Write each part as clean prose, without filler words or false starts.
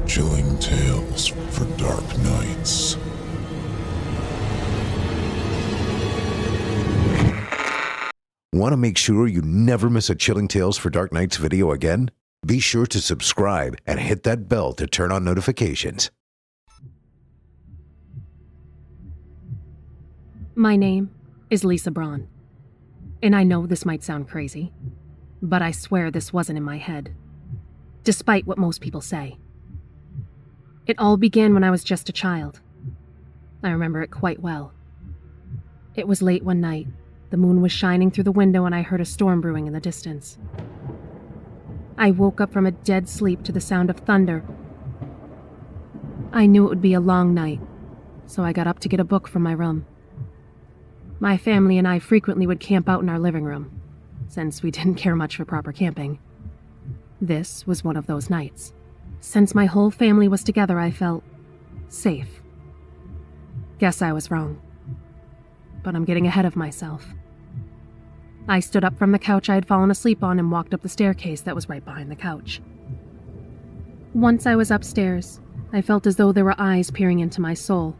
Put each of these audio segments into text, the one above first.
Chilling tales for dark nights. Want to make sure you never miss a Chilling Tales for Dark Nights video again? Be sure to subscribe and hit that bell to turn on notifications. My name is Lisa Braun, and I know this might sound crazy, but I swear this wasn't in my head, despite what most people say. It all began when I was just a child. I remember it quite well. It was late one night. The moon was shining through the window and I heard a storm brewing in the distance. I woke up from a dead sleep to the sound of thunder. I knew it would be a long night, so I got up to get a book from my room. My family and I frequently would camp out in our living room, since we didn't care much for proper camping. This was one of those nights. Since my whole family was together, I felt safe. Guess I was wrong. But I'm getting ahead of myself. I stood up from the couch I had fallen asleep on and walked up the staircase that was right behind the couch. Once I was upstairs, I felt as though there were eyes peering into my soul.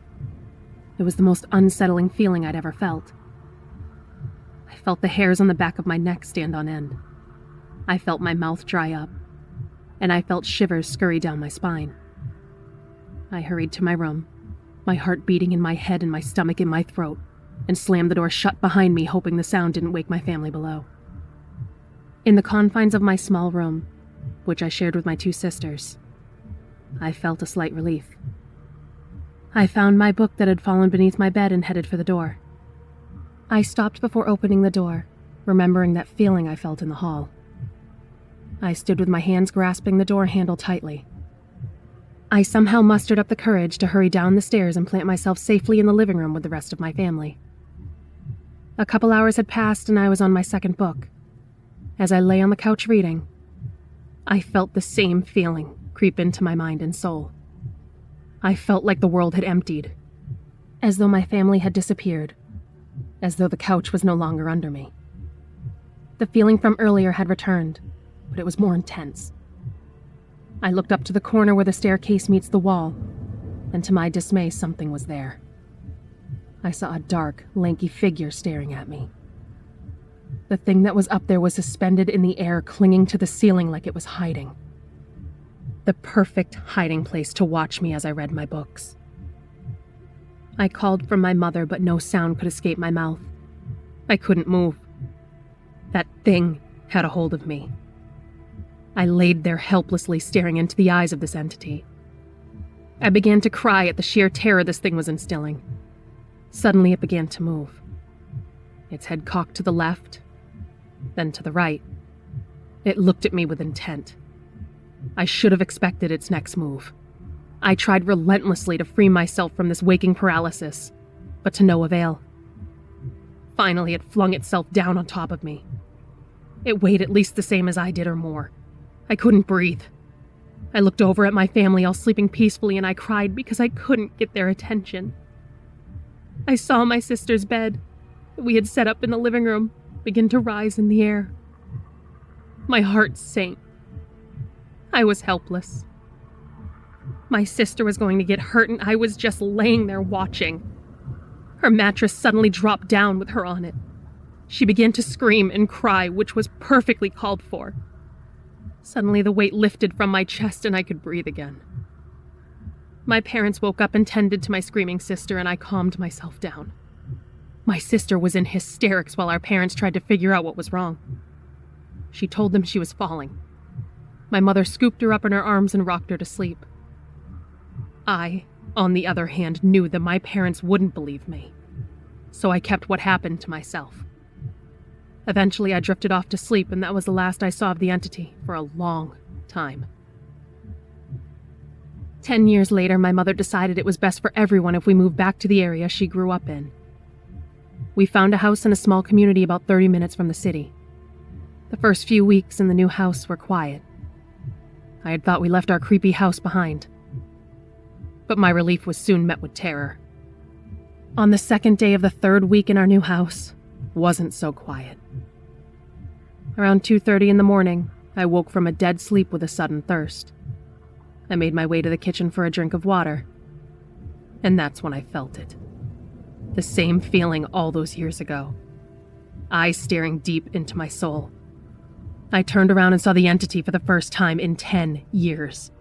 It was the most unsettling feeling I'd ever felt. I felt the hairs on the back of my neck stand on end. I felt my mouth dry up, and I felt shivers scurry down my spine. I hurried to my room, my heart beating in my head and my stomach in my throat, and slammed the door shut behind me, hoping the sound didn't wake my family below. In the confines of my small room, which I shared with my two sisters, I felt a slight relief. I found my book that had fallen beneath my bed and headed for the door. I stopped before opening the door, remembering that feeling I felt in the hall. I stood with my hands grasping the door handle tightly. I somehow mustered up the courage to hurry down the stairs and plant myself safely in the living room with the rest of my family. A couple hours had passed and I was on my second book. As I lay on the couch reading, I felt the same feeling creep into my mind and soul. I felt like the world had emptied, as though my family had disappeared, as though the couch was no longer under me. The feeling from earlier had returned, but it was more intense. I looked up to the corner where the staircase meets the wall, and to my dismay, something was there. I saw a dark, lanky figure staring at me. The thing that was up there was suspended in the air, clinging to the ceiling like it was hiding. The perfect hiding place to watch me as I read my books. I called for my mother, but no sound could escape my mouth. I couldn't move. That thing had a hold of me. I laid there helplessly, staring into the eyes of this entity. I began to cry at the sheer terror this thing was instilling. Suddenly it began to move. Its head cocked to the left, then to the right. It looked at me with intent. I should have expected its next move. I tried relentlessly to free myself from this waking paralysis, but to no avail. Finally, it flung itself down on top of me. It weighed at least the same as I did or more. I couldn't breathe. I looked over at my family all sleeping peacefully and I cried because I couldn't get their attention. I saw my sister's bed that we had set up in the living room begin to rise in the air. My heart sank. I was helpless. My sister was going to get hurt and I was just laying there watching. Her mattress suddenly dropped down with her on it. She began to scream and cry, which was perfectly called for. Suddenly the weight lifted from my chest and I could breathe again. My parents woke up and tended to my screaming sister and I calmed myself down. My sister was in hysterics while our parents tried to figure out what was wrong. She told them she was falling. My mother scooped her up in her arms and rocked her to sleep. I, on the other hand, knew that my parents wouldn't believe me, so I kept what happened to myself. Eventually, I drifted off to sleep, and that was the last I saw of the entity for a long time. 10 years later, my mother decided it was best for everyone if we moved back to the area she grew up in. We found a house in a small community about 30 minutes from the city. The first few weeks in the new house were quiet. I had thought we left our creepy house behind. But my relief was soon met with terror. On the second day of the third week in our new house, wasn't so quiet. Around 2:30 in the morning, I woke from a dead sleep with a sudden thirst. I made my way to the kitchen for a drink of water, and that's when I felt it. The same feeling all those years ago. Eyes staring deep into my soul. I turned around and saw the entity for the first time in 10 years.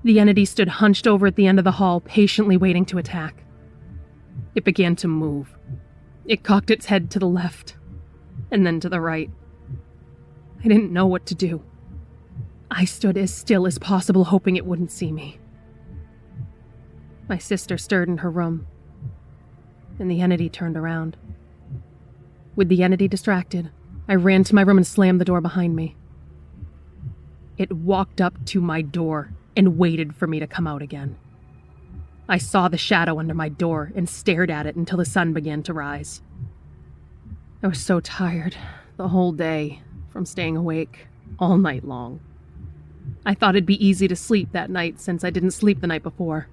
The entity stood hunched over at the end of the hall, patiently waiting to attack. It began to move. It cocked its head to the left, and then to the right. I didn't know what to do. I stood as still as possible, hoping it wouldn't see me. My sister stirred in her room, and the entity turned around. With the entity distracted, I ran to my room and slammed the door behind me. It walked up to my door and waited for me to come out again. I saw the shadow under my door and stared at it until the sun began to rise. I was so tired the whole day from staying awake all night long. I thought it'd be easy to sleep that night since I didn't sleep the night before.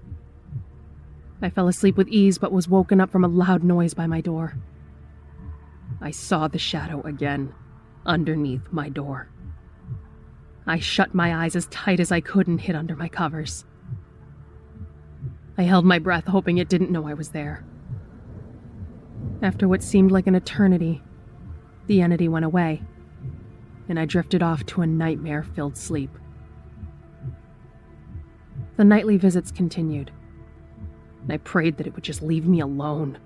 I fell asleep with ease but was woken up from a loud noise by my door. I saw the shadow again, underneath my door. I shut my eyes as tight as I could and hid under my covers. I held my breath, hoping it didn't know I was there. After what seemed like an eternity, the entity went away, and I drifted off to a nightmare-filled sleep. The nightly visits continued, and I prayed that it would just leave me alone.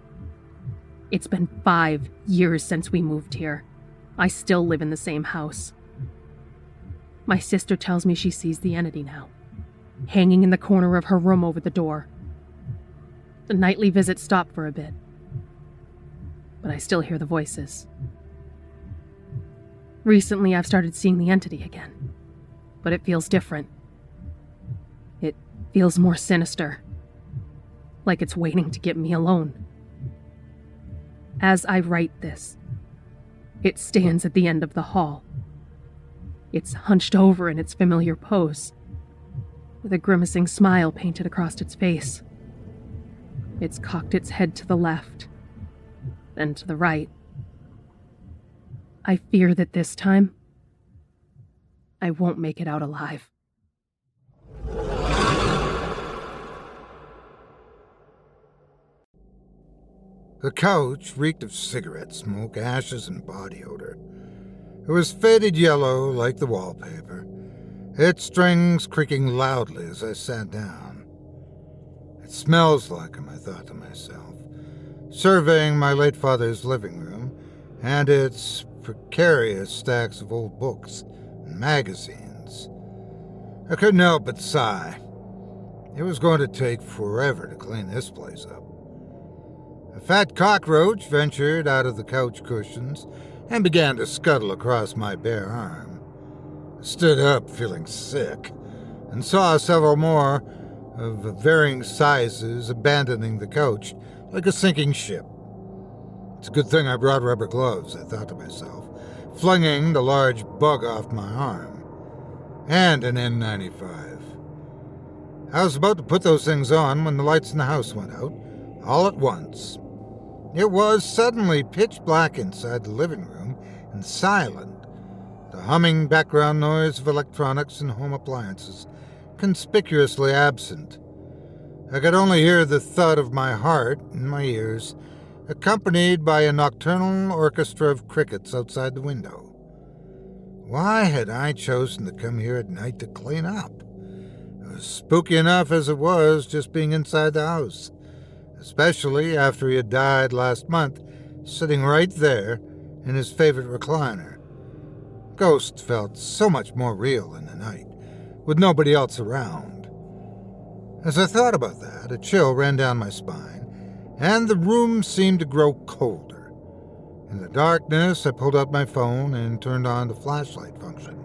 It's been 5 years since we moved here. I still live in the same house. My sister tells me she sees the entity now, hanging in the corner of her room over the door. The nightly visits stop for a bit, but I still hear the voices. Recently, I've started seeing the entity again, but it feels different. It feels more sinister, like it's waiting to get me alone. As I write this, it stands at the end of the hall. It's hunched over in its familiar pose, with a grimacing smile painted across its face. It's cocked its head to the left, then to the right. I fear that this time, I won't make it out alive. The couch reeked of cigarette smoke, ashes, and body odor. It was faded yellow like the wallpaper, its strings creaking loudly as I sat down. It smells like him, I thought to myself, surveying my late father's living room and its precarious stacks of old books and magazines. I couldn't help but sigh. It was going to take forever to clean this place up. A fat cockroach ventured out of the couch cushions and began to scuttle across my bare arm. I stood up, feeling sick, and saw several more of varying sizes abandoning the couch like a sinking ship. It's a good thing I brought rubber gloves, I thought to myself, flinging the large bug off my arm, and an N95. I was about to put those things on when the lights in the house went out, all at once. It was suddenly pitch black inside the living room and silent, the humming background noise of electronics and home appliances conspicuously absent. I could only hear the thud of my heart in my ears, accompanied by a nocturnal orchestra of crickets outside the window. Why had I chosen to come here at night to clean up? It was spooky enough as it was just being inside the house, especially after he had died last month, sitting right there in his favorite recliner. Ghosts felt so much more real in the night, with nobody else around. As I thought about that, a chill ran down my spine, and the room seemed to grow colder. In the darkness, I pulled out my phone and turned on the flashlight function.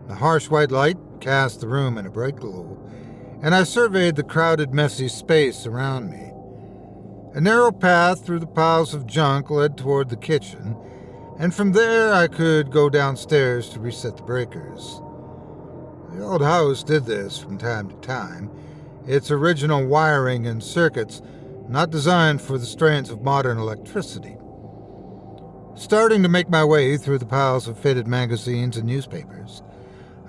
The harsh white light cast the room in a bright glow, and I surveyed the crowded, messy space around me. A narrow path through the piles of junk led toward the kitchen, and from there I could go downstairs to reset the breakers. The old house did this from time to time, its original wiring and circuits not designed for the strains of modern electricity. Starting to make my way through the piles of faded magazines and newspapers,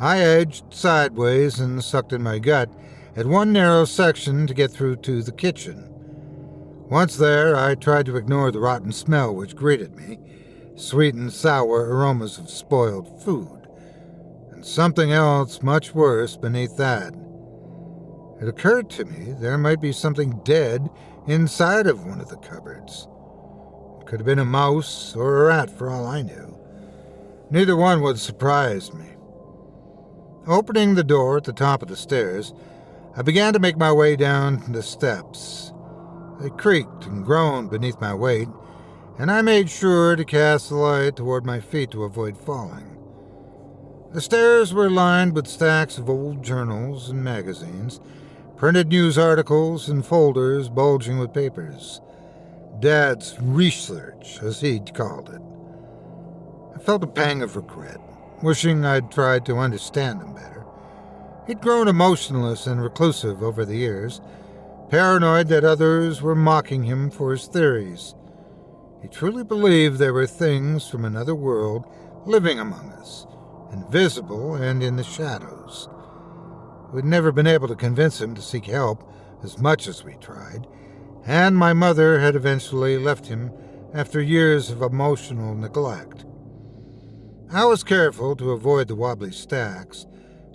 I edged sideways and sucked in my gut at one narrow section to get through to the kitchen. Once there, I tried to ignore the rotten smell which greeted me, sweet and sour aromas of spoiled food, and something else much worse beneath that. It occurred to me there might be something dead inside of one of the cupboards. It could have been a mouse or a rat for all I knew. Neither one would surprise me. Opening the door at the top of the stairs, I began to make my way down the steps. They creaked and groaned beneath my weight, and I made sure to cast the light toward my feet to avoid falling. The stairs were lined with stacks of old journals and magazines, printed news articles and folders bulging with papers. Dad's research, as he'd called it. I felt a pang of regret, wishing I'd tried to understand him better. He'd grown emotionless and reclusive over the years, paranoid that others were mocking him for his theories. He truly believed there were things from another world living among us, invisible and in the shadows. We'd never been able to convince him to seek help as much as we tried, and my mother had eventually left him after years of emotional neglect. I was careful to avoid the wobbly stacks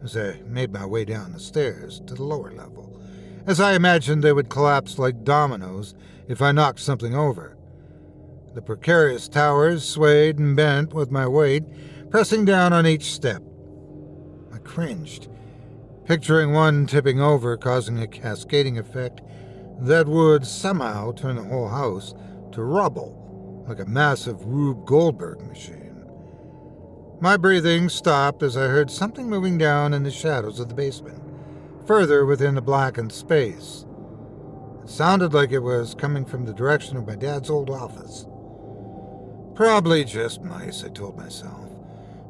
as I made my way down the stairs to the lower level, as I imagined they would collapse like dominoes if I knocked something over. The precarious towers swayed and bent with my weight, pressing down on each step. I cringed, picturing one tipping over, causing a cascading effect that would somehow turn the whole house to rubble, like a massive Rube Goldberg machine. My breathing stopped as I heard something moving down in the shadows of the basement, further within the blackened space. It sounded like it was coming from the direction of my dad's old office. Probably just mice, I told myself,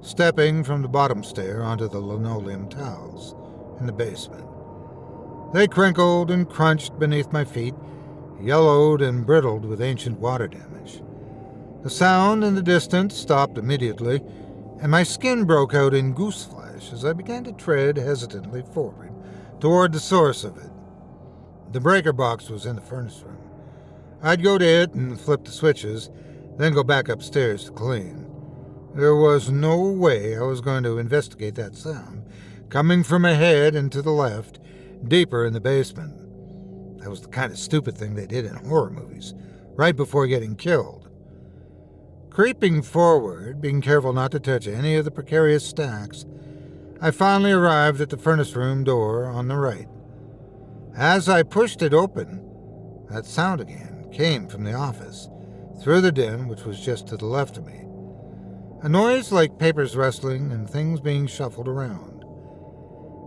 stepping from the bottom stair onto the linoleum tiles in the basement. They crinkled and crunched beneath my feet, yellowed and brittled with ancient water damage. The sound in the distance stopped immediately, and my skin broke out in gooseflesh as I began to tread hesitantly forward toward the source of it. The breaker box was in the furnace room. I'd go to it and flip the switches, then go back upstairs to clean. There was no way I was going to investigate that sound, coming from ahead and to the left, deeper in the basement. That was the kind of stupid thing they did in horror movies, right before getting killed. Creeping forward, being careful not to touch any of the precarious stacks, I finally arrived at the furnace room door on the right. As I pushed it open, that sound again came from the office, through the den which was just to the left of me. A noise like papers rustling and things being shuffled around.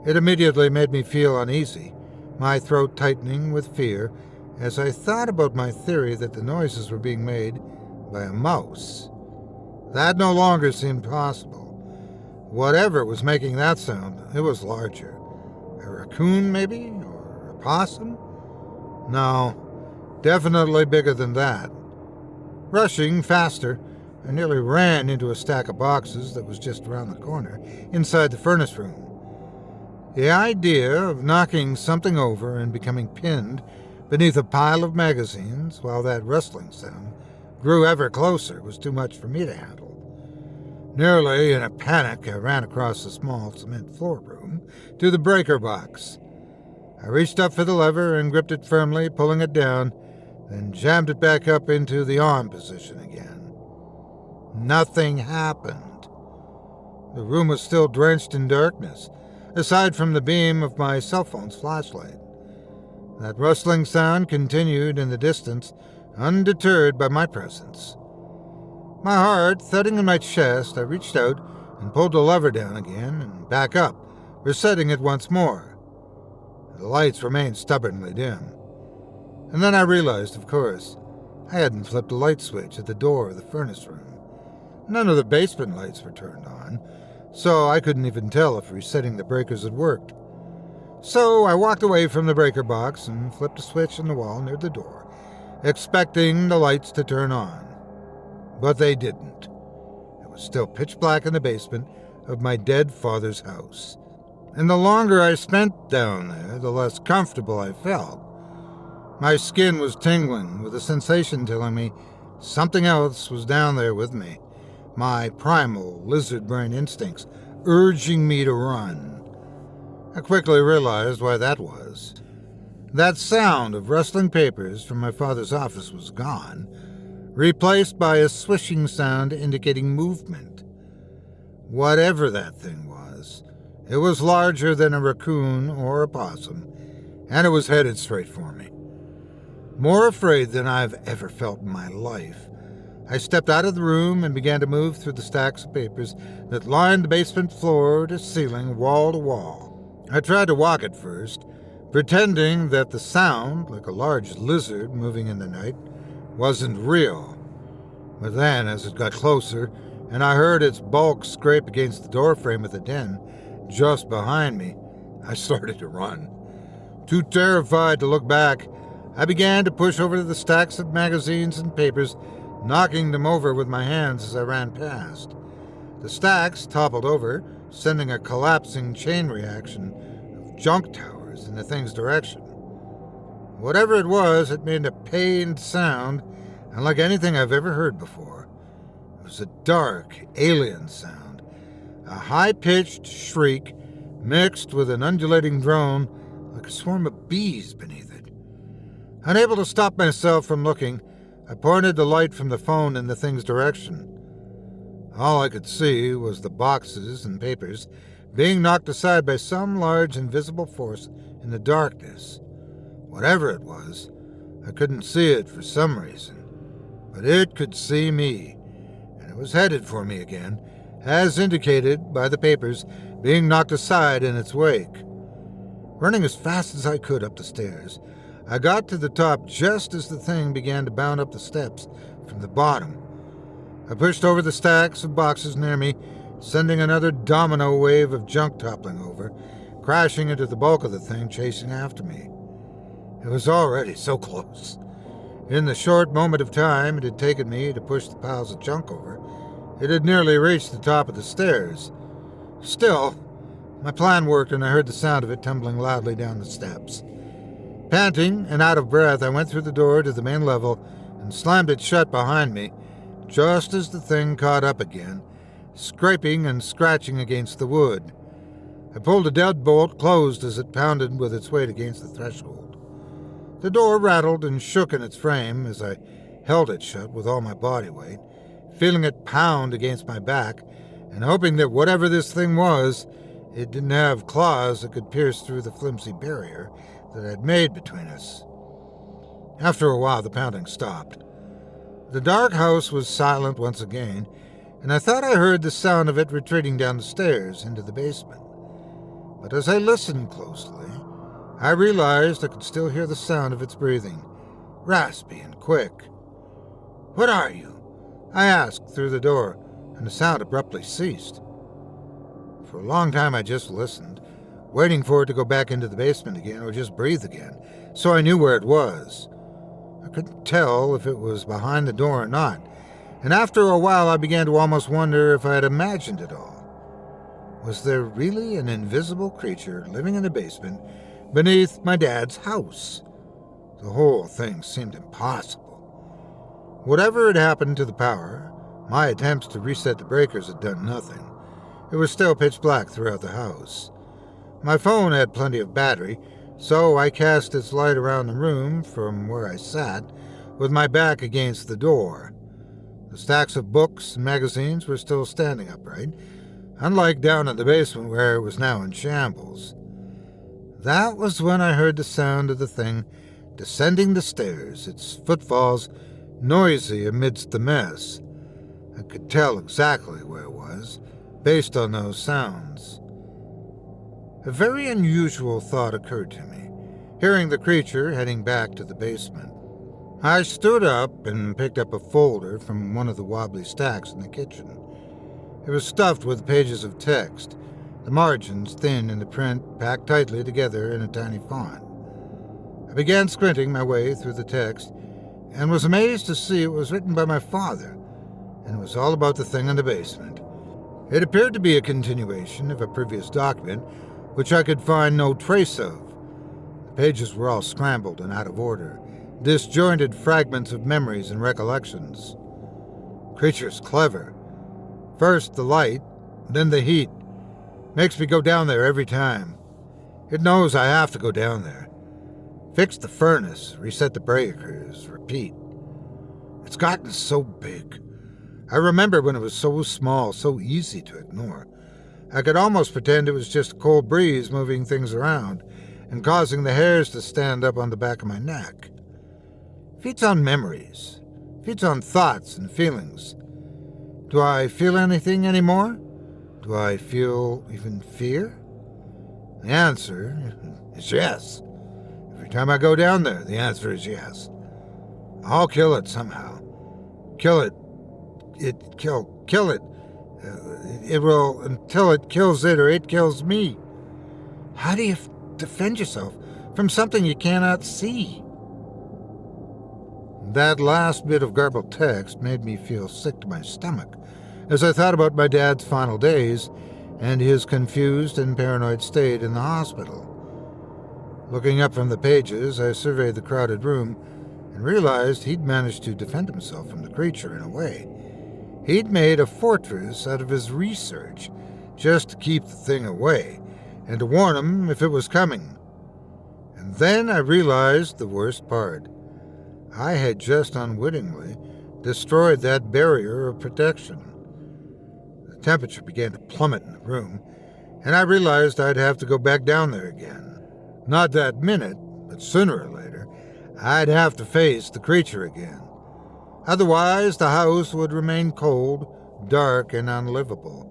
It immediately made me feel uneasy, my throat tightening with fear as I thought about my theory that the noises were being made by a mouse. That no longer seemed possible. Whatever was making that sound, it was larger. A raccoon, maybe? Or a possum? No, definitely bigger than that. Rushing faster, I nearly ran into a stack of boxes that was just around the corner, inside the furnace room. The idea of knocking something over and becoming pinned beneath a pile of magazines while that rustling sound grew ever closer was too much for me to handle. Nearly in a panic, I ran across the small cement floor room to the breaker box. I reached up for the lever and gripped it firmly, pulling it down, then jammed it back up into the on position again. Nothing happened. The room was still drenched in darkness, aside from the beam of my cell phone's flashlight. That rustling sound continued in the distance, undeterred by my presence. My heart thudding in my chest, I reached out and pulled the lever down again and back up, resetting it once more. The lights remained stubbornly dim. And then I realized, of course, I hadn't flipped the light switch at the door of the furnace room. None of the basement lights were turned on, so I couldn't even tell if resetting the breakers had worked. So I walked away from the breaker box and flipped a switch in the wall near the door, expecting the lights to turn on. But they didn't. It was still pitch black in the basement, of my dead father's house. And the longer I spent down there, the less comfortable I felt. My skin was tingling with a sensation telling me something else was down there with me, my primal lizard brain instincts urging me to run. I quickly realized why that was. That sound of rustling papers from my father's office was gone, replaced by a swishing sound indicating movement. Whatever that thing was, it was larger than a raccoon or a possum, and it was headed straight for me. More afraid than I've ever felt in my life, I stepped out of the room and began to move through the stacks of papers that lined the basement floor to ceiling, wall to wall. I tried to walk at first, pretending that the sound, like a large lizard moving in the night, wasn't real. But then, as it got closer, and I heard its bulk scrape against the doorframe of the den just behind me, I started to run. Too terrified to look back, I began to push over the stacks of magazines and papers, knocking them over with my hands as I ran past. The stacks toppled over, sending a collapsing chain reaction of junk towers in the thing's direction. Whatever it was, it made a pained sound, unlike anything I've ever heard before. It was a dark, alien sound, a high-pitched shriek mixed with an undulating drone like a swarm of bees beneath it. Unable to stop myself from looking, I pointed the light from the phone in the thing's direction. All I could see was the boxes and papers being knocked aside by some large invisible force in the darkness. Whatever it was, I couldn't see it for some reason, but it could see me, and it was headed for me again, as indicated by the papers being knocked aside in its wake. Running as fast as I could up the stairs, I got to the top just as the thing began to bound up the steps from the bottom. I pushed over the stacks of boxes near me, sending another domino wave of junk toppling over, crashing into the bulk of the thing chasing after me. It was already so close. In the short moment of time it had taken me to push the piles of junk over, it had nearly reached the top of the stairs. Still, my plan worked and I heard the sound of it tumbling loudly down the steps. Panting and out of breath, I went through the door to the main level and slammed it shut behind me, just as the thing caught up again, scraping and scratching against the wood. I pulled the deadbolt closed as it pounded with its weight against the threshold. The door rattled and shook in its frame as I held it shut with all my body weight, feeling it pound against my back and hoping that whatever this thing was, it didn't have claws that could pierce through the flimsy barrier that I'd made between us. After a while, the pounding stopped. The dark house was silent once again, and I thought I heard the sound of it retreating down the stairs into the basement. But as I listened closely, I realized I could still hear the sound of its breathing, raspy and quick. "What are you?" I asked through the door, and the sound abruptly ceased. For a long time I just listened, waiting for it to go back into the basement again or just breathe again, so I knew where it was. I couldn't tell if it was behind the door or not, and after a while I began to almost wonder if I had imagined it all. Was there really an invisible creature living in the basement beneath my dad's house? The whole thing seemed impossible. Whatever had happened to the power, my attempts to reset the breakers had done nothing. It was still pitch black throughout the house. My phone had plenty of battery, so I cast its light around the room from where I sat, with my back against the door. The stacks of books and magazines were still standing upright, unlike down in the basement where it was now in shambles. That was when I heard the sound of the thing descending the stairs, its footfalls noisy amidst the mess. I could tell exactly where it was, based on those sounds. A very unusual thought occurred to me, hearing the creature heading back to the basement. I stood up and picked up a folder from one of the wobbly stacks in the kitchen. It was stuffed with pages of text, the margins thin and the print packed tightly together in a tiny font. I began squinting my way through the text and was amazed to see it was written by my father, and it was all about the thing in the basement. It appeared to be a continuation of a previous document, which I could find no trace of. The pages were all scrambled and out of order, disjointed fragments of memories and recollections. Creature's clever. First the light, then the heat. Makes me go down there every time. It knows I have to go down there. Fix the furnace, reset the breakers, repeat. It's gotten so big. I remember when it was so small, so easy to ignore. I could almost pretend it was just a cold breeze moving things around and causing the hairs to stand up on the back of my neck. Feeds on memories. Feeds on thoughts and feelings. Do I feel anything anymore? Do I feel even fear? The answer is yes. Every time I go down there, the answer is yes. I'll kill it somehow. Kill it. Kill it. It will until it kills it or it kills me. How do you defend yourself from something you cannot see? That last bit of garbled text made me feel sick to my stomach as I thought about my dad's final days and his confused and paranoid state in the hospital. Looking up from the pages, I surveyed the crowded room and realized he'd managed to defend himself from the creature in a way. He'd made a fortress out of his research just to keep the thing away and to warn him if it was coming. And then I realized the worst part. I had just unwittingly destroyed that barrier of protection. The temperature began to plummet in the room, and I realized I'd have to go back down there again. Not that minute, but sooner or later, I'd have to face the creature again. Otherwise, the house would remain cold, dark, and unlivable.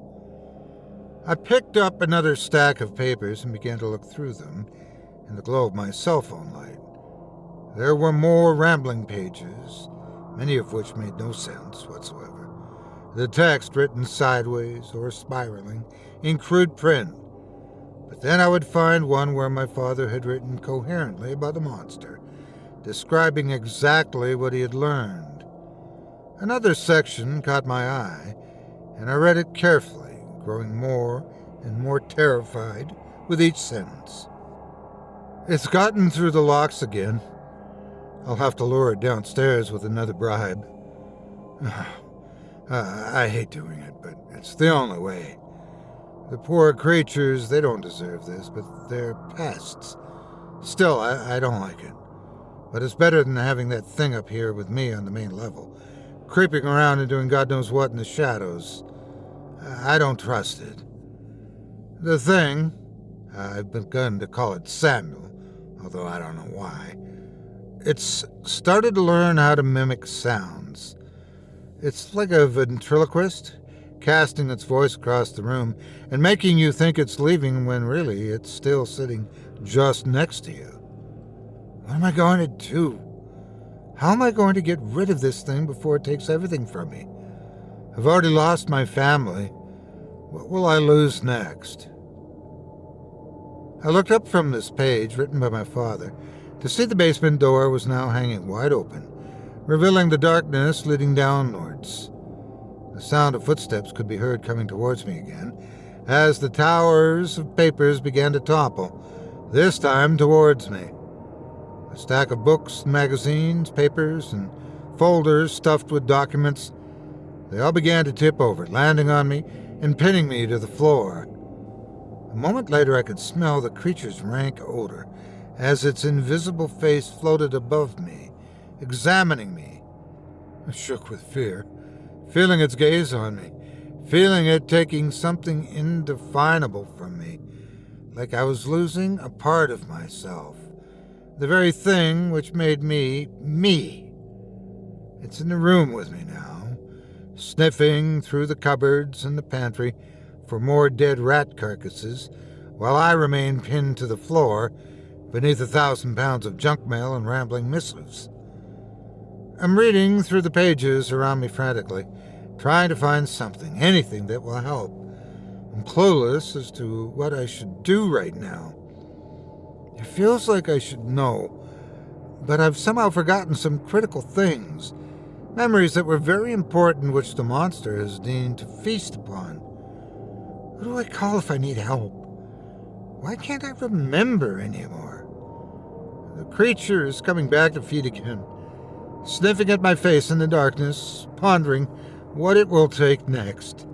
I picked up another stack of papers and began to look through them in the glow of my cell phone light. There were more rambling pages, many of which made no sense whatsoever. The text written sideways or spiraling in crude print. But then I would find one where my father had written coherently about the monster, describing exactly what he had learned. Another section caught my eye, and I read it carefully, growing more and more terrified with each sentence. It's gotten through the locks again. I'll have to lure it downstairs with another bribe. I hate doing it, but it's the only way. The poor creatures, they don't deserve this, but they're pests. Still, I don't like it. But it's better than having that thing up here with me on the main level, creeping around and doing God knows what in the shadows. I don't trust it. The thing, I've begun to call it Samuel, although I don't know why. It's started to learn how to mimic sounds. It's like a ventriloquist, casting its voice across the room and making you think it's leaving when really it's still sitting just next to you. What am I going to do? How am I going to get rid of this thing before it takes everything from me? I've already lost my family. What will I lose next? I looked up from this page written by my father to see the basement door was now hanging wide open, revealing the darkness leading downwards. The sound of footsteps could be heard coming towards me again, as the towers of papers began to topple, this time towards me. A stack of books, magazines, papers, and folders stuffed with documents, they all began to tip over, landing on me and pinning me to the floor. A moment later I could smell the creature's rank odor as its invisible face floated above me, examining me. I shook with fear, feeling its gaze on me, feeling it taking something indefinable from me, like I was losing a part of myself, the very thing which made me, me. It's in the room with me now, sniffing through the cupboards and the pantry for more dead rat carcasses, while I remain pinned to the floor beneath 1,000 pounds of junk mail and rambling missives. I'm reading through the pages around me frantically, trying to find something, anything that will help. I'm clueless as to what I should do right now. It feels like I should know, but I've somehow forgotten some critical things, memories that were very important which the monster has deigned to feast upon. Who do I call if I need help? Why can't I remember anymore? The creature is coming back to feed again, sniffing at my face in the darkness, pondering what it will take next.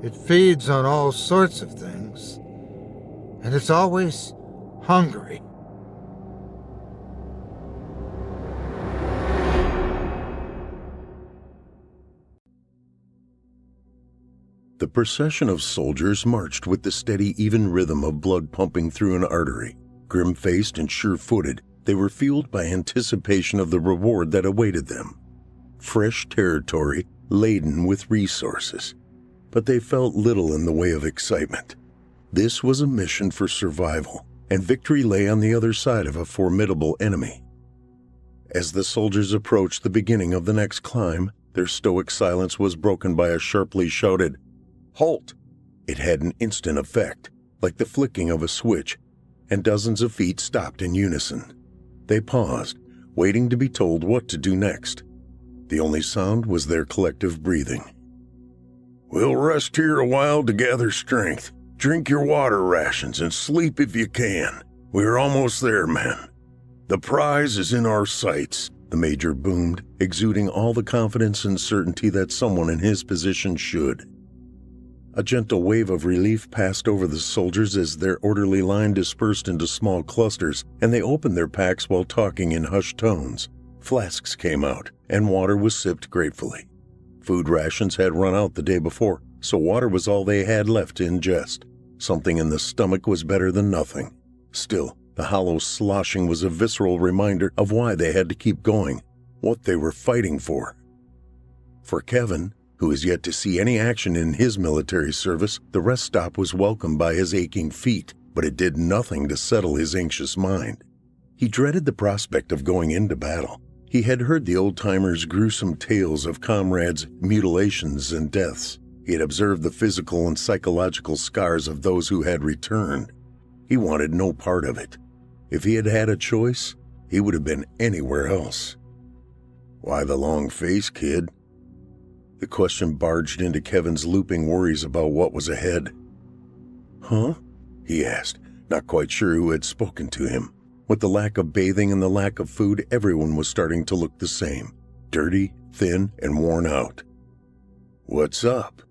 It feeds on all sorts of things, and it's always hungry. The procession of soldiers marched with the steady, even rhythm of blood pumping through an artery. Grim-faced and sure-footed, they were fueled by anticipation of the reward that awaited them. Fresh territory, laden with resources. But they felt little in the way of excitement. This was a mission for survival, and victory lay on the other side of a formidable enemy. As the soldiers approached the beginning of the next climb, their stoic silence was broken by a sharply shouted, "Halt!" It had an instant effect, like the flicking of a switch, and dozens of feet stopped in unison. They paused, waiting to be told what to do next. The only sound was their collective breathing. "We'll rest here a while to gather strength. Drink your water rations and sleep if you can. We're almost there, men. The prize is in our sights," the major boomed, exuding all the confidence and certainty that someone in his position should. A gentle wave of relief passed over the soldiers as their orderly line dispersed into small clusters, and they opened their packs while talking in hushed tones. Flasks came out, and water was sipped gratefully. Food rations had run out the day before, so water was all they had left to ingest. Something in the stomach was better than nothing. Still, the hollow sloshing was a visceral reminder of why they had to keep going, what they were fighting for. For Kevin, who is yet to see any action in his military service, the rest stop was welcomed by his aching feet, but it did nothing to settle his anxious mind. He dreaded the prospect of going into battle. He had heard the old-timers' gruesome tales of comrades' mutilations and deaths. He had observed the physical and psychological scars of those who had returned. He wanted no part of it. If he had had a choice, he would have been anywhere else. "Why the long face, kid?" The question barged into Kevin's looping worries about what was ahead. "Huh?" he asked, not quite sure who had spoken to him. With the lack of bathing and the lack of food, everyone was starting to look the same, dirty, thin, and worn out. "What's up?"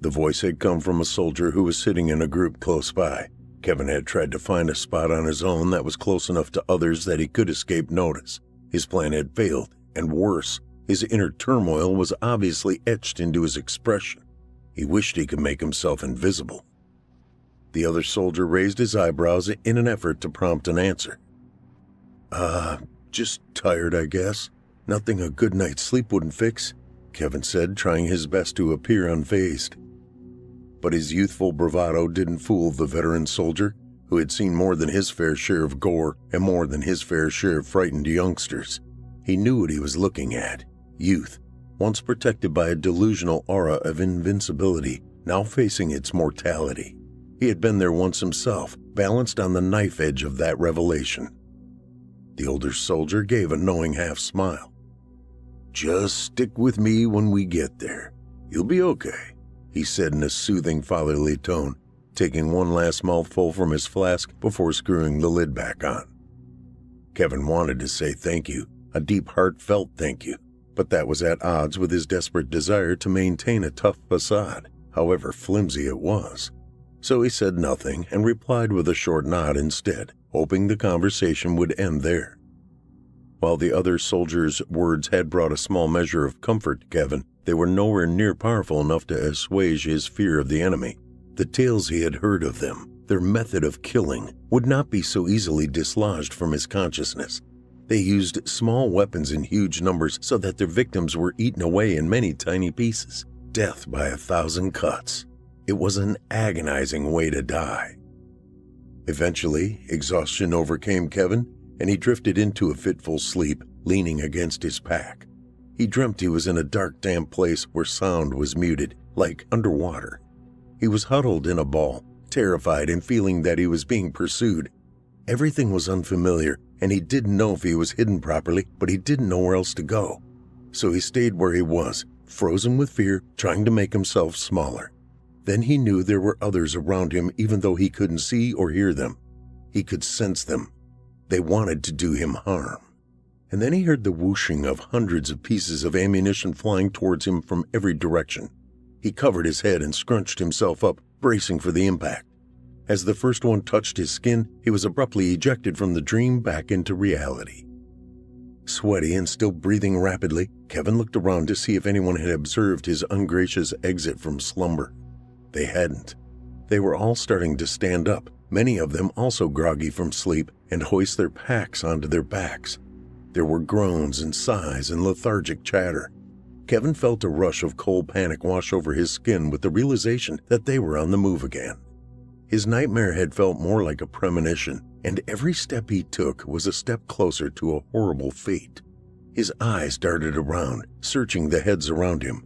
The voice had come from a soldier who was sitting in a group close by. Kevin had tried to find a spot on his own that was close enough to others that he could escape notice. His plan had failed, and worse, his inner turmoil was obviously etched into his expression. He wished he could make himself invisible. The other soldier raised his eyebrows in an effort to prompt an answer. Just tired, I guess. Nothing a good night's sleep wouldn't fix," Kevin said, trying his best to appear unfazed. But his youthful bravado didn't fool the veteran soldier, who had seen more than his fair share of gore and more than his fair share of frightened youngsters. He knew what he was looking at. Youth, once protected by a delusional aura of invincibility, now facing its mortality. He had been there once himself, balanced on the knife edge of that revelation. The older soldier gave a knowing half-smile. "Just stick with me when we get there. You'll be okay," he said in a soothing fatherly tone, taking one last mouthful from his flask before screwing the lid back on. Kevin wanted to say thank you, a deep heartfelt thank you, but that was at odds with his desperate desire to maintain a tough facade, however flimsy it was. So he said nothing and replied with a short nod instead, hoping the conversation would end there. While the other soldier's words had brought a small measure of comfort to Kevin, they were nowhere near powerful enough to assuage his fear of the enemy. The tales he had heard of them, their method of killing, would not be so easily dislodged from his consciousness. They used small weapons in huge numbers so that their victims were eaten away in many tiny pieces. Death by 1,000 cuts. It was an agonizing way to die. Eventually, exhaustion overcame Kevin, and he drifted into a fitful sleep, leaning against his pack. He dreamt he was in a dark, damp place where sound was muted, like underwater. He was huddled in a ball, terrified and feeling that he was being pursued. Everything was unfamiliar, and he didn't know if he was hidden properly, but he didn't know where else to go. So he stayed where he was, frozen with fear, trying to make himself smaller. Then he knew there were others around him even though he couldn't see or hear them. He could sense them. They wanted to do him harm. And then he heard the whooshing of hundreds of pieces of ammunition flying towards him from every direction. He covered his head and scrunched himself up, bracing for the impact. As the first one touched his skin, he was abruptly ejected from the dream back into reality. Sweaty and still breathing rapidly, Kevin looked around to see if anyone had observed his ungracious exit from slumber. They hadn't. They were all starting to stand up, many of them also groggy from sleep, and hoist their packs onto their backs. There were groans and sighs and lethargic chatter. Kevin felt a rush of cold panic wash over his skin with the realization that they were on the move again. His nightmare had felt more like a premonition, and every step he took was a step closer to a horrible fate. His eyes darted around, searching the heads around him.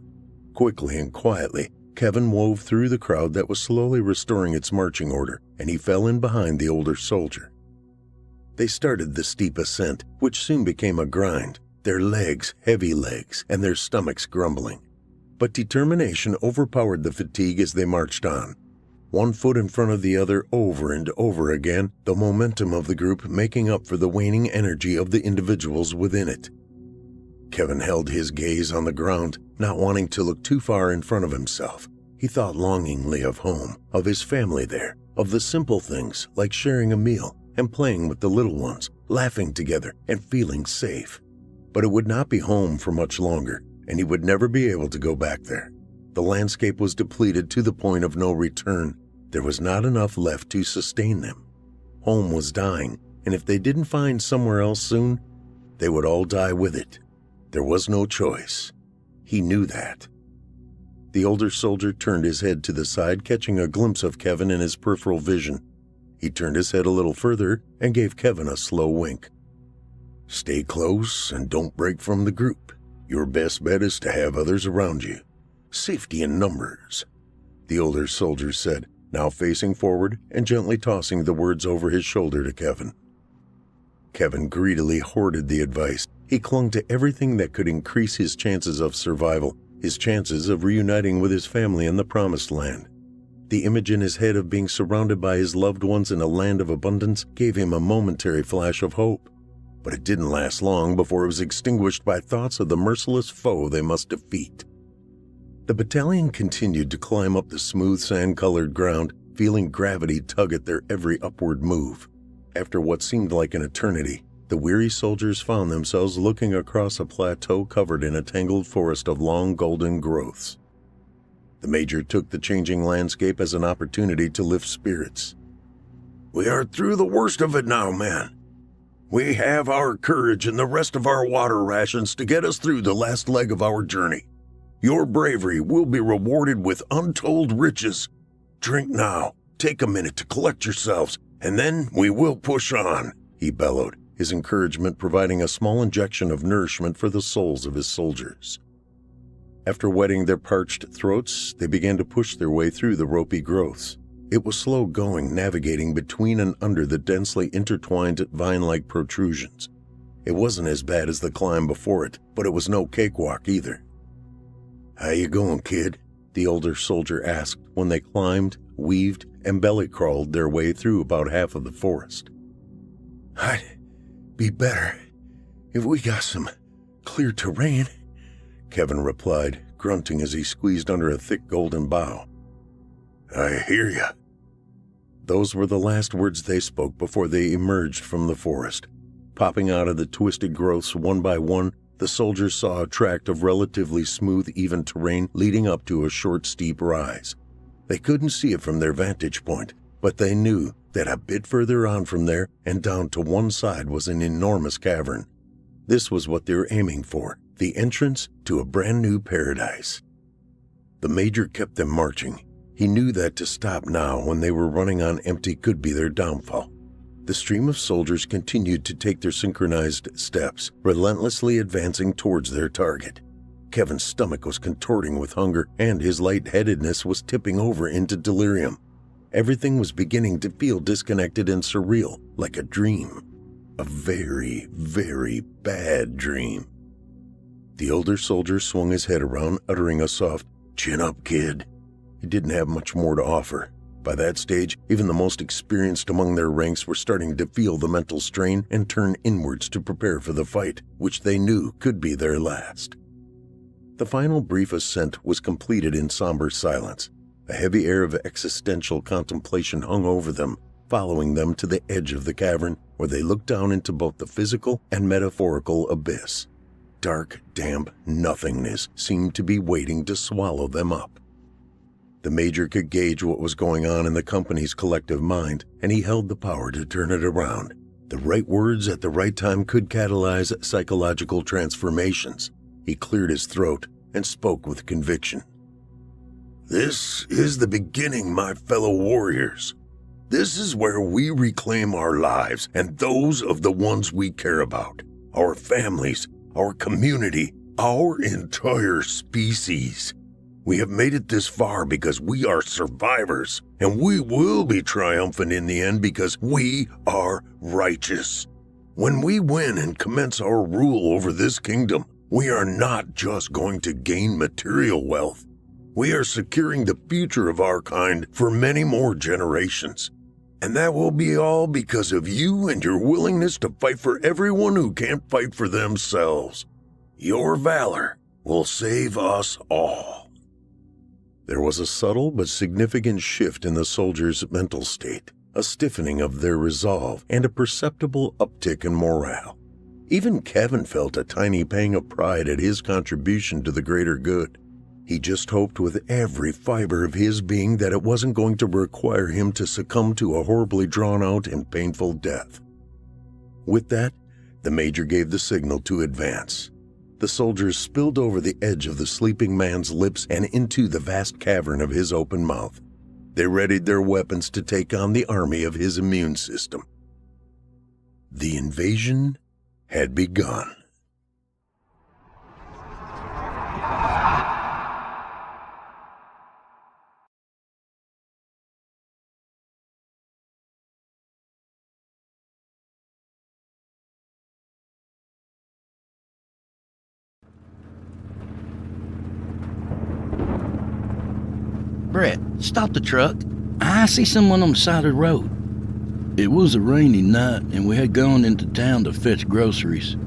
Quickly and quietly, Kevin wove through the crowd that was slowly restoring its marching order, and he fell in behind the older soldier. They started the steep ascent, which soon became a grind, their legs heavy legs and their stomachs grumbling. But determination overpowered the fatigue as they marched on. One foot in front of the other over and over again, the momentum of the group making up for the waning energy of the individuals within it. Kevin held his gaze on the ground, not wanting to look too far in front of himself. He thought longingly of home, of his family there, of the simple things like sharing a meal and playing with the little ones, laughing together and feeling safe. But it would not be home for much longer, and he would never be able to go back there. The landscape was depleted to the point of no return. There was not enough left to sustain them. Home was dying, and if they didn't find somewhere else soon, they would all die with it. There was no choice. He knew that. The older soldier turned his head to the side, catching a glimpse of Kevin in his peripheral vision. He turned his head a little further and gave Kevin a slow wink. "Stay close and don't break from the group. Your best bet is to have others around you. Safety in numbers," the older soldier said, now facing forward and gently tossing the words over his shoulder to Kevin. Kevin greedily hoarded the advice. He clung to everything that could increase his chances of survival, his chances of reuniting with his family in the promised land. The image in his head of being surrounded by his loved ones in a land of abundance gave him a momentary flash of hope. But it didn't last long before it was extinguished by thoughts of the merciless foe they must defeat. The battalion continued to climb up the smooth sand-colored ground, feeling gravity tug at their every upward move. After what seemed like an eternity, the weary soldiers found themselves looking across a plateau covered in a tangled forest of long golden growths. The major took the changing landscape as an opportunity to lift spirits. "We are through the worst of it now, man. We have our courage and the rest of our water rations to get us through the last leg of our journey. Your bravery will be rewarded with untold riches. Drink now, take a minute to collect yourselves, and then we will push on," he bellowed, his encouragement providing a small injection of nourishment for the souls of his soldiers. After wetting their parched throats, they began to push their way through the ropey growths. It was slow going, navigating between and under the densely intertwined vine-like protrusions. It wasn't as bad as the climb before it, but it was no cakewalk either. "How you going, kid?" the older soldier asked when they climbed, weaved, and belly-crawled their way through about half of the forest. "I'd be better if we got some clear terrain," Kevin replied, grunting as he squeezed under a thick golden bough. "I hear ya." Those were the last words they spoke before they emerged from the forest. Popping out of the twisted growths one by one, the soldiers saw a tract of relatively smooth, even terrain leading up to a short, steep rise. They couldn't see it from their vantage point, but they knew that a bit further on from there and down to one side was an enormous cavern. This was what they were aiming for, the entrance to a brand new paradise. The major kept them marching. He knew that to stop now when they were running on empty could be their downfall. The stream of soldiers continued to take their synchronized steps, relentlessly advancing towards their target. Kevin's stomach was contorting with hunger, and his lightheadedness was tipping over into delirium. Everything was beginning to feel disconnected and surreal, like a dream. A very, very bad dream. The older soldier swung his head around, uttering a soft, "Chin up, kid." It didn't have much more to offer. By that stage, even the most experienced among their ranks were starting to feel the mental strain and turn inwards to prepare for the fight, which they knew could be their last. The final brief ascent was completed in somber silence. A heavy air of existential contemplation hung over them, following them to the edge of the cavern, where they looked down into both the physical and metaphorical abyss. Dark, damp nothingness seemed to be waiting to swallow them up. The Major could gauge what was going on in the company's collective mind, and he held the power to turn it around. The right words at the right time could catalyze psychological transformations. He cleared his throat and spoke with conviction. "This is the beginning, my fellow warriors. This is where we reclaim our lives and those of the ones we care about, our families, our community, our entire species. We have made it this far because we are survivors, and we will be triumphant in the end because we are righteous. When we win and commence our rule over this kingdom, we are not just going to gain material wealth. We are securing the future of our kind for many more generations. And that will be all because of you and your willingness to fight for everyone who can't fight for themselves. Your valor will save us all." There was a subtle but significant shift in the soldiers' mental state, a stiffening of their resolve, and a perceptible uptick in morale. Even Kevin felt a tiny pang of pride at his contribution to the greater good. He just hoped with every fiber of his being that it wasn't going to require him to succumb to a horribly drawn-out and painful death. With that, the Major gave the signal to advance. The soldiers spilled over the edge of the sleeping man's lips and into the vast cavern of his open mouth. They readied their weapons to take on the army of his immune system. The invasion had begun. Brett, stop the truck. I see someone on the side of the road. It was a rainy night, and we had gone into town to fetch groceries.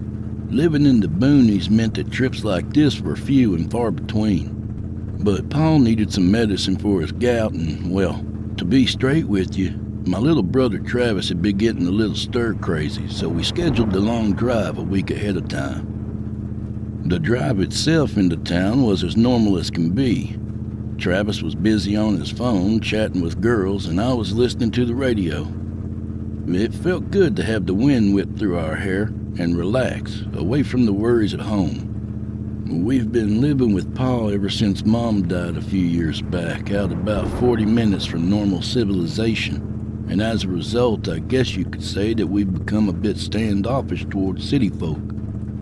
Living in the boonies meant that trips like this were few and far between. But Paul needed some medicine for his gout, and, well, to be straight with you, my little brother Travis had been getting a little stir-crazy, so we scheduled the long drive a week ahead of time. The drive itself into town was as normal as can be. Travis was busy on his phone, chatting with girls, and I was listening to the radio. It felt good to have the wind whip through our hair and relax, away from the worries at home. We've been living with Pa ever since Mom died a few years back, out about 40 minutes from normal civilization, and as a result, I guess you could say that we've become a bit standoffish towards city folk.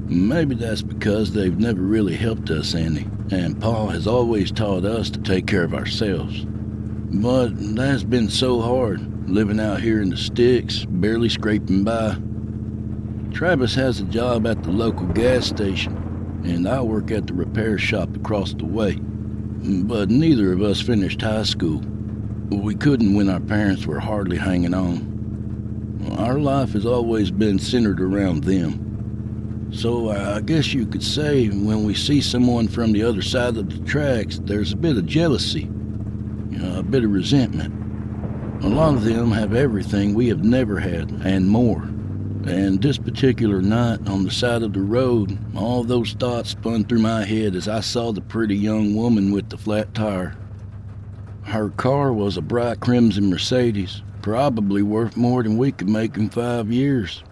Maybe that's because they've never really helped us any, and Pa has always taught us to take care of ourselves. But that's been so hard, living out here in the sticks, barely scraping by. Travis has a job at the local gas station, and I work at the repair shop across the way. But neither of us finished high school. We couldn't when our parents were hardly hanging on. Our life has always been centered around them. So I guess you could say when we see someone from the other side of the tracks, there's a bit of jealousy, a bit of resentment. A lot of them have everything we have never had and more. And this particular night on the side of the road, all those thoughts spun through my head as I saw the pretty young woman with the flat tire. Her car was a bright crimson Mercedes, probably worth more than we could make in 5 years.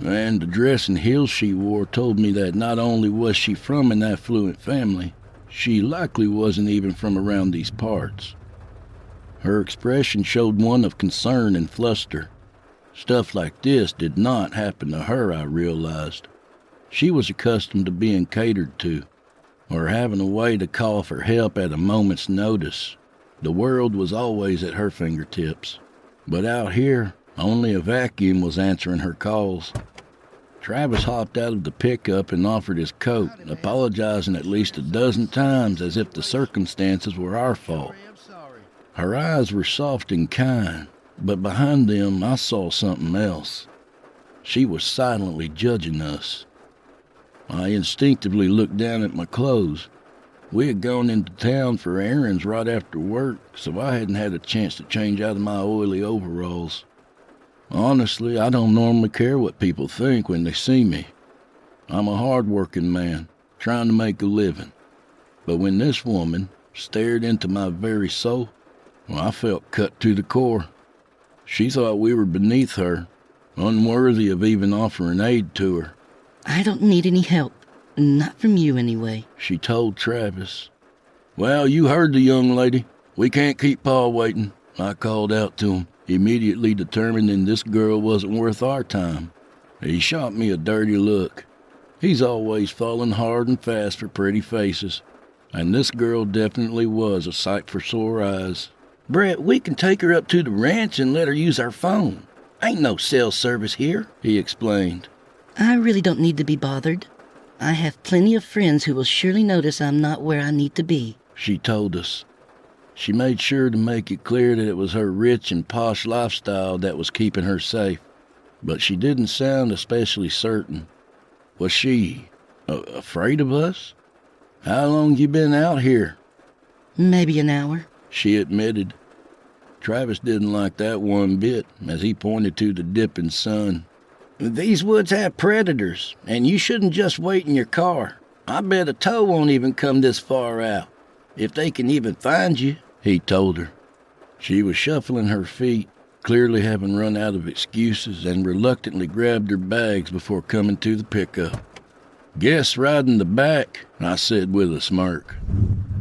And the dress and heels she wore told me that not only was she from an affluent family, she likely wasn't even from around these parts. Her expression showed one of concern and fluster. Stuff like this did not happen to her, I realized. She was accustomed to being catered to, or having a way to call for help at a moment's notice. The world was always at her fingertips. But out here, only a vacuum was answering her calls. Travis hopped out of the pickup and offered his coat, apologizing at least a dozen times as if the circumstances were our fault. Her eyes were soft and kind, but behind them I saw something else. She was silently judging us. I instinctively looked down at my clothes. We had gone into town for errands right after work, so I hadn't had a chance to change out of my oily overalls. Honestly, I don't normally care what people think when they see me. I'm a hard-working man, trying to make a living. But when this woman stared into my very soul, well, I felt cut to the core. She thought we were beneath her, unworthy of even offering aid to her. I don't need any help. Not from you, anyway, she told Travis. Well, you heard the young lady. We can't keep Pa waiting, I called out to him, immediately determining this girl wasn't worth our time. He shot me a dirty look. He's always falling hard and fast for pretty faces, and this girl definitely was a sight for sore eyes. Brett, we can take her up to the ranch and let her use our phone. Ain't no cell service here, he explained. I really don't need to be bothered. I have plenty of friends who will surely notice I'm not where I need to be, she told us. She made sure to make it clear that it was her rich and posh lifestyle that was keeping her safe, but she didn't sound especially certain. Was she afraid of us? How long you been out here? Maybe an hour, she admitted. Travis didn't like that one bit as he pointed to the dipping sun. These woods have predators, and you shouldn't just wait in your car. I bet a tow won't even come this far out, if they can even find you, he told her. She was shuffling her feet, clearly having run out of excuses, and reluctantly grabbed her bags before coming to the pickup. Guess riding the back, I said with a smirk.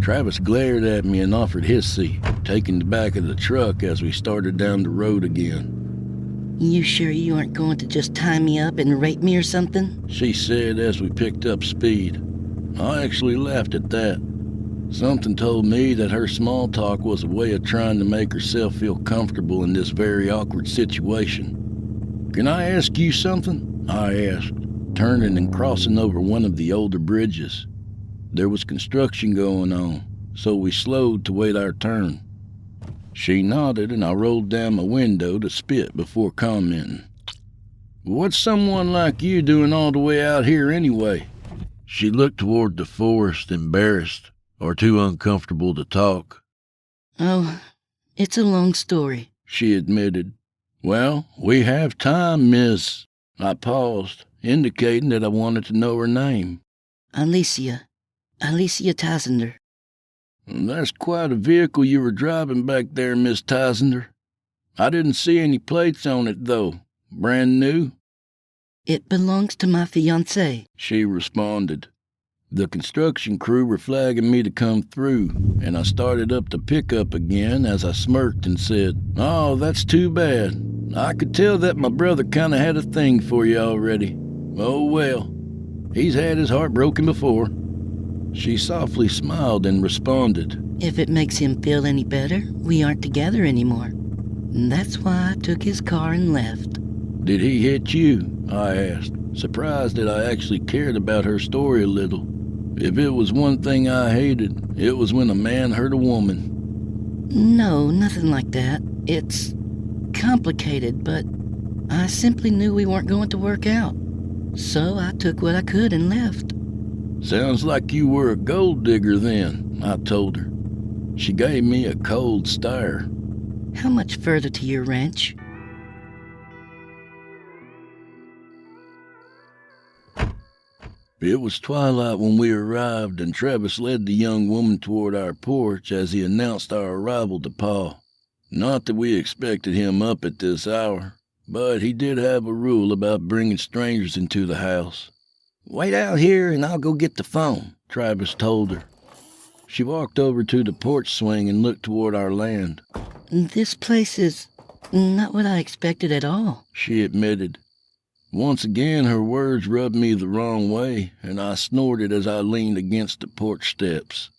Travis glared at me and offered his seat, taking the back of the truck as we started down the road again. You sure you aren't going to just tie me up and rape me or something? She said as we picked up speed. I actually laughed at that. Something told me that her small talk was a way of trying to make herself feel comfortable in this very awkward situation. Can I ask you something? I asked, turning and crossing over one of the older bridges. There was construction going on, so we slowed to wait our turn. She nodded, and I rolled down my window to spit before commenting. What's someone like you doing all the way out here anyway? She looked toward the forest, embarrassed, or too uncomfortable to talk. Oh, it's a long story, she admitted. Well, we have time, miss. I paused, indicating that I wanted to know her name. Alicia Tysender. That's quite a vehicle you were driving back there, Miss Tysender. I didn't see any plates on it, though. Brand new? It belongs to my fiancé, she responded. The construction crew were flagging me to come through, and I started up the pickup again as I smirked and said, Oh, that's too bad. I could tell that my brother kind of had a thing for you already. Oh, well. He's had his heart broken before. She softly smiled and responded, If it makes him feel any better, we aren't together anymore. That's why I took his car and left. Did he hit you? I asked, surprised that I actually cared about her story a little. If it was one thing I hated, it was when a man hurt a woman. No, nothing like that. It's complicated, but I simply knew we weren't going to work out. So I took what I could and left. Sounds like you were a gold digger then, I told her. She gave me a cold stare. How much further to your ranch? It was twilight when we arrived, and Travis led the young woman toward our porch as he announced our arrival to Pa. Not that we expected him up at this hour, but he did have a rule about bringing strangers into the house. Wait out here and I'll go get the phone, Travis told her. She walked over to the porch swing and looked toward our land. This place is not what I expected at all, she admitted. Once again, her words rubbed me the wrong way, and I snorted as I leaned against the porch steps.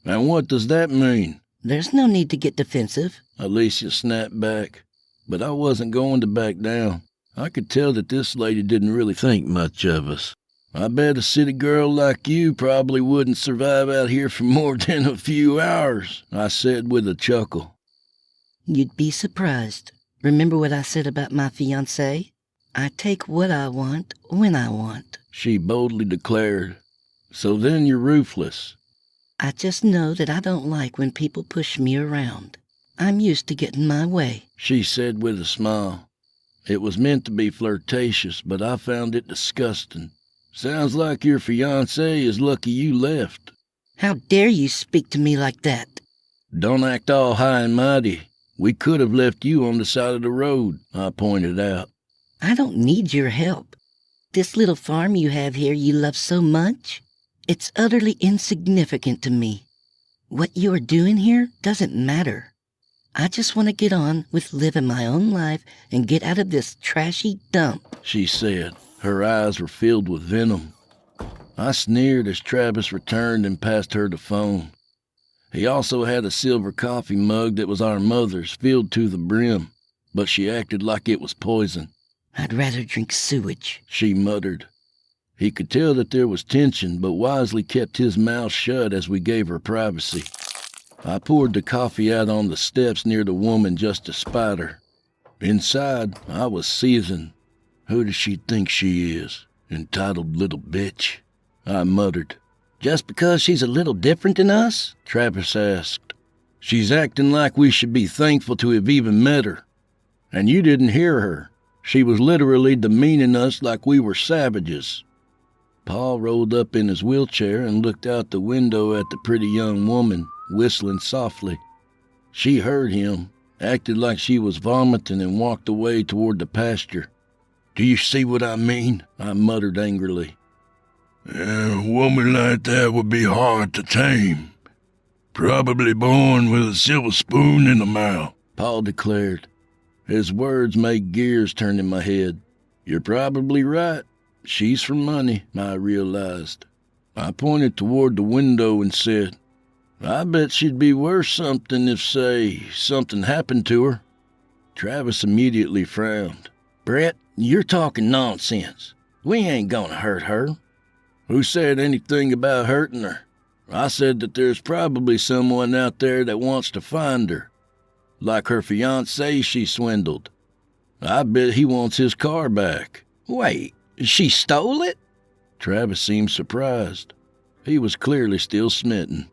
And what does that mean? There's no need to get defensive, Alicia snapped back, but I wasn't going to back down. I could tell that this lady didn't really think much of us. I bet a city girl like you probably wouldn't survive out here for more than a few hours, I said with a chuckle. You'd be surprised. Remember what I said about my fiancé? I take what I want when I want. She boldly declared. So then you're ruthless. I just know that I don't like when people push me around. I'm used to getting my way, She said with a smile. It was meant to be flirtatious, but I found it disgusting. Sounds like your fiancé is lucky you left. How dare you speak to me like that? Don't act all high and mighty. We could have left you on the side of the road, I pointed out. I don't need your help. This little farm you have here you love so much, it's utterly insignificant to me. What you are doing here doesn't matter. I just want to get on with living my own life and get out of this trashy dump, She said. Her eyes were filled with venom. I sneered as Travis returned and passed her the phone. He also had a silver coffee mug that was our mother's, filled to the brim, but she acted like it was poison. I'd rather drink sewage, She muttered. He could tell that there was tension, but wisely kept his mouth shut as we gave her privacy. I poured the coffee out on the steps near the woman just to spite her. Inside, I was seething. Who does she think she is? Entitled little bitch, I muttered. Just because she's a little different than us? Travis asked. She's acting like we should be thankful to have even met her. And you didn't hear her. She was literally demeaning us like we were savages. Paul rolled up in his wheelchair and looked out the window at the pretty young woman, whistling softly. She heard him, acted like she was vomiting, and walked away toward the pasture. Do you see what I mean? I muttered angrily. A woman like that would be hard to tame. Probably born with a silver spoon in the mouth, Paul declared. His words made gears turn in my head. You're probably right. She's for money, I realized. I pointed toward the window and said, I bet she'd be worth something if, say, something happened to her. Travis immediately frowned. Brett, you're talking nonsense. We ain't gonna hurt her. Who said anything about hurting her? I said that there's probably someone out there that wants to find her. Like her fiancé she swindled. I bet he wants his car back. Wait, she stole it? Travis seemed surprised. He was clearly still smitten.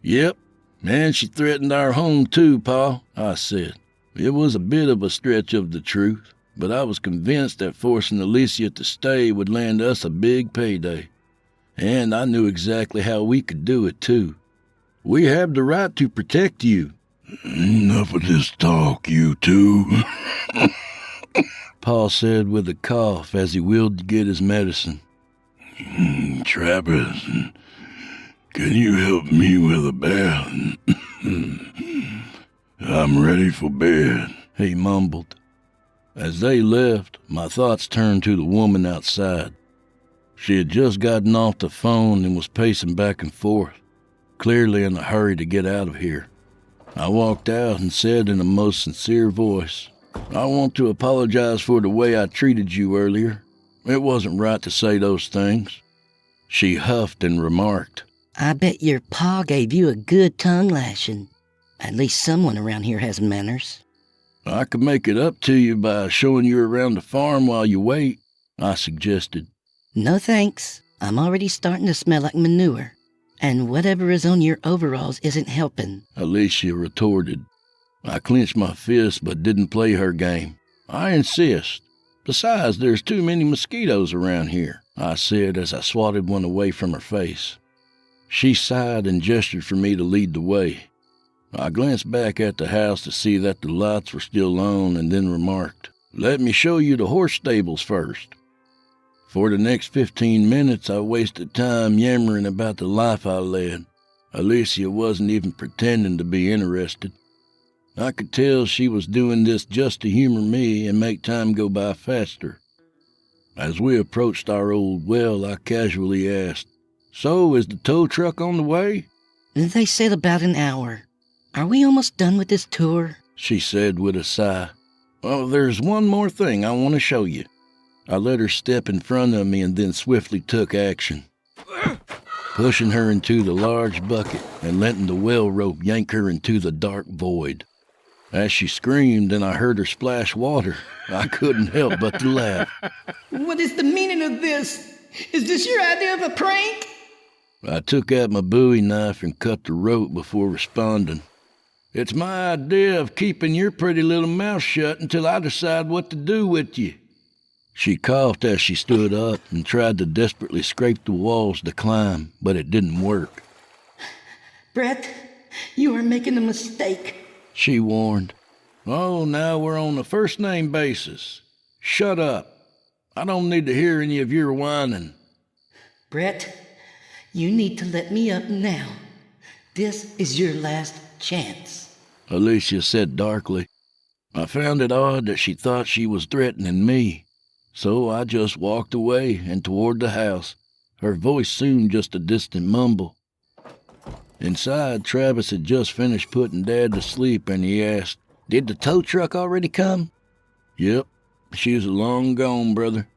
Yep, and she threatened our home too, Pa, I said. It was a bit of a stretch of the truth, but I was convinced that forcing Alicia to stay would land us a big payday. And I knew exactly how we could do it, too. We have the right to protect you. Enough of this talk, you two. Paul said with a cough as he wheeled to get his medicine. Travis, can you help me with a bath? I'm ready for bed, he mumbled. As they left, my thoughts turned to the woman outside. She had just gotten off the phone and was pacing back and forth, clearly in a hurry to get out of here. I walked out and said in a most sincere voice, I want to apologize for the way I treated you earlier. It wasn't right to say those things. She huffed and remarked, I bet your pa gave you a good tongue lashing. At least someone around here has manners. I could make it up to you by showing you around the farm while you wait, I suggested. No thanks. I'm already starting to smell like manure. And whatever is on your overalls isn't helping, Alicia retorted. I clenched my fist but didn't play her game. I insist. Besides, there's too many mosquitoes around here, I said as I swatted one away from her face. She sighed and gestured for me to lead the way. I glanced back at the house to see that the lights were still on and then remarked, Let me show you the horse stables first. For the next 15 minutes, I wasted time yammering about the life I led. Alicia wasn't even pretending to be interested. I could tell she was doing this just to humor me and make time go by faster. As we approached our old well, I casually asked, So, is the tow truck on the way? They said about an hour. Are we almost done with this tour? She said with a sigh. Well, there's one more thing I want to show you. I let her step in front of me and then swiftly took action, pushing her into the large bucket and letting the well rope yank her into the dark void. As she screamed and I heard her splash water, I couldn't help but to laugh. What is the meaning of this? Is this your idea of a prank? I took out my Bowie knife and cut the rope before responding. It's my idea of keeping your pretty little mouth shut until I decide what to do with you. She coughed as she stood up and tried to desperately scrape the walls to climb, but it didn't work. Brett, you are making a mistake, she warned. Oh, now we're on a first-name basis. Shut up. I don't need to hear any of your whining. Brett, you need to let me up now. This is your last chance, Alicia said darkly. I found it odd that she thought she was threatening me, so I just walked away and toward the house, her voice soon just a distant mumble. Inside, Travis had just finished putting Dad to sleep, and he asked, "Did the tow truck already come?" "Yep, she's long gone, brother.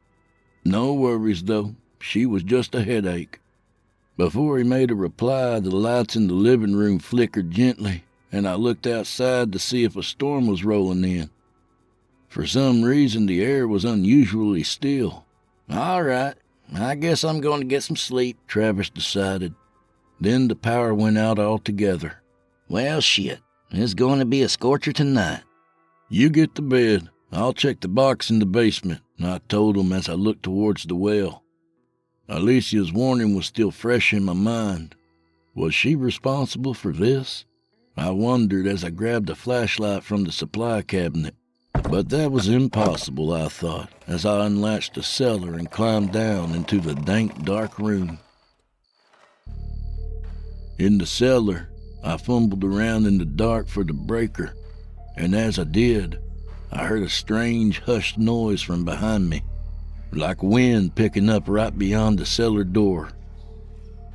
No worries, though. She was just a headache." Before he made a reply, the lights in the living room flickered gently, and I looked outside to see if a storm was rolling in. For some reason, the air was unusually still. "All right, I guess I'm going to get some sleep," Travis decided. Then the power went out altogether. "Well, shit, it's going to be a scorcher tonight." "You get to bed. I'll check the box in the basement," I told him as I looked towards the well. Alicia's warning was still fresh in my mind. Was she responsible for this? I wondered as I grabbed a flashlight from the supply cabinet. But that was impossible, I thought, as I unlatched the cellar and climbed down into the dank, dark room. In the cellar, I fumbled around in the dark for the breaker, and as I did, I heard a strange, hushed noise from behind me, like wind picking up right beyond the cellar door.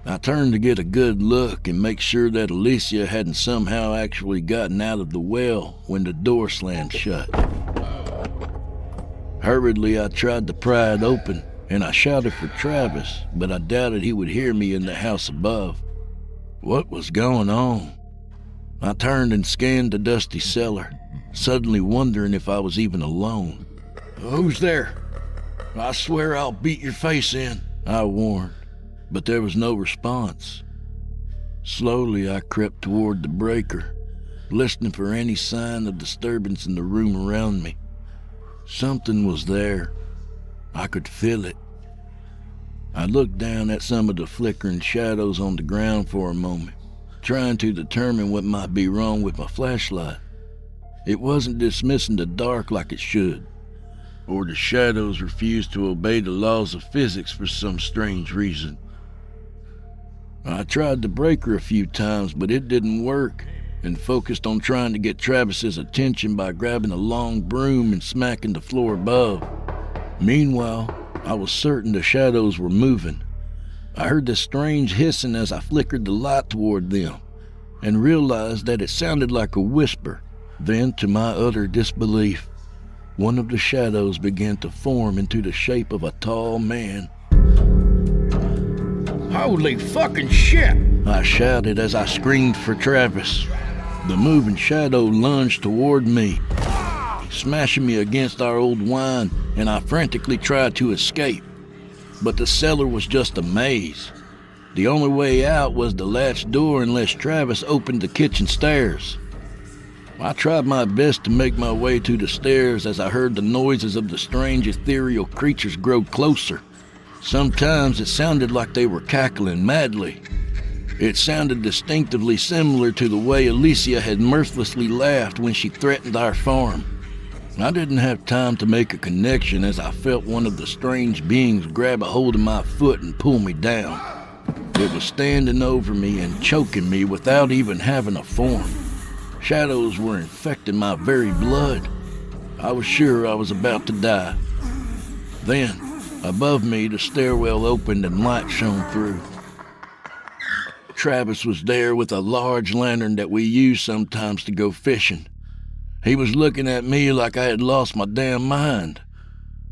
I turned to get a good look and make sure that Alicia hadn't somehow actually gotten out of the well when the door slammed shut. Hurriedly, I tried to pry it open, and I shouted for Travis, but I doubted he would hear me in the house above. What was going on? I turned and scanned the dusty cellar, suddenly wondering if I was even alone. "Who's there? I swear I'll beat your face in," I warned, but there was no response. Slowly, I crept toward the breaker, listening for any sign of disturbance in the room around me. Something was there. I could feel it. I looked down at some of the flickering shadows on the ground for a moment, trying to determine what might be wrong with my flashlight. It wasn't dismissing the dark like it should, or the shadows refused to obey the laws of physics for some strange reason. I tried the breaker a few times, but it didn't work, and focused on trying to get Travis's attention by grabbing a long broom and smacking the floor above. Meanwhile, I was certain the shadows were moving. I heard this strange hissing as I flickered the light toward them, and realized that it sounded like a whisper. Then, to my utter disbelief, one of the shadows began to form into the shape of a tall man. "Holy fucking shit!" I shouted as I screamed for Travis. The moving shadow lunged toward me, smashing me against our old wine, and I frantically tried to escape. But the cellar was just a maze. The only way out was the latch door unless Travis opened the kitchen stairs. I tried my best to make my way to the stairs as I heard the noises of the strange ethereal creatures grow closer. Sometimes it sounded like they were cackling madly. It sounded distinctively similar to the way Alicia had mirthlessly laughed when she threatened our farm. I didn't have time to make a connection as I felt one of the strange beings grab a hold of my foot and pull me down. It was standing over me and choking me without even having a form. Shadows were infecting my very blood. I was sure I was about to die. Then, above me, the stairwell opened and light shone through. Travis was there with a large lantern that we use sometimes to go fishing. He was looking at me like I had lost my damn mind.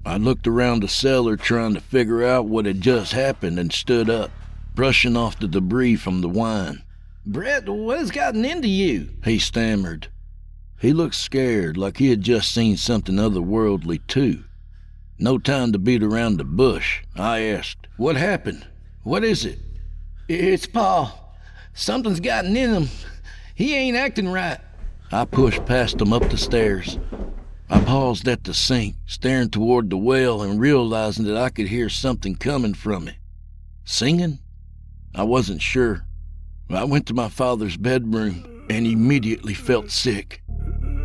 I looked around the cellar trying to figure out what had just happened and stood up, brushing off the debris from the wine. "Brett, what has gotten into you?" he stammered. He looked scared, like he had just seen something otherworldly too. No time to beat around the bush. I asked, "What happened? What is it?" "It's Pa. Something's gotten in him. He ain't acting right." I pushed past him up the stairs. I paused at the sink, staring toward the well and realizing that I could hear something coming from it. Singing? I wasn't sure. I went to my father's bedroom and immediately felt sick.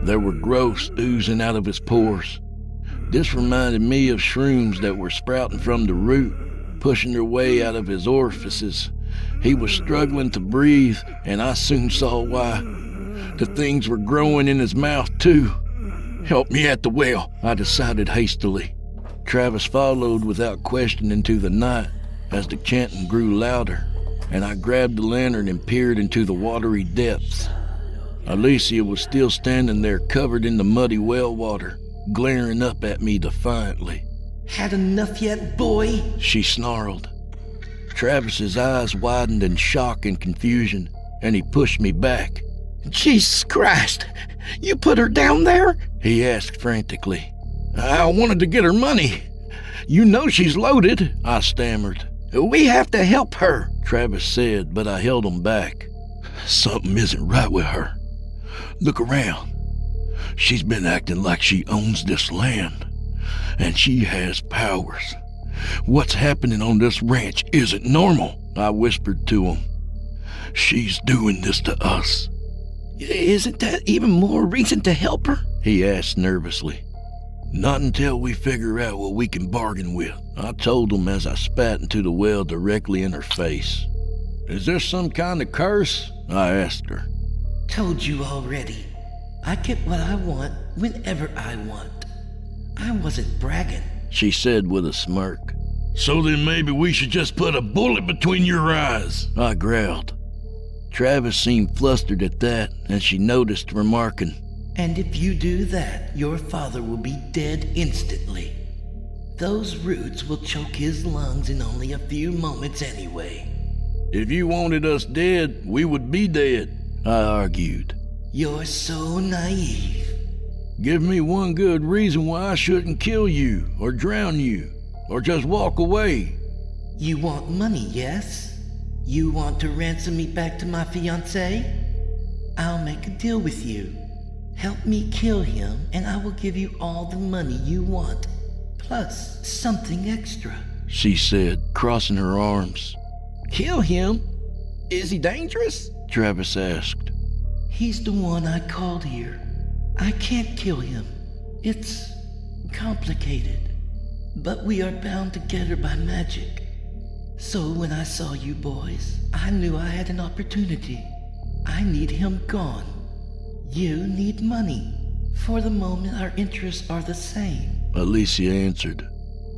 There were growths oozing out of his pores. This reminded me of shrooms that were sprouting from the root, pushing their way out of his orifices. He was struggling to breathe, and I soon saw why. The things were growing in his mouth too. "Help me at the well," I decided hastily. Travis followed without question into the night as the chanting grew louder, and I grabbed the lantern and peered into the watery depths. Alicia was still standing there covered in the muddy well water, glaring up at me defiantly. "Had enough yet, boy?" she snarled. Travis's eyes widened in shock and confusion, and he pushed me back. "Jesus Christ! You put her down there?" he asked frantically. "I wanted to get her money. You know she's loaded," I stammered. "We have to help her," Travis said, but I held him back. Something isn't right with her. Look around. She's been acting like she owns this land, and she has powers. What's happening on this ranch isn't normal," I whispered to him. "She's doing this to us." "Isn't that even more reason to help her?" he asked nervously. "Not until we figure out what we can bargain with," I told him as I spat into the well directly in her face. "Is there some kind of curse?" I asked her. Told you already. I get what I want whenever I want. I wasn't bragging, she said with a smirk. "So then maybe we should just put a bullet between your eyes," I growled. Travis seemed flustered at that, and she noticed, remarking, "And if you do that, your father will be dead instantly. Those roots will choke his lungs in only a few moments anyway." "If you wanted us dead, we would be dead," I argued. "You're so naive." "Give me one good reason why I shouldn't kill you, or drown you, or just walk away." "You want money, yes? You want to ransom me back to my fiancé? I'll make a deal with you. Help me kill him, and I will give you all the money you want, plus something extra," she said, crossing her arms. "Kill him? Is he dangerous?" Travis asked. "He's the one I called here. I can't kill him. It's complicated. But we are bound together by magic. So when I saw you boys, I knew I had an opportunity. I need him gone. You need money. For the moment, our interests are the same," Alicia answered.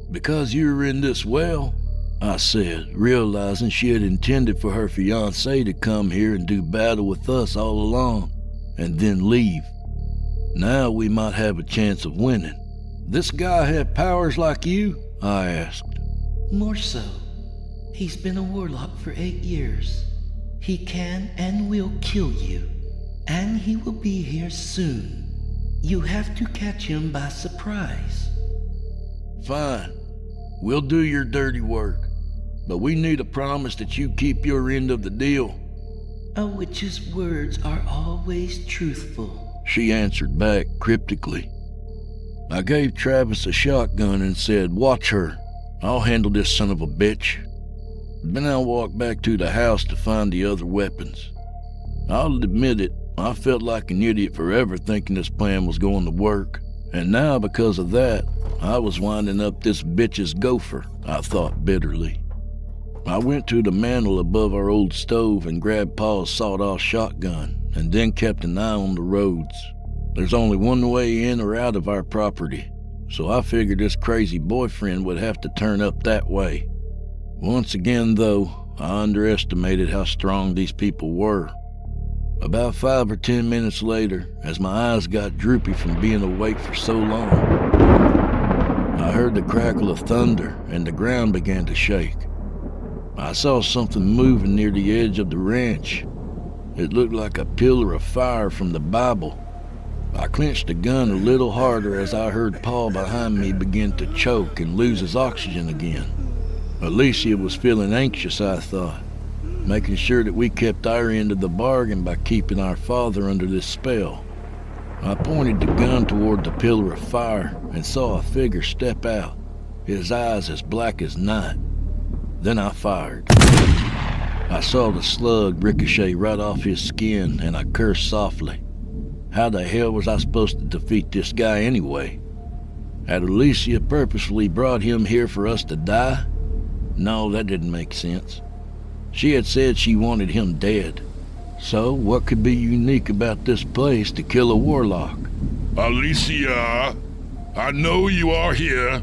"Because you were in this well," I said, realizing she had intended for her fiancé to come here and do battle with us all along, and then leave. Now we might have a chance of winning. "This guy have powers like you?" I asked. "More so. He's been a warlock for 8 years. He can and will kill you. And he will be here soon. You have to catch him by surprise." "Fine. We'll do your dirty work. But we need a promise that you keep your end of the deal." "A witch's words are always truthful," she answered back cryptically. I gave Travis a shotgun and said, "Watch her. I'll handle this son of a bitch." Then I walked back to the house to find the other weapons. I'll admit it, I felt like an idiot for ever thinking this plan was going to work. And now, because of that, I was winding up this bitch's gopher, I thought bitterly. I went to the mantel above our old stove and grabbed Paul's sawed-off shotgun, and then kept an eye on the roads. There's only one way in or out of our property, so I figured this crazy boyfriend would have to turn up that way. Once again, though, I underestimated how strong these people were. About 5 or 10 minutes later, as my eyes got droopy from being awake for so long, I heard the crackle of thunder and the ground began to shake. I saw something moving near the edge of the ranch. It looked like a pillar of fire from the Bible. I clenched the gun a little harder as I heard Paul behind me begin to choke and lose his oxygen again. Alicia was feeling anxious, I thought, making sure that we kept our end of the bargain by keeping our father under this spell. I pointed the gun toward the pillar of fire and saw a figure step out, his eyes as black as night. Then I fired. I saw the slug ricochet right off his skin, and I cursed softly. How the hell was I supposed to defeat this guy anyway? Had Alicia purposefully brought him here for us to die? No, that didn't make sense. She had said she wanted him dead. So what could be unique about this place to kill a warlock? Alicia, I know you are here.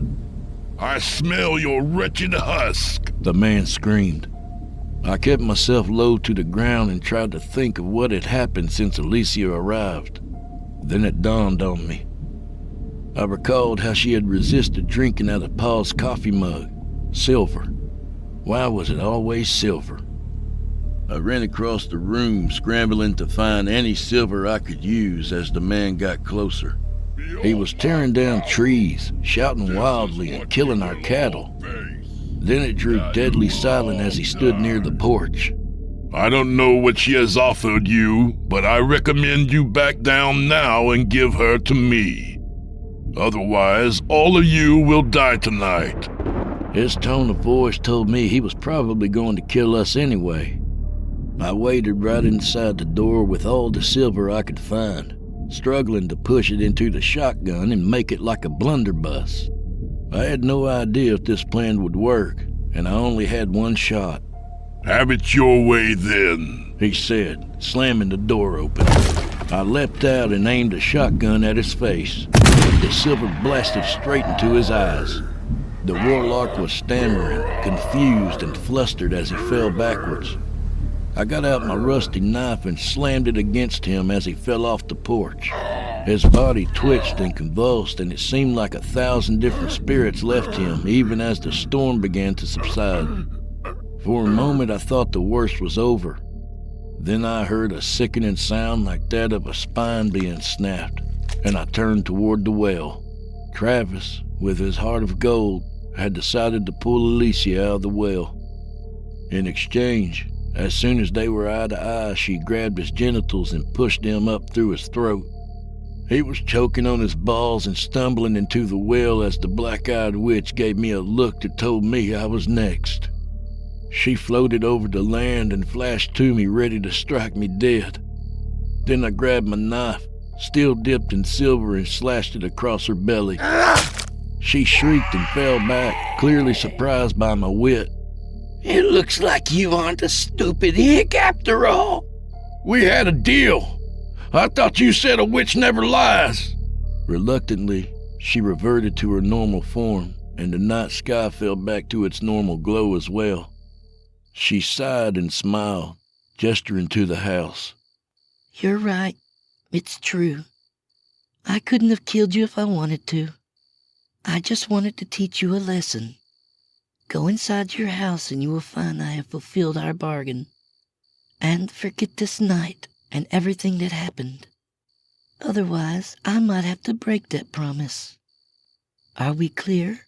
I smell your wretched husk, the man screamed. I kept myself low to the ground and tried to think of what had happened since Alicia arrived. Then it dawned on me. I recalled how she had resisted drinking out of Paul's coffee mug. Silver. Why was it always silver? I ran across the room, scrambling to find any silver I could use as the man got closer. He was tearing down trees, shouting wildly and killing our cattle. Then it drew deadly silent as he stood near the porch. I don't know what she has offered you, but I recommend you back down now and give her to me. Otherwise, all of you will die tonight. His tone of voice told me he was probably going to kill us anyway. I waited right inside the door with all the silver I could find, struggling to push it into the shotgun and make it like a blunderbuss. I had no idea if this plan would work, and I only had one shot. Have it your way then, he said, slamming the door open. I leapt out and aimed a shotgun at his face. The silver blasted straight into his eyes. The warlock was stammering, confused and flustered as he fell backwards. I got out my rusty knife and slammed it against him as he fell off the porch. His body twitched and convulsed, and it seemed like 1,000 different spirits left him, even as the storm began to subside. For a moment I thought the worst was over. Then I heard a sickening sound like that of a spine being snapped, and I turned toward the well. Travis, with his heart of gold, had decided to pull Alicia out of the well. In exchange, as soon as they were eye to eye, she grabbed his genitals and pushed them up through his throat. He was choking on his balls and stumbling into the well as the black-eyed witch gave me a look that told me I was next. She floated over the land and flashed to me, ready to strike me dead. Then I grabbed my knife, still dipped in silver, and slashed it across her belly. She shrieked and fell back, clearly surprised by my wit. It looks like you aren't a stupid hick after all. We had a deal. I thought you said a witch never lies. Reluctantly, she reverted to her normal form, and the night sky fell back to its normal glow as well. She sighed and smiled, gesturing to the house. You're right. It's true. I couldn't have killed you if I wanted to. I just wanted to teach you a lesson. Go inside your house and you will find I have fulfilled our bargain. And forget this night and everything that happened. Otherwise, I might have to break that promise. Are we clear?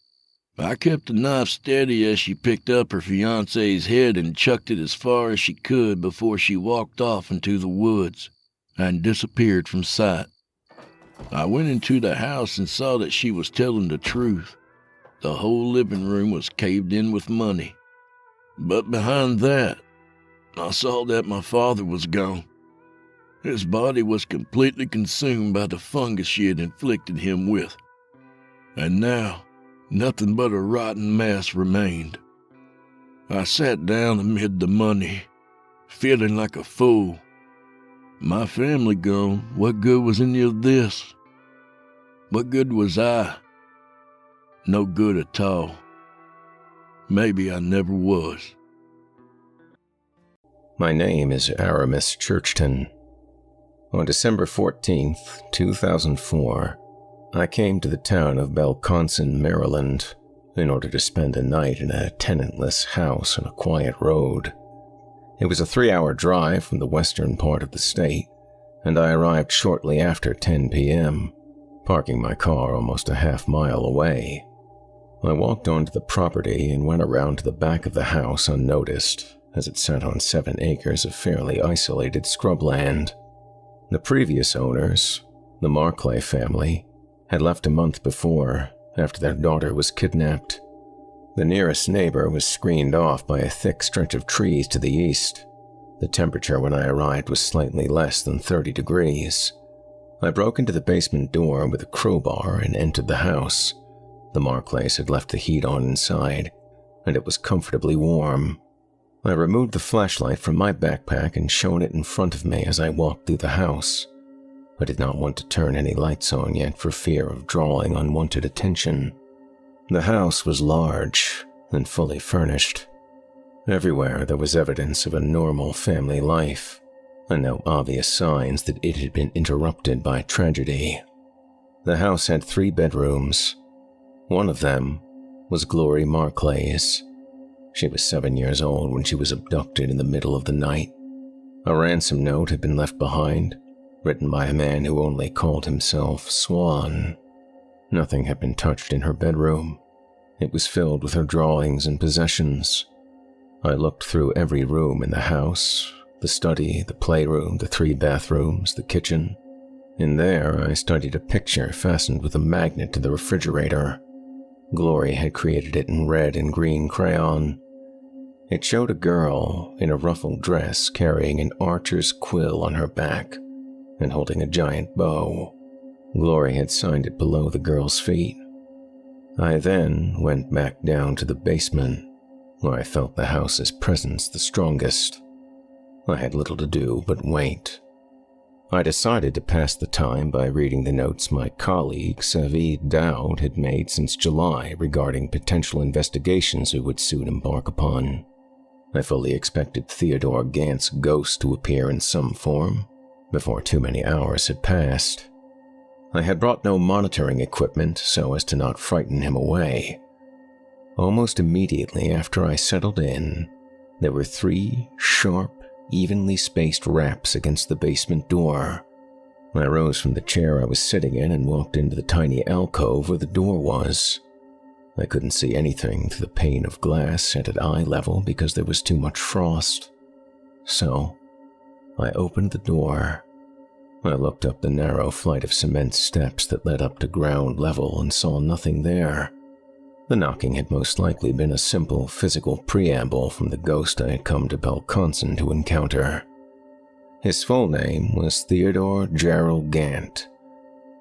I kept the knife steady as she picked up her fiancé's head and chucked it as far as she could before she walked off into the woods and disappeared from sight. I went into the house and saw that she was telling the truth. The whole living room was caved in with money. But behind that, I saw that my father was gone. His body was completely consumed by the fungus she had inflicted him with. And now, nothing but a rotten mess remained. I sat down amid the money, feeling like a fool. My family gone, what good was any of this? What good was I? No good at all. Maybe I never was. My name is Aramis Churchton. On December 14th, 2004, I came to the town of Belconson, Maryland, in order to spend a night in a tenantless house on a quiet road. It was a 3-hour drive from the western part of the state, and I arrived shortly after 10 p.m., parking my car almost a half-mile away. I walked onto the property and went around to the back of the house unnoticed, as it sat on 7 acres of fairly isolated scrubland. The previous owners, the McSorley family, had left a month before, after their daughter was kidnapped. The nearest neighbor was screened off by a thick stretch of trees to the east. The temperature when I arrived was slightly less than 30 degrees. I broke into the basement door with a crowbar and entered the house. The McSorleys had left the heat on inside, and it was comfortably warm. I removed the flashlight from my backpack and shone it in front of me as I walked through the house. I did not want to turn any lights on yet for fear of drawing unwanted attention. The house was large and fully furnished. Everywhere there was evidence of a normal family life, and no obvious signs that it had been interrupted by tragedy. The house had 3 bedrooms. One of them was Glory McSorley's. She was 7 years old when she was abducted in the middle of the night. A ransom note had been left behind, written by a man who only called himself Swan. Nothing had been touched in her bedroom. It was filled with her drawings and possessions. I looked through every room in the house, the study, the playroom, the 3 bathrooms, the kitchen. In there, I studied a picture fastened with a magnet to the refrigerator. Glory had created it in red and green crayon. It showed a girl in a ruffled dress carrying an archer's quill on her back and holding a giant bow. Glory had signed it below the girl's feet. I then went back down to the basement, where I felt the house's presence the strongest. I had little to do but wait. I decided to pass the time by reading the notes my colleague, Savid Dowd, had made since July regarding potential investigations we would soon embark upon. I fully expected Theodore Gant's ghost to appear in some form before too many hours had passed. I had brought no monitoring equipment so as to not frighten him away. Almost immediately after I settled in, there were 3 sharp, evenly spaced raps against the basement door. I rose from the chair I was sitting in and walked into the tiny alcove where the door was. I couldn't see anything through the pane of glass set at eye level because there was too much frost. So, I opened the door. I looked up the narrow flight of cement steps that led up to ground level and saw nothing there. The knocking had most likely been a simple physical preamble from the ghost I had come to Belconson to encounter. His full name was Theodore Gerald Gant,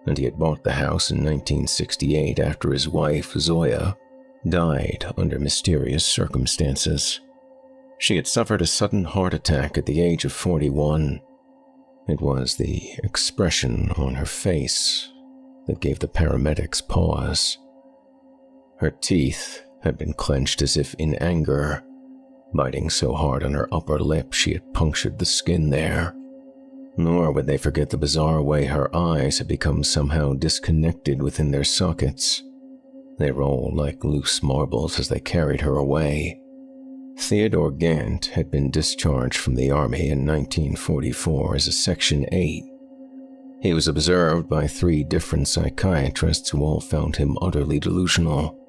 and he had bought the house in 1968 after his wife, Zoya, died under mysterious circumstances. She had suffered a sudden heart attack at the age of 41. It was the expression on her face that gave the paramedics pause. Her teeth had been clenched as if in anger, biting so hard on her upper lip she had punctured the skin there. Nor would they forget the bizarre way her eyes had become somehow disconnected within their sockets. They rolled like loose marbles as they carried her away. Theodore Gant had been discharged from the army in 1944 as a Section 8. He was observed by 3 different psychiatrists who all found him utterly delusional.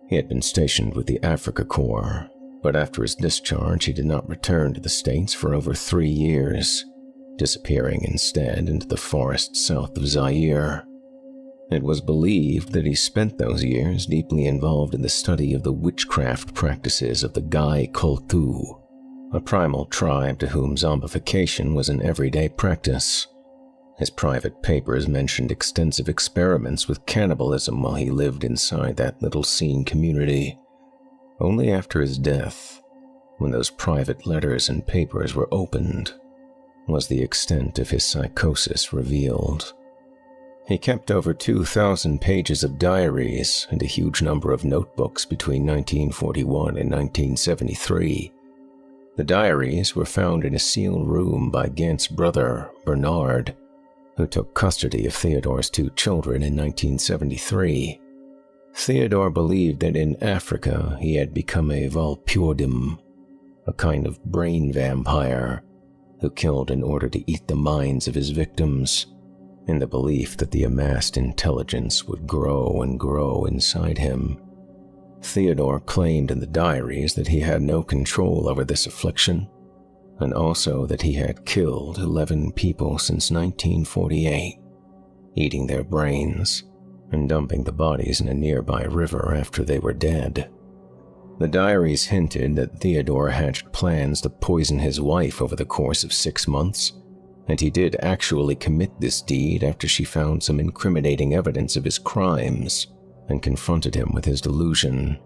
He had been stationed with the Africa Corps, but after his discharge he did not return to the States for over 3 years, disappearing instead into the forests south of Zaire. It was believed that he spent those years deeply involved in the study of the witchcraft practices of the Gai Koltu, a primal tribe to whom zombification was an everyday practice. His private papers mentioned extensive experiments with cannibalism while he lived inside that little scene community. Only after his death, when those private letters and papers were opened, was the extent of his psychosis revealed. He kept over 2,000 pages of diaries and a huge number of notebooks between 1941 and 1973. The diaries were found in a sealed room by Gant's brother, Bernard, who took custody of Theodore's 2 children in 1973. Theodore believed that in Africa he had become a Valpurdim, a kind of brain vampire, who killed in order to eat the minds of his victims, in the belief that the amassed intelligence would grow and grow inside him. Theodore claimed in the diaries that he had no control over this affliction, and also that he had killed 11 people since 1948, eating their brains and dumping the bodies in a nearby river after they were dead. The diaries hinted that Theodore hatched plans to poison his wife over the course of 6 months, and he did actually commit this deed after she found some incriminating evidence of his crimes and confronted him with his delusion.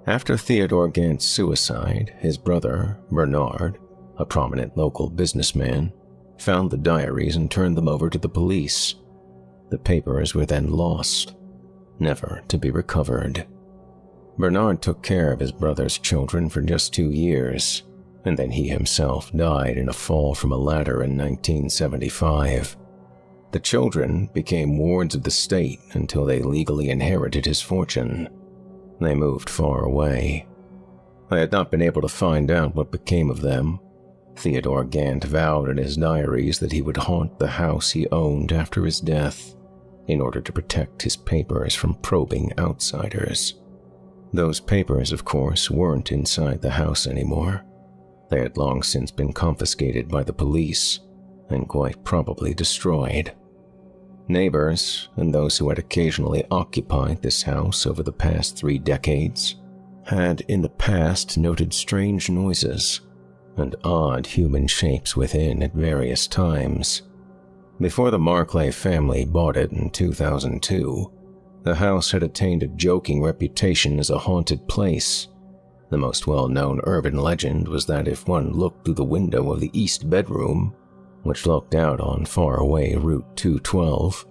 After Theodore Gant's suicide, his brother, Bernard, a prominent local businessman, found the diaries and turned them over to the police. The papers were then lost, never to be recovered. Bernard took care of his brother's children for just 2 years, and then he himself died in a fall from a ladder in 1975. The children became wards of the state until they legally inherited his fortune. They moved far away. I had not been able to find out what became of them. Theodore Gant vowed in his diaries that he would haunt the house he owned after his death in order to protect his papers from probing outsiders. Those papers, of course, weren't inside the house anymore. They had long since been confiscated by the police and quite probably destroyed. Neighbors and those who had occasionally occupied this house over the past 3 decades had in the past noted strange noises and odd human shapes within at various times. Before the Marclay family bought it in 2002, the house had attained a joking reputation as a haunted place. The most well-known urban legend was that if one looked through the window of the east bedroom, which looked out on faraway Route 212,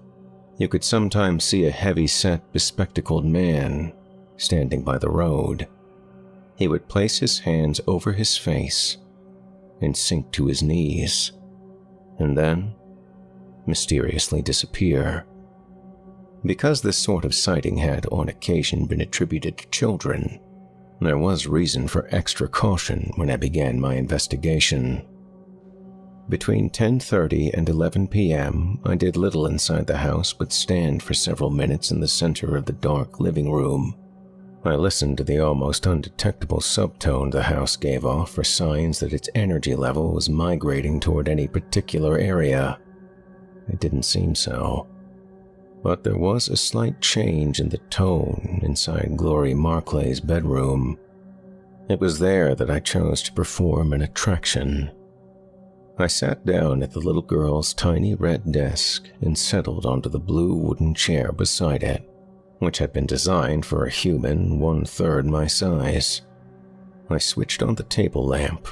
you could sometimes see a heavy-set, bespectacled man standing by the road. He would place his hands over his face and sink to his knees, and then mysteriously disappear. Because this sort of sighting had on occasion been attributed to children, there was reason for extra caution when I began my investigation. Between 10:30 and 11 p.m., I did little inside the house but stand for several minutes in the center of the dark living room. I listened to the almost undetectable subtone the house gave off for signs that its energy level was migrating toward any particular area. It didn't seem so. But there was a slight change in the tone inside Glory Marclay's bedroom. It was there that I chose to perform an attraction. I sat down at the little girl's tiny red desk and settled onto the blue wooden chair beside it, which had been designed for a human 1/3 my size. I switched on the table lamp.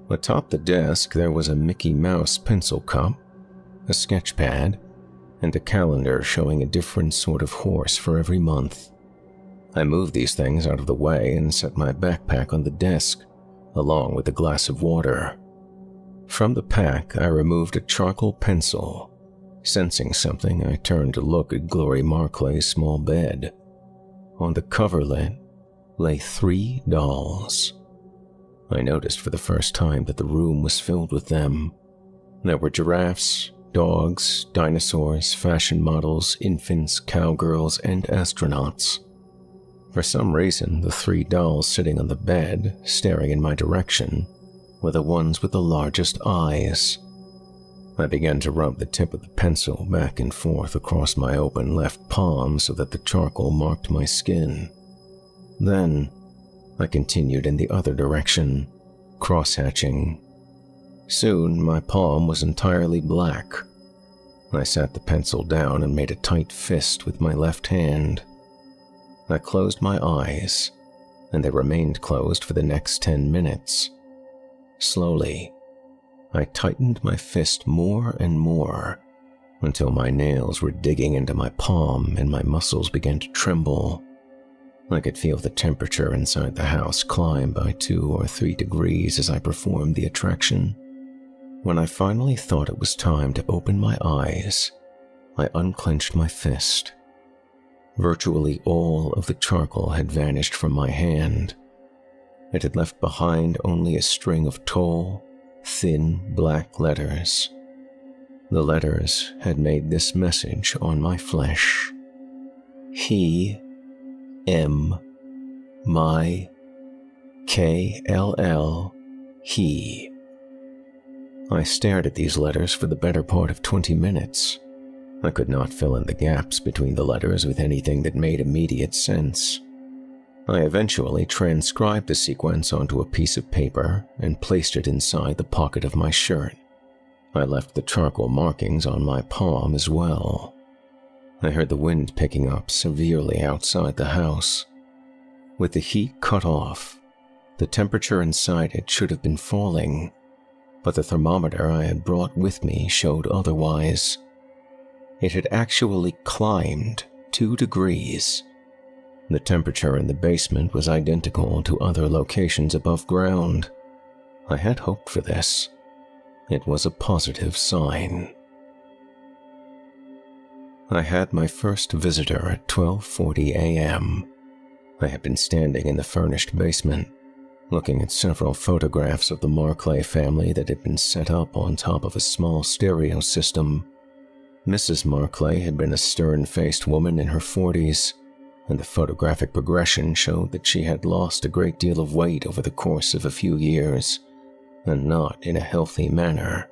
Atop the desk there was a Mickey Mouse pencil cup, a sketch pad, and a calendar showing a different sort of horse for every month. I moved these things out of the way and set my backpack on the desk, along with a glass of water. From the pack, I removed a charcoal pencil. Sensing something, I turned to look at Glory Marclay's small bed. On the coverlet lay 3 dolls. I noticed for the first time that the room was filled with them. There were giraffes, dogs, dinosaurs, fashion models, infants, cowgirls, and astronauts. For some reason, the 3 dolls sitting on the bed, staring in my direction, were the ones with the largest eyes. I began to rub the tip of the pencil back and forth across my open left palm so that the charcoal marked my skin. Then, I continued in the other direction, cross-hatching. Soon, my palm was entirely black. I sat the pencil down and made a tight fist with my left hand. I closed my eyes, and they remained closed for the next 10 minutes. Slowly, I tightened my fist more and more until my nails were digging into my palm and my muscles began to tremble. I could feel the temperature inside the house climb by 2 or 3 degrees as I performed the attraction. When I finally thought it was time to open my eyes, I unclenched my fist. Virtually all of the charcoal had vanished from my hand. It had left behind only a string of tall, Thin black letters. The letters had made this message on my flesh. He M my KLL he. I stared at these letters for the better part of 20 minutes. I could not fill in the gaps between the letters with anything that made immediate sense. I eventually transcribed the sequence onto a piece of paper and placed it inside the pocket of my shirt. I left the charcoal markings on my palm as well. I heard the wind picking up severely outside the house. With the heat cut off, the temperature inside it should have been falling, but the thermometer I had brought with me showed otherwise. It had actually climbed 2 degrees. The temperature in the basement was identical to other locations above ground. I had hoped for this. It was a positive sign. I had my first visitor at 12:40 a.m. I had been standing in the furnished basement, looking at several photographs of the McSorley family that had been set up on top of a small stereo system. Mrs. McSorley had been a stern-faced woman in her 40s, and the photographic progression showed that she had lost a great deal of weight over the course of a few years, and not in a healthy manner.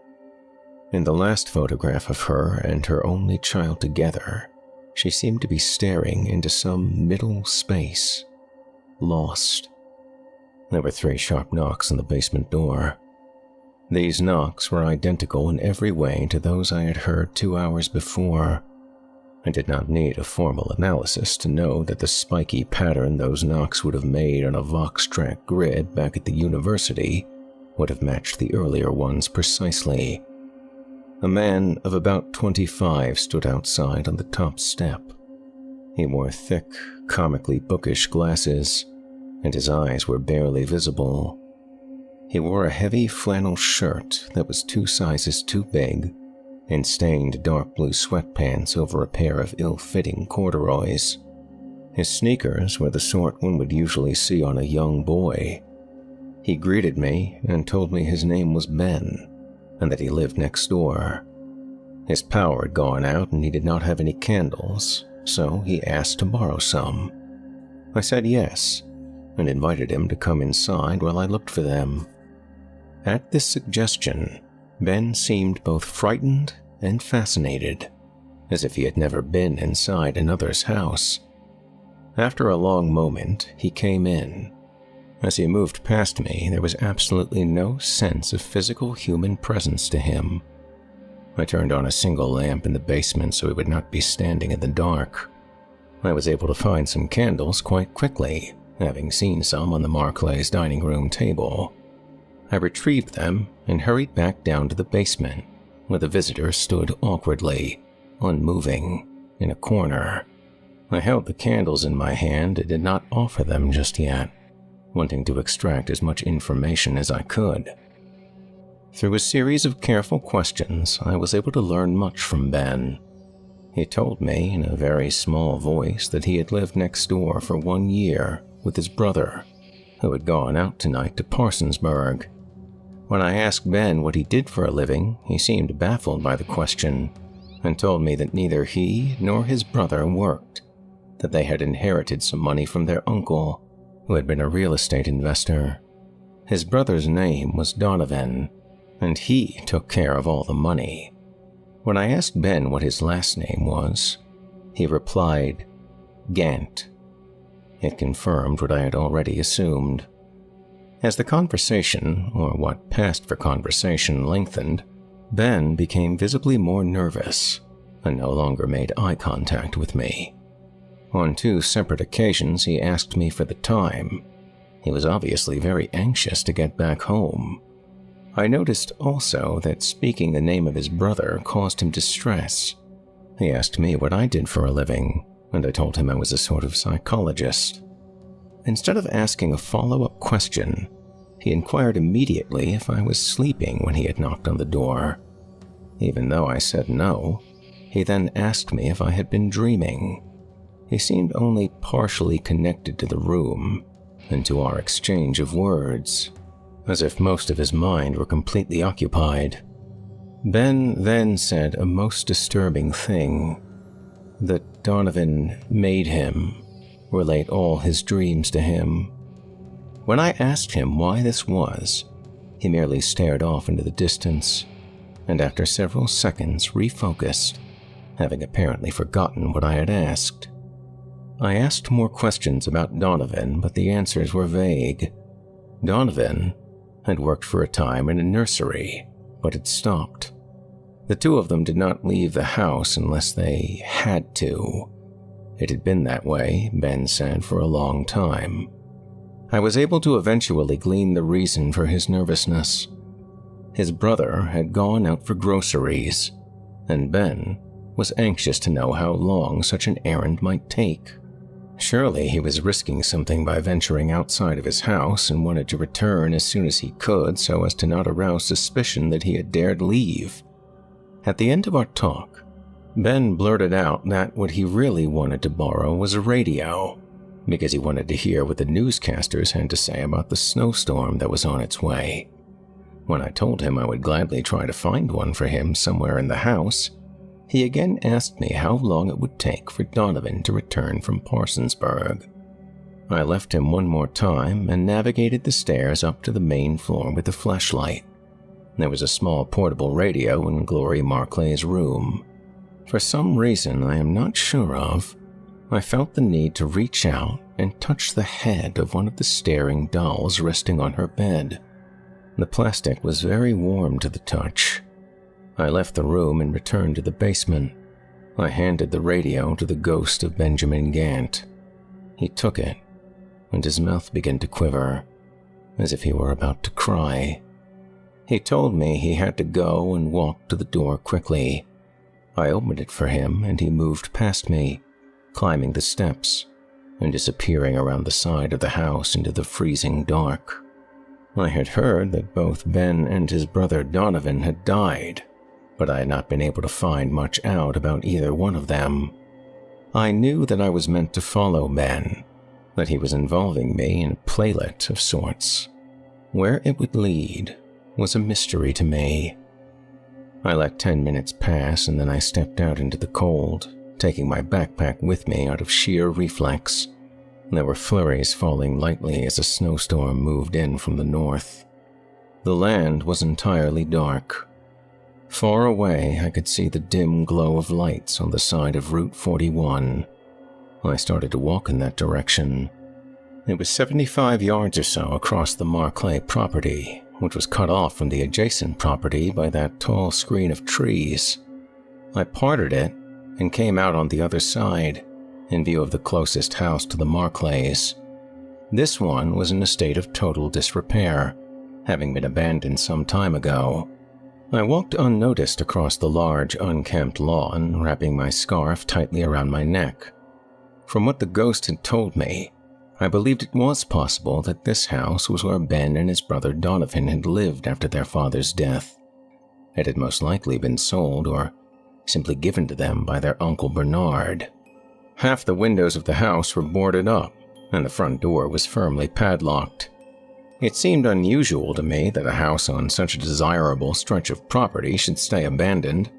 In the last photograph of her and her only child together, she seemed to be staring into some middle space, lost. There were 3 sharp knocks on the basement door. These knocks were identical in every way to those I had heard 2 hours before. I did not need a formal analysis to know that the spiky pattern those knocks would have made on a Vox-Track grid back at the university would have matched the earlier ones precisely. A man of about 25 stood outside on the top step. He wore thick, comically bookish glasses, and his eyes were barely visible. He wore a heavy flannel shirt that was 2 sizes too big, and stained dark blue sweatpants over a pair of ill-fitting corduroys. His sneakers were the sort one would usually see on a young boy. He greeted me and told me his name was Ben, and that he lived next door. His power had gone out and he did not have any candles, so he asked to borrow some. I said yes, and invited him to come inside while I looked for them. At this suggestion, Ben seemed both frightened and fascinated, as if he had never been inside another's house. After a long moment, he came in. As he moved past me, there was absolutely no sense of physical human presence to him. I turned on a single lamp in the basement so he would not be standing in the dark. I was able to find some candles quite quickly, having seen some on the McSorley's dining room table. I retrieved them and hurried back down to the basement, where the visitor stood awkwardly, unmoving, in a corner. I held the candles in my hand and did not offer them just yet, wanting to extract as much information as I could. Through a series of careful questions, I was able to learn much from Ben. He told me in a very small voice that he had lived next door for 1 year with his brother, who had gone out tonight to Parsonsburg. When I asked Ben what he did for a living, he seemed baffled by the question, and told me that neither he nor his brother worked, that they had inherited some money from their uncle, who had been a real estate investor. His brother's name was Donovan, and he took care of all the money. When I asked Ben what his last name was, he replied, Gant. It confirmed what I had already assumed. As the conversation, or what passed for conversation, lengthened, Ben became visibly more nervous and no longer made eye contact with me. On 2 separate occasions, he asked me for the time. He was obviously very anxious to get back home. I noticed also that speaking the name of his brother caused him distress. He asked me what I did for a living, and I told him I was a sort of psychologist. Instead of asking a follow-up question, he inquired immediately if I was sleeping when he had knocked on the door. Even though I said no, he then asked me if I had been dreaming. He seemed only partially connected to the room and to our exchange of words. as if most of his mind were completely occupied. Ben then said a most disturbing thing, that Donovan made him relate all his dreams to him. When I asked him why this was, he merely stared off into the distance, and after several seconds refocused, having apparently forgotten what I had asked. I asked more questions about Donovan, but the answers were vague. Donovan had worked for a time in a nursery, but had stopped. The two of them did not leave the house unless they had to. It had been that way, Ben said, for a long time. I was able to eventually glean the reason for his nervousness. His brother had gone out for groceries, and Ben was anxious to know how long such an errand might take. Surely he was risking something by venturing outside of his house and wanted to return as soon as he could so as to not arouse suspicion that he had dared leave. At the end of our talk, Ben blurted out that what he really wanted to borrow was a radio, because he wanted to hear what the newscasters had to say about the snowstorm that was on its way. When I told him I would gladly try to find one for him somewhere in the house, he again asked me how long it would take for Donovan to return from Parsonsburg. I left him one more time and navigated the stairs up to the main floor with a flashlight. There was a small portable radio in Glory Marclay's room. For some reason I am not sure of, I felt the need to reach out and touch the head of one of the staring dolls resting on her bed. The plastic was very warm to the touch. I left the room and returned to the basement. I handed the radio to the ghost of Benjamin Gant. He took it, and his mouth began to quiver, as if he were about to cry. He told me he had to go and walked to the door quickly. I opened it for him, and he moved past me, climbing the steps and disappearing around the side of the house into the freezing dark. I had heard that both Ben and his brother Donovan had died, but I had not been able to find much out about either one of them. I knew that I was meant to follow Ben, that he was involving me in a playlet of sorts. Where it would lead was a mystery to me. I let 10 minutes pass and then I stepped out into the cold, taking my backpack with me out of sheer reflex. There were flurries falling lightly as a snowstorm moved in from the north. The land was entirely dark. Far away, I could see the dim glow of lights on the side of Route 41. I started to walk in that direction. It was 75 yards or so across the Marclay property, which was cut off from the adjacent property by that tall screen of trees. I parted it and came out on the other side, in view of the closest house to the Marclays. This one was in a state of total disrepair, having been abandoned some time ago. I walked unnoticed across the large, unkempt lawn, wrapping my scarf tightly around my neck. From what the ghost had told me, I believed it was possible that this house was where Ben and his brother Donovan had lived after their father's death. It had most likely been sold or simply given to them by their Uncle Bernard. Half the windows of the house were boarded up, and the front door was firmly padlocked. It seemed unusual to me that a house on such a desirable stretch of property should stay abandoned.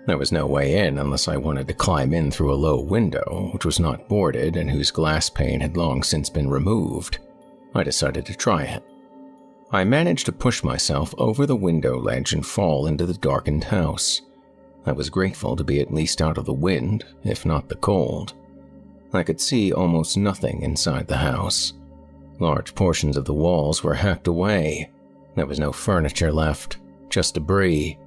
There was no way in unless I wanted to climb in through a low window, which was not boarded and whose glass pane had long since been removed. I decided to try it. I managed to push myself over the window ledge and fall into the darkened house. I was grateful to be at least out of the wind, if not the cold. I could see almost nothing inside the house. Large portions of the walls were hacked away. There was no furniture left, just debris.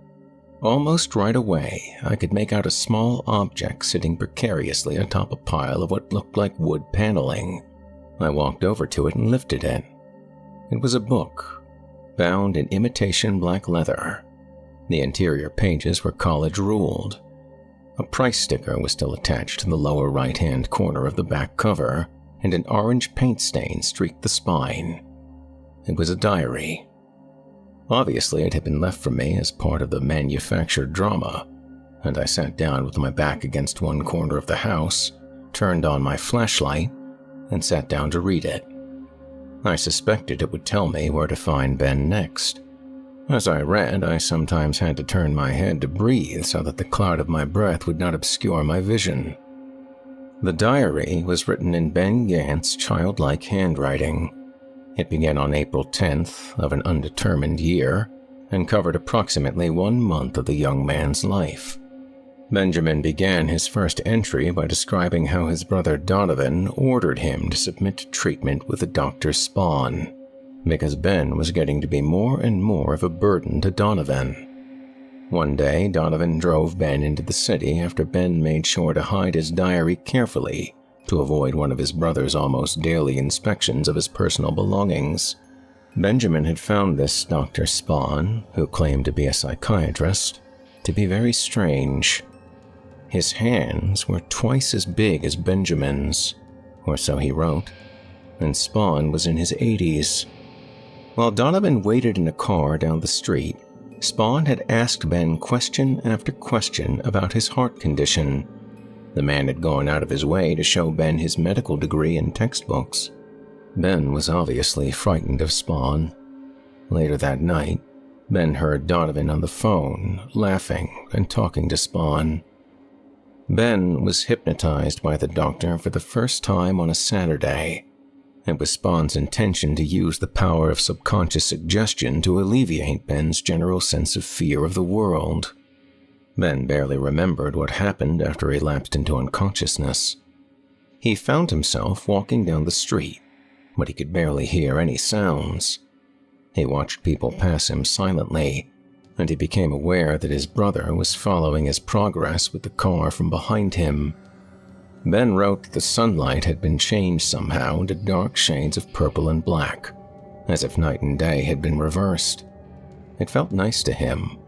Almost right away, I could make out a small object sitting precariously atop a pile of what looked like wood paneling. I walked over to it and lifted it. It was a book, bound in imitation black leather. The interior pages were college-ruled. A price sticker was still attached to the lower right-hand corner of the back cover, and an orange paint stain streaked the spine. It was a diary. Obviously, it had been left for me as part of the manufactured drama, and I sat down with my back against one corner of the house, turned on my flashlight, and sat down to read it. I suspected it would tell me where to find Ben next. As I read, I sometimes had to turn my head to breathe so that the cloud of my breath would not obscure my vision. The diary was written in Ben Gant's childlike handwriting. It began on April 10th of an undetermined year and covered approximately 1 month of the young man's life. Benjamin began his first entry by describing how his brother Donovan ordered him to submit to treatment with Dr. Spawn, because Ben was getting to be more and more of a burden to Donovan. One day, Donovan drove Ben into the city after Ben made sure to hide his diary carefully to avoid one of his brother's almost daily inspections of his personal belongings. Benjamin had found this Dr. Spawn, who claimed to be a psychiatrist, to be very strange. His hands were twice as big as Benjamin's, or so he wrote, and Spawn was in his 80s. While Donovan waited in a car down the street, Spawn had asked Ben question after question about his heart condition. The man had gone out of his way to show Ben his medical degree and textbooks. Ben was obviously frightened of Spawn. Later that night, Ben heard Donovan on the phone, laughing and talking to Spawn. Ben was hypnotized by the doctor for the first time on a Saturday. It was Spawn's intention to use the power of subconscious suggestion to alleviate Ben's general sense of fear of the world. Ben barely remembered what happened after he lapsed into unconsciousness. He found himself walking down the street, but he could barely hear any sounds. He watched people pass him silently, and he became aware that his brother was following his progress with the car from behind him. Ben wrote that the sunlight had been changed somehow into dark shades of purple and black, as if night and day had been reversed. It felt nice to him.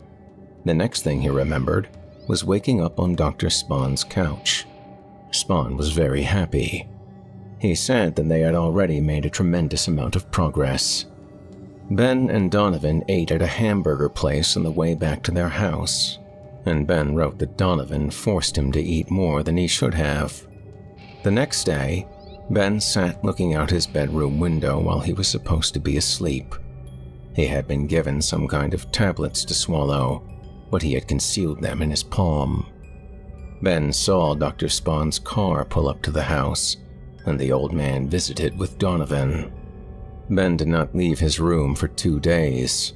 The next thing he remembered was waking up on Dr. Spawn's couch. Spawn was very happy. He said that they had already made a tremendous amount of progress. Ben and Donovan ate at a hamburger place on the way back to their house, and Ben wrote that Donovan forced him to eat more than he should have. The next day, Ben sat looking out his bedroom window while he was supposed to be asleep. He had been given some kind of tablets to swallow, but he had concealed them in his palm. Ben saw Dr. Spawn's car pull up to the house, and the old man visited with Donovan. Ben did not leave his room for 2 days.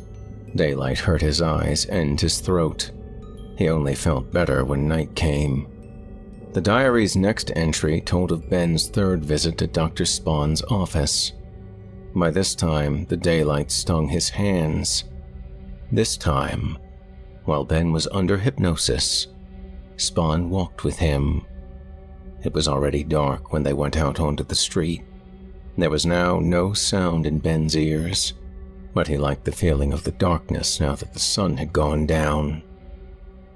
Daylight hurt his eyes and his throat. He only felt better when night came. The diary's next entry told of Ben's third visit to Dr. Spawn's office. By this time, the daylight stung his hands. This time, while Ben was under hypnosis, Spawn walked with him. It was already dark when they went out onto the street. There was now no sound in Ben's ears, but he liked the feeling of the darkness now that the sun had gone down.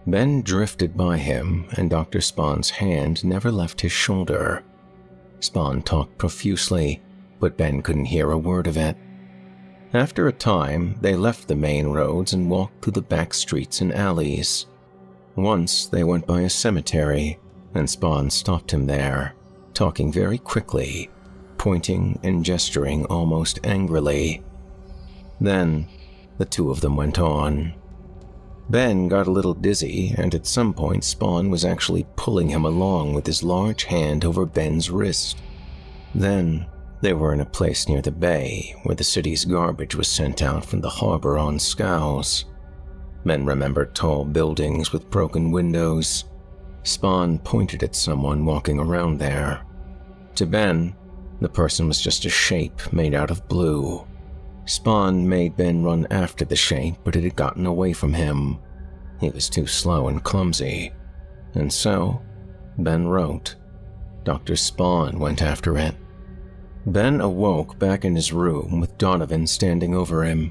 Ben drifted by him, and Dr. Spawn's hand never left his shoulder. Spawn talked profusely, but Ben couldn't hear a word of it. After a time, they left the main roads and walked through the back streets and alleys. Once they went by a cemetery, and Spawn stopped him there, talking very quickly, pointing and gesturing almost angrily. Then, the two of them went on. Ben got a little dizzy, and at some point Spawn was actually pulling him along with his large hand over Ben's wrist. Then, they were in a place near the bay, where the city's garbage was sent out from the harbor on scows. Ben remembered tall buildings with broken windows. Spawn pointed at someone walking around there. To Ben, the person was just a shape made out of blue. Spawn made Ben run after the shape, but it had gotten away from him. He was too slow and clumsy. And so, Ben wrote. Dr. Spawn went after it. Ben awoke back in his room with Donovan standing over him.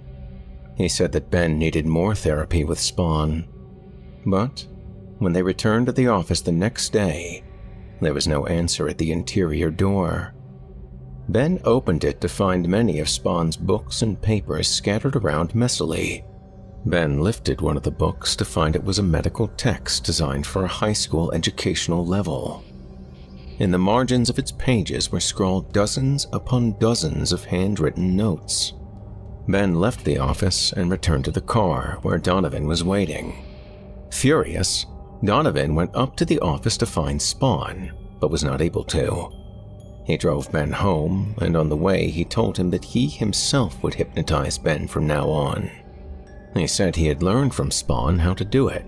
He said that Ben needed more therapy with Spawn. But when they returned to the office the next day, there was no answer at the interior door. Ben opened it to find many of Spawn's books and papers scattered around messily. Ben lifted one of the books to find it was a medical text designed for a high school educational level. In the margins of its pages were scrawled dozens upon dozens of handwritten notes. Ben left the office and returned to the car where Donovan was waiting. Furious, Donovan went up to the office to find Spawn, but was not able to. He drove Ben home, and on the way he told him that he himself would hypnotize Ben from now on. He said he had learned from Spawn how to do it.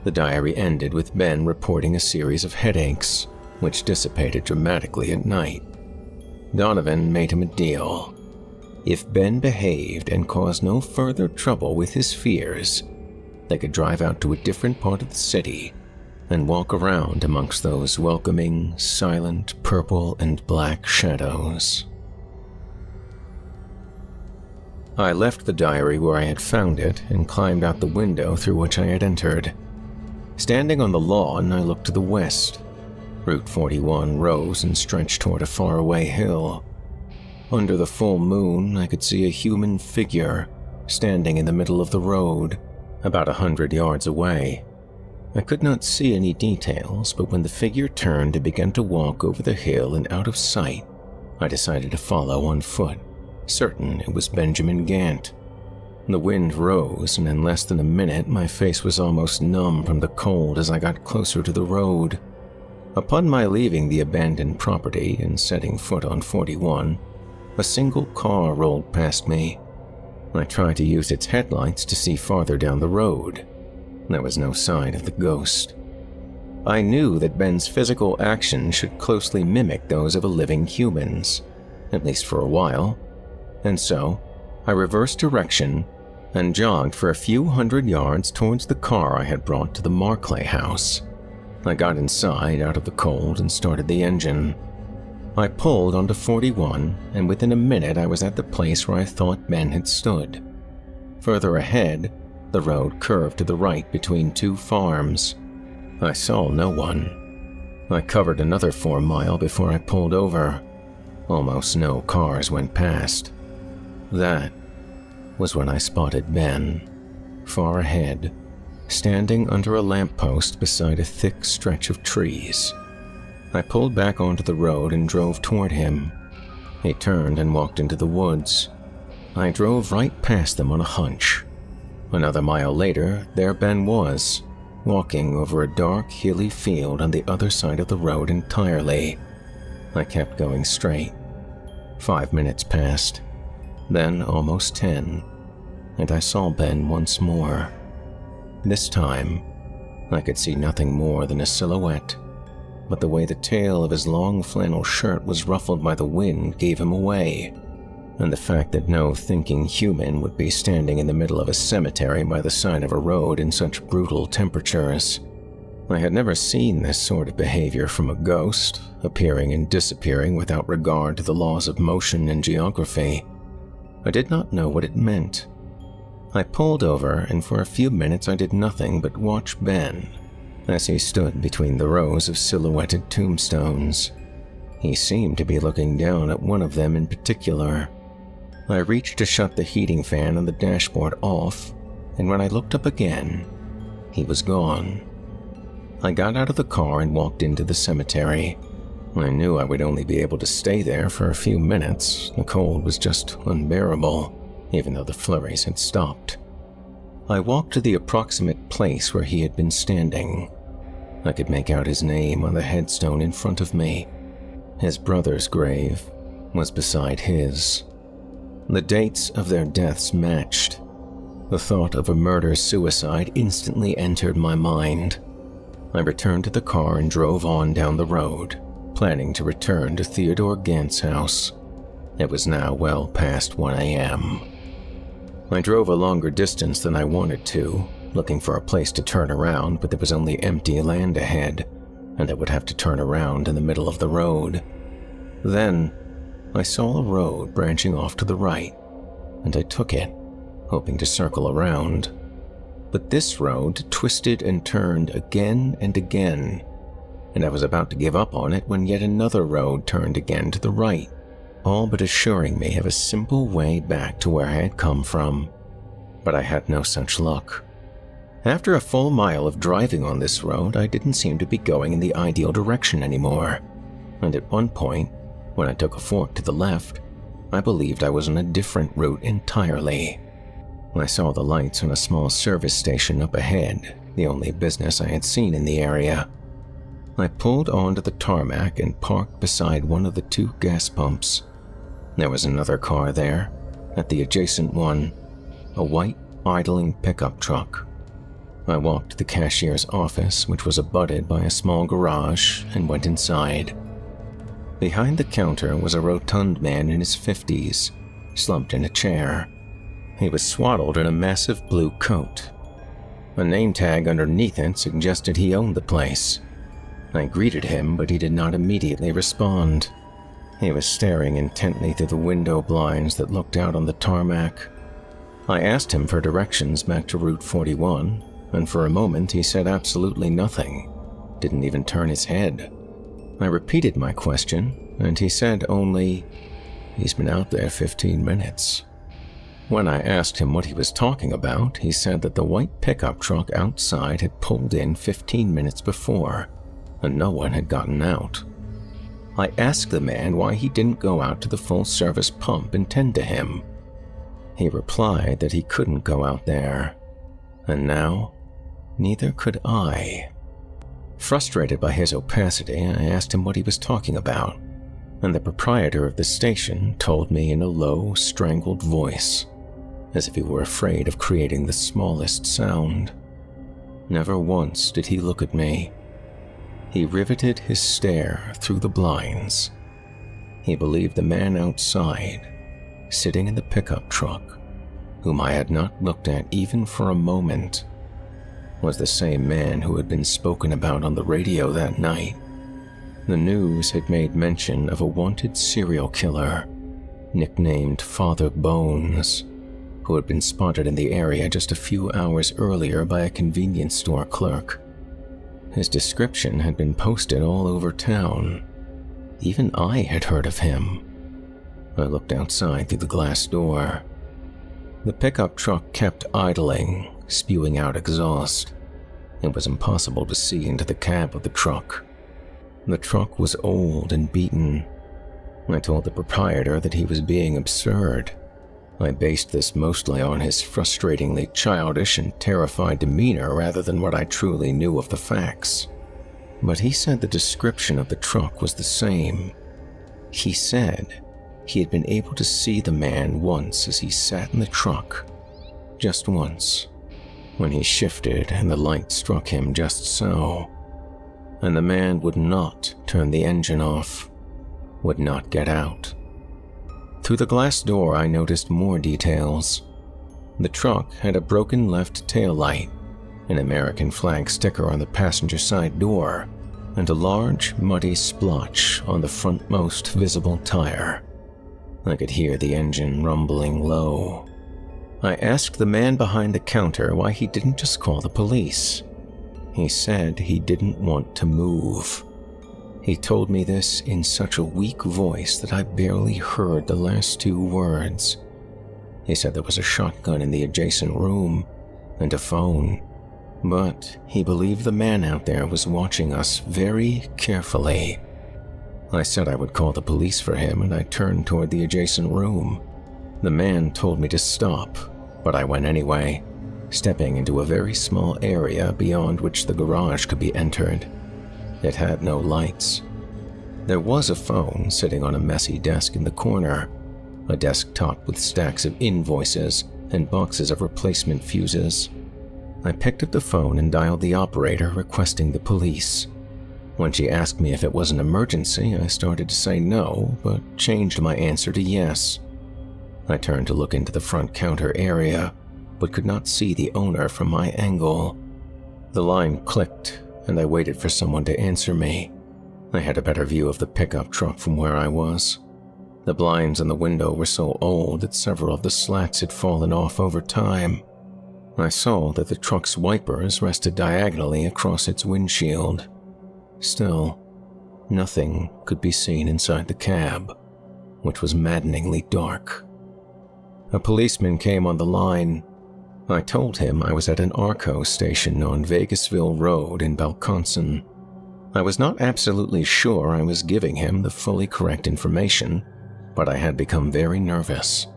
The diary ended with Ben reporting a series of headaches, which dissipated dramatically at night. Donovan made him a deal. If Ben behaved and caused no further trouble with his fears, they could drive out to a different part of the city and walk around amongst those welcoming, silent purple and black shadows. I left the diary where I had found it and climbed out the window through which I had entered. Standing on the lawn, I looked to the west. Route 41 rose and stretched toward a faraway hill. Under the full moon, I could see a human figure standing in the middle of the road, about 100 yards away. I could not see any details, but when the figure turned and began to walk over the hill and out of sight, I decided to follow on foot, certain it was Benjamin Gant. The wind rose, and in less than a minute my face was almost numb from the cold as I got closer to the road. Upon my leaving the abandoned property and setting foot on 41, a single car rolled past me. I tried to use its headlights to see farther down the road. There was no sign of the ghost. I knew that Ben's physical actions should closely mimic those of a living human's, at least for a while, and so I reversed direction and jogged for a few hundred yards towards the car I had brought to the Marclay house. I got inside out of the cold and started the engine. I pulled onto 41, and within a minute I was at the place where I thought Ben had stood. Further ahead, the road curved to the right between two farms. I saw no one. I covered another 4 miles before I pulled over. Almost no cars went past. That was when I spotted Ben, far ahead, standing under a lamppost beside a thick stretch of trees. I pulled back onto the road and drove toward him. He turned and walked into the woods. I drove right past them on a hunch. Another mile later, there Ben was, walking over a dark, hilly field on the other side of the road entirely. I kept going straight. 5 minutes passed, then almost 10, and I saw Ben once more. This time, I could see nothing more than a silhouette, but the way the tail of his long flannel shirt was ruffled by the wind gave him away, and the fact that no thinking human would be standing in the middle of a cemetery by the side of a road in such brutal temperatures. I had never seen this sort of behavior from a ghost, appearing and disappearing without regard to the laws of motion and geography. I did not know what it meant. I pulled over, and for a few minutes I did nothing but watch Ben as he stood between the rows of silhouetted tombstones. He seemed to be looking down at one of them in particular. I reached to shut the heating fan on the dashboard off, and when I looked up again, he was gone. I got out of the car and walked into the cemetery. I knew I would only be able to stay there for a few minutes. The cold was just unbearable, even though the flurries had stopped. I walked to the approximate place where he had been standing. I could make out his name on the headstone in front of me. His brother's grave was beside his. The dates of their deaths matched. The thought of a murder-suicide instantly entered my mind. I returned to the car and drove on down the road, planning to return to Theodore Gant's house. It was now well past 1 a.m. I drove a longer distance than I wanted to, looking for a place to turn around, but there was only empty land ahead, and I would have to turn around in the middle of the road. Then, I saw a road branching off to the right, and I took it, hoping to circle around. But this road twisted and turned again and again, and I was about to give up on it when yet another road turned again to the right, all but assuring me of a simple way back to where I had come from. But I had no such luck. After a full mile of driving on this road, I didn't seem to be going in the ideal direction anymore. and at one point, when I took a fork to the left, I believed I was on a different route entirely. I saw the lights on a small service station up ahead, the only business I had seen in the area. I pulled onto the tarmac and parked beside one of the 2 gas pumps. There was another car there, at the adjacent one, a white, idling pickup truck. I walked to the cashier's office, which was abutted by a small garage, and went inside. Behind the counter was a rotund man in his 50s, slumped in a chair. He was swaddled in a massive blue coat. A name tag underneath it suggested he owned the place. I greeted him, but he did not immediately respond. He was staring intently through the window blinds that looked out on the tarmac. I asked him for directions back to Route 41, and for a moment he said absolutely nothing, didn't even turn his head. I repeated my question, and he said only, "He's been out there 15 minutes. When I asked him what he was talking about, he said that the white pickup truck outside had pulled in 15 minutes before, and no one had gotten out. I asked the man why he didn't go out to the full-service pump and tend to him. He replied that he couldn't go out there, and now, neither could I. Frustrated by his opacity, I asked him what he was talking about, and the proprietor of the station told me in a low, strangled voice, as if he were afraid of creating the smallest sound. Never once did he look at me. He riveted his stare through the blinds. He believed the man outside, sitting in the pickup truck, whom I had not looked at even for a moment, was the same man who had been spoken about on the radio that night. The news had made mention of a wanted serial killer, nicknamed Father Bones, who had been spotted in the area just a few hours earlier by a convenience store clerk. His description had been posted all over town. Even I had heard of him. I looked outside through the glass door. The pickup truck kept idling, spewing out exhaust. It was impossible to see into the cab of the truck. The truck was old and beaten. I told the proprietor that he was being absurd. I based this mostly on his frustratingly childish and terrified demeanor rather than what I truly knew of the facts. But he said the description of the truck was the same. He said he had been able to see the man once as he sat in the truck. Just once. When he shifted and the light struck him just so. And the man would not turn the engine off. Would not get out. Through the glass door, I noticed more details. The truck had a broken left taillight, an American flag sticker on the passenger side door, and a large, muddy splotch on the frontmost visible tire. I could hear the engine rumbling low. I asked the man behind the counter why he didn't just call the police. He said he didn't want to move. He told me this in such a weak voice that I barely heard the last 2 words. He said there was a shotgun in the adjacent room and a phone, but he believed the man out there was watching us very carefully. I said I would call the police for him, and I turned toward the adjacent room. The man told me to stop, but I went anyway, stepping into a very small area beyond which the garage could be entered. It had no lights. There was a phone sitting on a messy desk in the corner, a desk topped with stacks of invoices and boxes of replacement fuses. I picked up the phone and dialed the operator, requesting the police. When she asked me if it was an emergency, I started to say no, but changed my answer to yes. I turned to look into the front counter area, but could not see the owner from my angle. The line clicked, and I waited for someone to answer me. I had a better view of the pickup truck from where I was. The blinds on the window were so old that several of the slats had fallen off over time. I saw that the truck's wipers rested diagonally across its windshield. Still, nothing could be seen inside the cab, which was maddeningly dark. A policeman came on the line. I told him I was at an ARCO station on Vegasville Road in Belconson. I was not absolutely sure I was giving him the fully correct information, but I had become very nervous.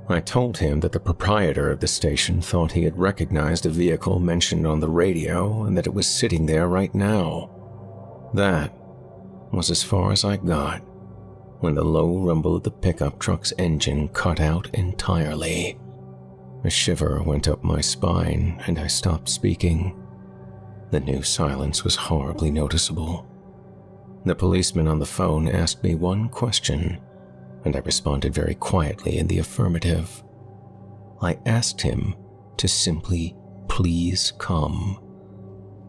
I told him that the proprietor of the station thought he had recognized a vehicle mentioned on the radio and that it was sitting there right now. That was as far as I got when the low rumble of the pickup truck's engine cut out entirely. A shiver went up my spine and I stopped speaking. The new silence was horribly noticeable. The policeman on the phone asked me one question, and I responded very quietly in the affirmative. I asked him to simply please come,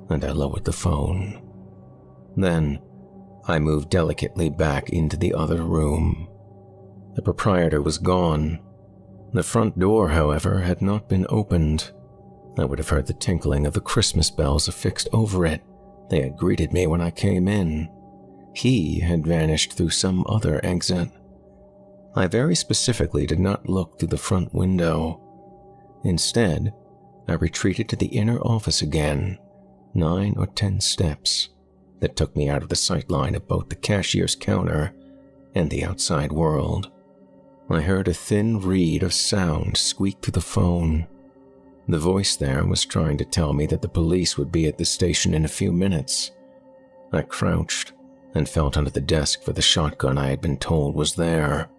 and I lowered the phone. Then, I moved delicately back into the other room. The proprietor was gone. The front door, however, had not been opened. I would have heard the tinkling of the Christmas bells affixed over it. They had greeted me when I came in. He had vanished through some other exit. I very specifically did not look through the front window. Instead, I retreated to the inner office again, 9 or 10 steps that took me out of the sight line of both the cashier's counter and the outside world. I heard a thin reed of sound squeak through the phone. The voice there was trying to tell me that the police would be at the station in a few minutes. I crouched and felt under the desk for the shotgun I had been told was there.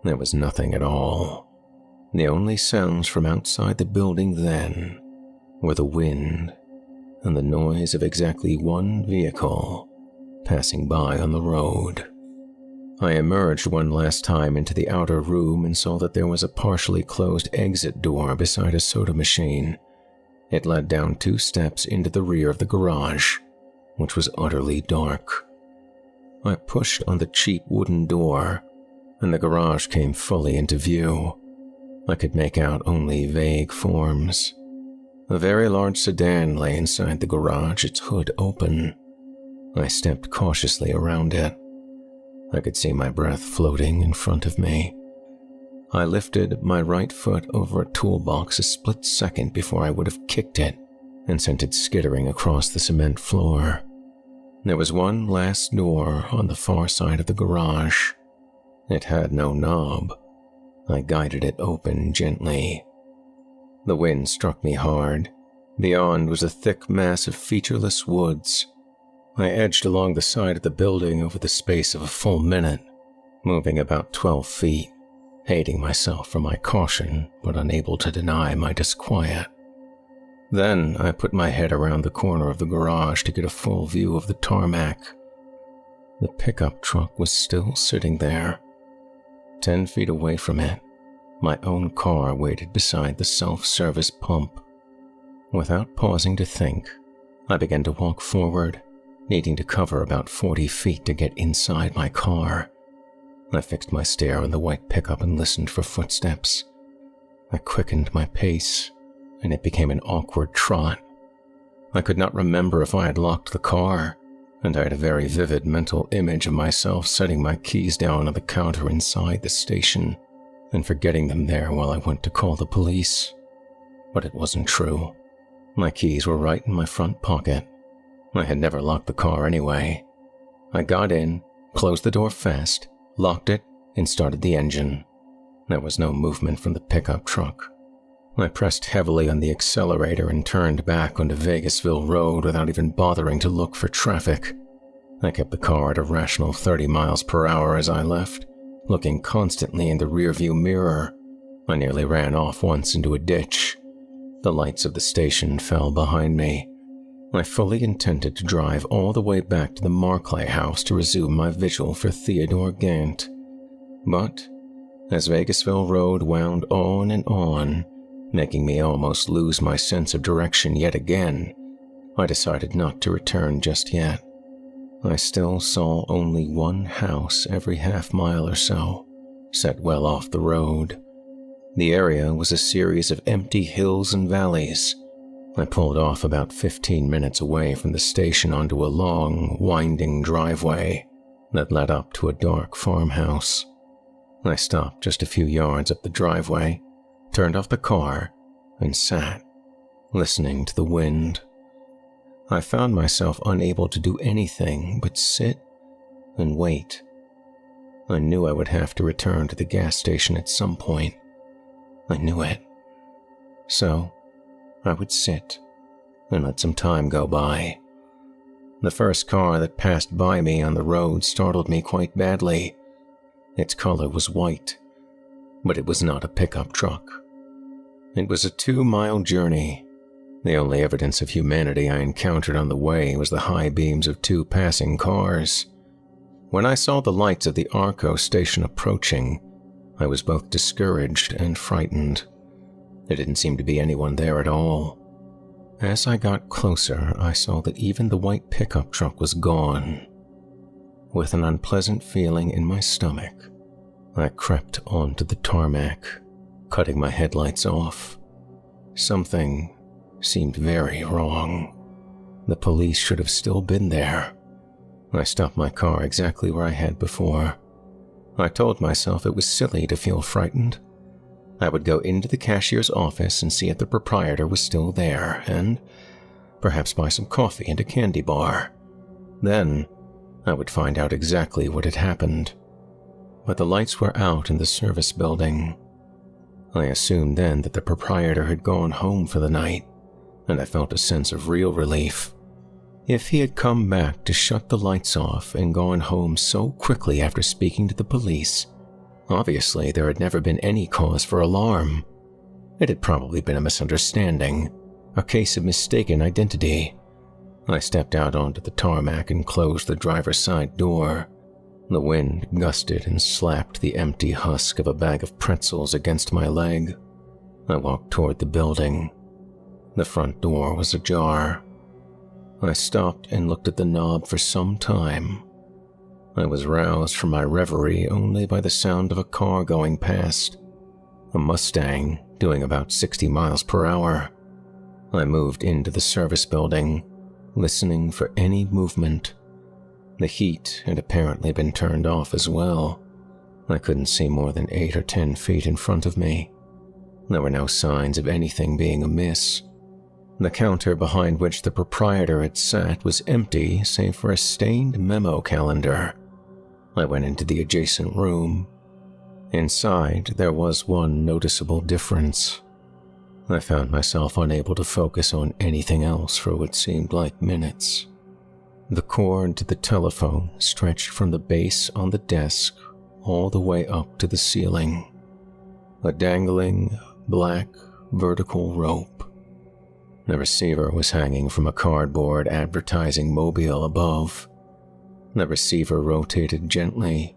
There was nothing at all. The only sounds from outside the building then were the wind and the noise of exactly one vehicle passing by on the road. I emerged one last time into the outer room and saw that there was a partially closed exit door beside a soda machine. It led down 2 steps into the rear of the garage, which was utterly dark. I pushed on the cheap wooden door, and the garage came fully into view. I could make out only vague forms. A very large sedan lay inside the garage, its hood open. I stepped cautiously around it. I could see my breath floating in front of me. I lifted my right foot over a toolbox a split second before I would have kicked it and sent it skittering across the cement floor. There was one last door on the far side of the garage. It had no knob. I guided it open gently. The wind struck me hard. Beyond was a thick mass of featureless woods. I edged along the side of the building over the space of a full minute, moving about 12 feet, hating myself for my caution, but unable to deny my disquiet. Then I put my head around the corner of the garage to get a full view of the tarmac. The pickup truck was still sitting there. 10 feet away from it, my own car waited beside the self-service pump. Without pausing to think, I began to walk forward, needing to cover about 40 feet to get inside my car. I fixed my stare on the white pickup and listened for footsteps. I quickened my pace, and it became an awkward trot. I could not remember if I had locked the car, and I had a very vivid mental image of myself setting my keys down on the counter inside the station and forgetting them there while I went to call the police. But it wasn't true. My keys were right in my front pocket. I had never locked the car anyway. I got in, closed the door fast, locked it, and started the engine. There was no movement from the pickup truck. I pressed heavily on the accelerator and turned back onto Vegasville Road without even bothering to look for traffic. I kept the car at a rational 30 miles per hour as I left, looking constantly in the rearview mirror. I nearly ran off once into a ditch. The lights of the station fell behind me. I fully intended to drive all the way back to the Marclay house to resume my vigil for Theodore Gant. But, as Vegasville Road wound on, making me almost lose my sense of direction yet again, I decided not to return just yet. I still saw only one house every half-mile or so, set well off the road. The area was a series of empty hills and valleys. I pulled off about 15 minutes away from the station onto a long, winding driveway that led up to a dark farmhouse. I stopped just a few yards up the driveway, turned off the car, and sat, listening to the wind. I found myself unable to do anything but sit and wait. I knew I would have to return to the gas station at some point. I knew it. So, I would sit and let some time go by. The first car that passed by me on the road startled me quite badly. Its color was white, but it was not a pickup truck. It was a 2-mile journey. The only evidence of humanity I encountered on the way was the high beams of 2 passing cars. When I saw the lights of the Arco station approaching, I was both discouraged and frightened. There didn't seem to be anyone there at all. As I got closer, I saw that even the white pickup truck was gone. With an unpleasant feeling in my stomach, I crept onto the tarmac, cutting my headlights off. Something seemed very wrong. The police should have still been there. I stopped my car exactly where I had before. I told myself it was silly to feel frightened. I would go into the cashier's office and see if the proprietor was still there, and perhaps buy some coffee and a candy bar. Then, I would find out exactly what had happened. But the lights were out in the service building. I assumed then that the proprietor had gone home for the night, and I felt a sense of real relief. If he had come back to shut the lights off and gone home so quickly after speaking to the police, obviously there had never been any cause for alarm. It had probably been a misunderstanding, a case of mistaken identity. I stepped out onto the tarmac and closed the driver's side door. The wind gusted and slapped the empty husk of a bag of pretzels against my leg. I walked toward the building. The front door was ajar. I stopped and looked at the knob for some time. I was roused from my reverie only by the sound of a car going past. A Mustang doing about 60 miles per hour. I moved into the service building, listening for any movement. The heat had apparently been turned off as well. I couldn't see more than 8 or 10 feet in front of me. There were no signs of anything being amiss. The counter behind which the proprietor had sat was empty save for a stained memo calendar. I went into the adjacent room. Inside, there was one noticeable difference. I found myself unable to focus on anything else for what seemed like minutes. The cord to the telephone stretched from the base on the desk all the way up to the ceiling. A dangling, black, vertical rope. The receiver was hanging from a cardboard advertising mobile above. The receiver rotated gently,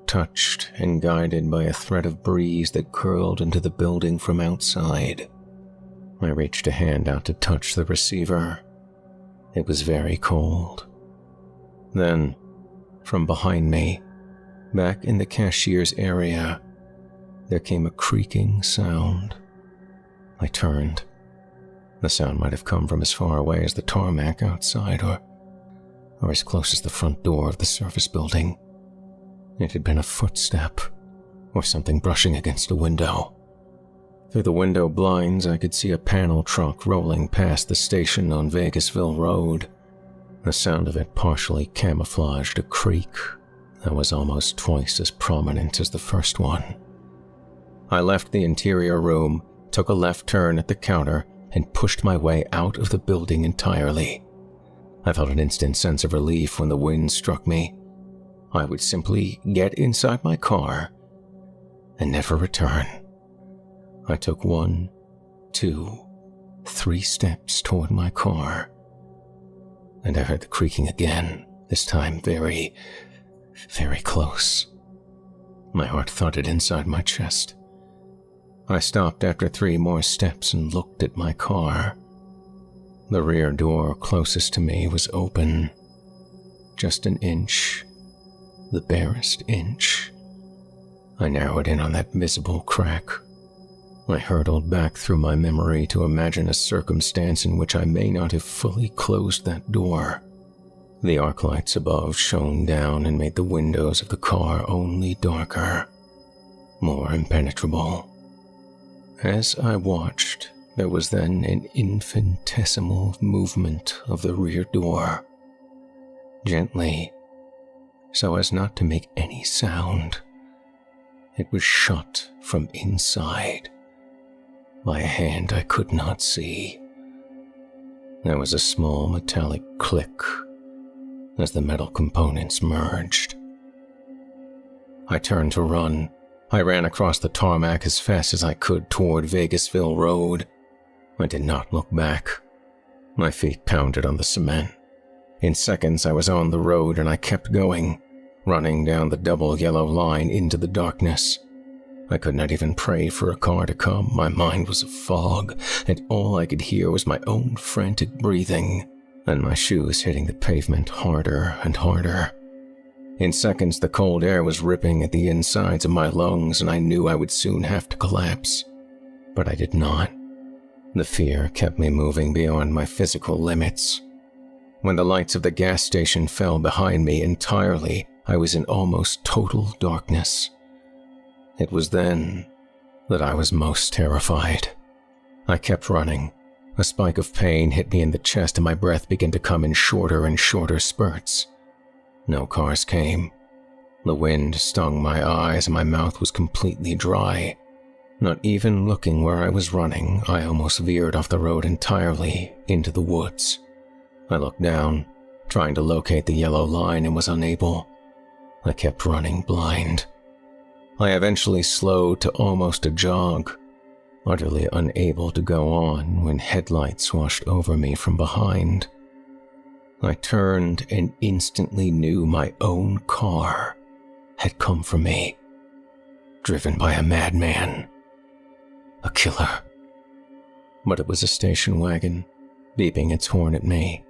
touched and guided by a thread of breeze that curled into the building from outside. I reached a hand out to touch the receiver. It was very cold. Then, from behind me, back in the cashier's area, there came a creaking sound. I turned. The sound might have come from as far away as the tarmac outside, or as close as the front door of the service building. It had been a footstep, or something brushing against a window. Through the window blinds, I could see a panel truck rolling past the station on Vegasville Road. The sound of it partially camouflaged a creak that was almost twice as prominent as the first one. I left the interior room, took a left turn at the counter, and pushed my way out of the building entirely. I felt an instant sense of relief when the wind struck me. I would simply get inside my car and never return. I took 1, 2, 3 steps toward my car, and I heard the creaking again, this time very, very close. My heart thudded inside my chest. I stopped after 3 more steps and looked at my car. The rear door closest to me was open. Just an inch, the barest inch. I narrowed in on that visible crack. I hurtled back through my memory to imagine a circumstance in which I may not have fully closed that door. The arc lights above shone down and made the windows of the car only darker, more impenetrable. As I watched, There was then an infinitesimal movement of the rear door. Gently, so as not to make any sound, it was shut from inside by a hand I could not see. There was a small metallic click as the metal components merged. I turned to run. I ran across the tarmac as fast as I could toward Vegasville Road. I did not look back. My feet pounded on the cement. In seconds, I was on the road and I kept going, running down the double yellow line into the darkness. I could not even pray for a car to come. My mind was a fog, and all I could hear was my own frantic breathing and my shoes hitting the pavement harder and harder. In seconds, the cold air was ripping at the insides of my lungs, and I knew I would soon have to collapse. But I did not. The fear kept me moving beyond my physical limits. When the lights of the gas station fell behind me entirely, I was in almost total darkness. It was then that I was most terrified. I kept running. A spike of pain hit me in the chest and my breath began to come in shorter and shorter spurts. No cars came. The wind stung my eyes and my mouth was completely dry. Not even looking where I was running, I almost veered off the road entirely into the woods. I looked down, trying to locate the yellow line, and was unable. I kept running blind. I eventually slowed to almost a jog, utterly unable to go on when headlights washed over me from behind. I turned and instantly knew my own car had come for me, driven by a madman, a killer. But it was a station wagon, beeping its horn at me.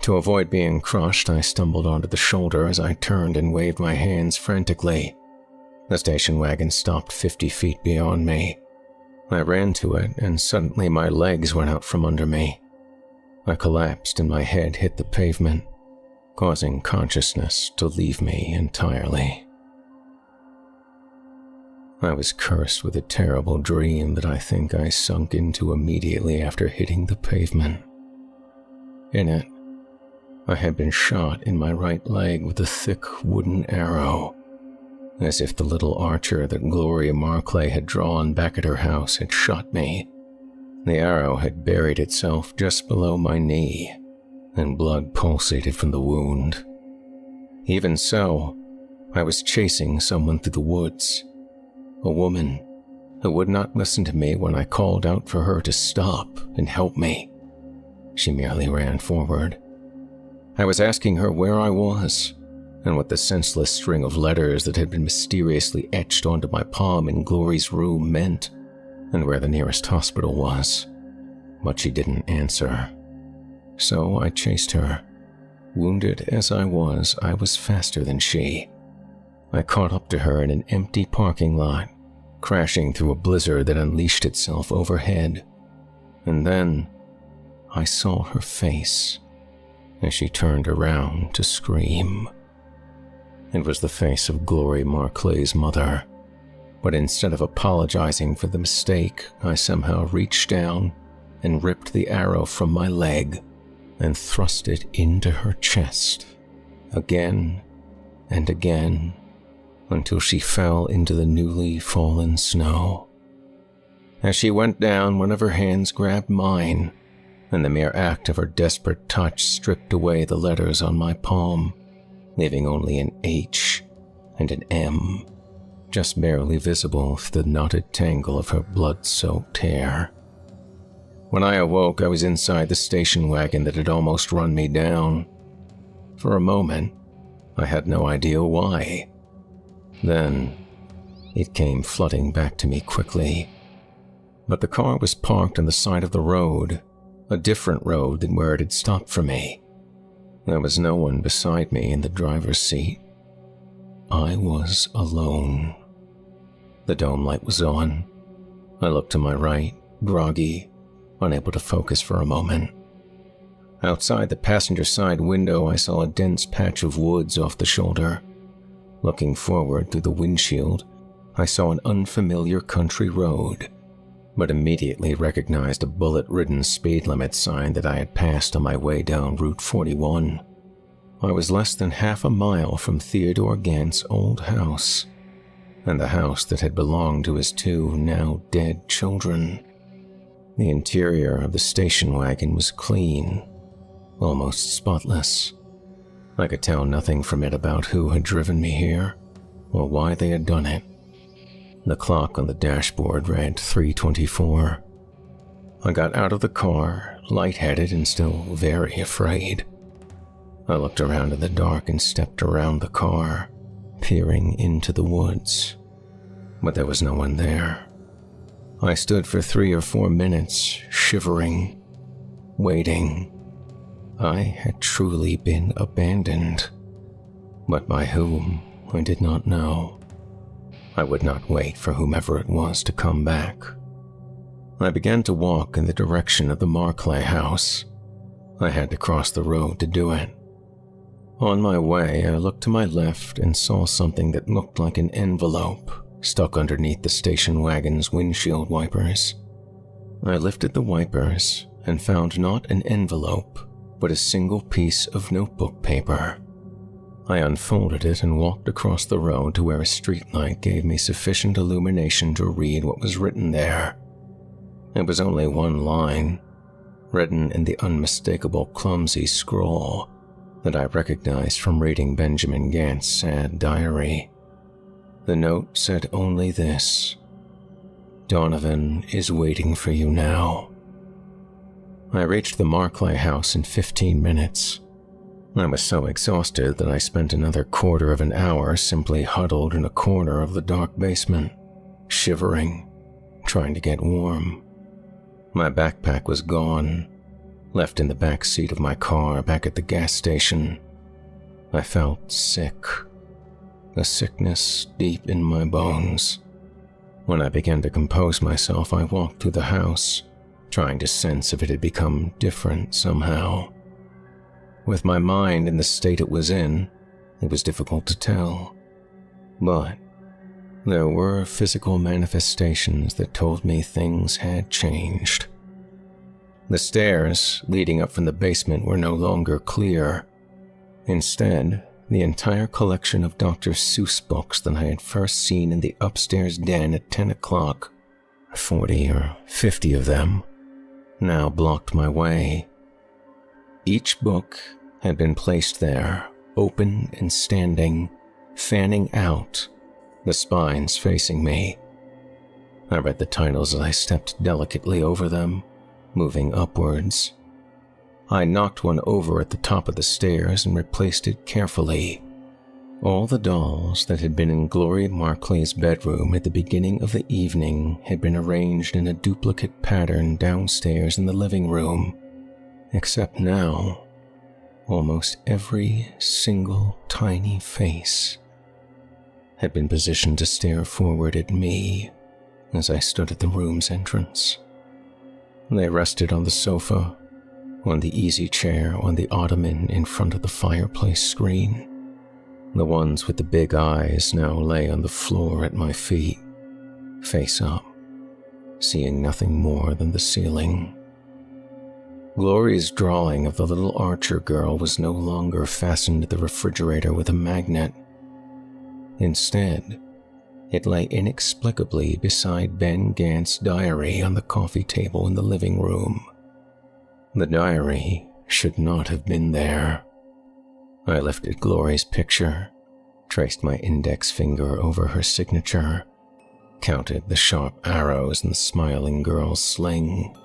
To avoid being crushed, I stumbled onto the shoulder as I turned and waved my hands frantically. The station wagon stopped 50 feet beyond me. I ran to it, and suddenly my legs went out from under me. I collapsed and my head hit the pavement, causing consciousness to leave me entirely. I was cursed with a terrible dream that I think I sunk into immediately after hitting the pavement. In it, I had been shot in my right leg with a thick wooden arrow, as if the little archer that Gloria Marclay had drawn back at her house had shot me. The arrow had buried itself just below my knee, and blood pulsated from the wound. Even so, I was chasing someone through the woods, a woman who would not listen to me when I called out for her to stop and help me. She merely ran forward. I was asking her where I was, and what the senseless string of letters that had been mysteriously etched onto my palm in Glory's room meant, and where the nearest hospital was. But she didn't answer. So I chased her. Wounded as I was faster than she. I caught up to her in an empty parking lot, crashing through a blizzard that unleashed itself overhead. And then I saw her face as she turned around to scream. It was the face of Glory Marclay's mother, but instead of apologizing for the mistake, I somehow reached down and ripped the arrow from my leg and thrust it into her chest, again and again, until she fell into the newly fallen snow. As she went down, one of her hands grabbed mine, and the mere act of her desperate touch stripped away the letters on my palm, leaving only an H and an M, just barely visible through the knotted tangle of her blood-soaked hair. When I awoke, I was inside the station wagon that had almost run me down. For a moment, I had no idea why. Then, it came flooding back to me quickly. But the car was parked on the side of the road, a different road than where it had stopped for me. There was no one beside me in the driver's seat. I was alone. The dome light was on. I looked to my right, groggy, unable to focus for a moment. Outside the passenger side window, I saw a dense patch of woods off the shoulder. Looking forward through the windshield, I saw an unfamiliar country road. but immediately recognized a bullet-ridden speed limit sign that I had passed on my way down Route 41. I was less than half a mile from Theodore Gant's old house, and the house that had belonged to his two now dead children. The interior of the station wagon was clean, almost spotless. I could tell nothing from it about who had driven me here, or why they had done it. The clock on the dashboard read 3:24. I got out of the car, lightheaded and still very afraid. I looked around in the dark and stepped around the car, peering into the woods. But there was no one there. I stood for 3 or 4 minutes, shivering, waiting. I had truly been abandoned, but by whom I did not know. I would not wait for whomever it was to come back. I began to walk in the direction of the Marclay house. I had to cross the road to do it. On my way, I looked to my left and saw something that looked like an envelope stuck underneath the station wagon's windshield wipers. I lifted the wipers and found not an envelope, but a single piece of notebook paper. I unfolded it and walked across the road to where a streetlight gave me sufficient illumination to read what was written there. It was only one line, written in the unmistakable clumsy scrawl that I recognized from reading Benjamin Gant's sad diary. The note said only this: "Donovan is waiting for you now." I reached the Marclay house in 15 minutes. I was so exhausted that I spent another quarter of an hour simply huddled in a corner of the dark basement, shivering, trying to get warm. My backpack was gone, left in the back seat of my car back at the gas station. I felt sick, a sickness deep in my bones. When I began to compose myself, I walked through the house, trying to sense if it had become different somehow. With my mind in the state it was in, it was difficult to tell. But there were physical manifestations that told me things had changed. The stairs leading up from the basement were no longer clear. Instead, the entire collection of Dr. Seuss books that I had first seen in the upstairs den at 10 o'clock, 40 or 50 of them, now blocked my way. Each book had been placed there, open and standing, fanning out, the spines facing me. I read the titles as I stepped delicately over them, moving upwards. I knocked one over at the top of the stairs and replaced it carefully. All the dolls that had been in Gloria Marclay's bedroom at the beginning of the evening had been arranged in a duplicate pattern downstairs in the living room, except now, almost every single tiny face had been positioned to stare forward at me as I stood at the room's entrance. They rested on the sofa, on the easy chair, on the ottoman in front of the fireplace screen. The ones with the big eyes now lay on the floor at my feet, face up, seeing nothing more than the ceiling. Glory's drawing of the little Archer girl was no longer fastened to the refrigerator with a magnet. Instead, it lay inexplicably beside Ben Gant's diary on the coffee table in the living room. The diary should not have been there. I lifted Glory's picture, traced my index finger over her signature, counted the sharp arrows in the smiling girl's sling.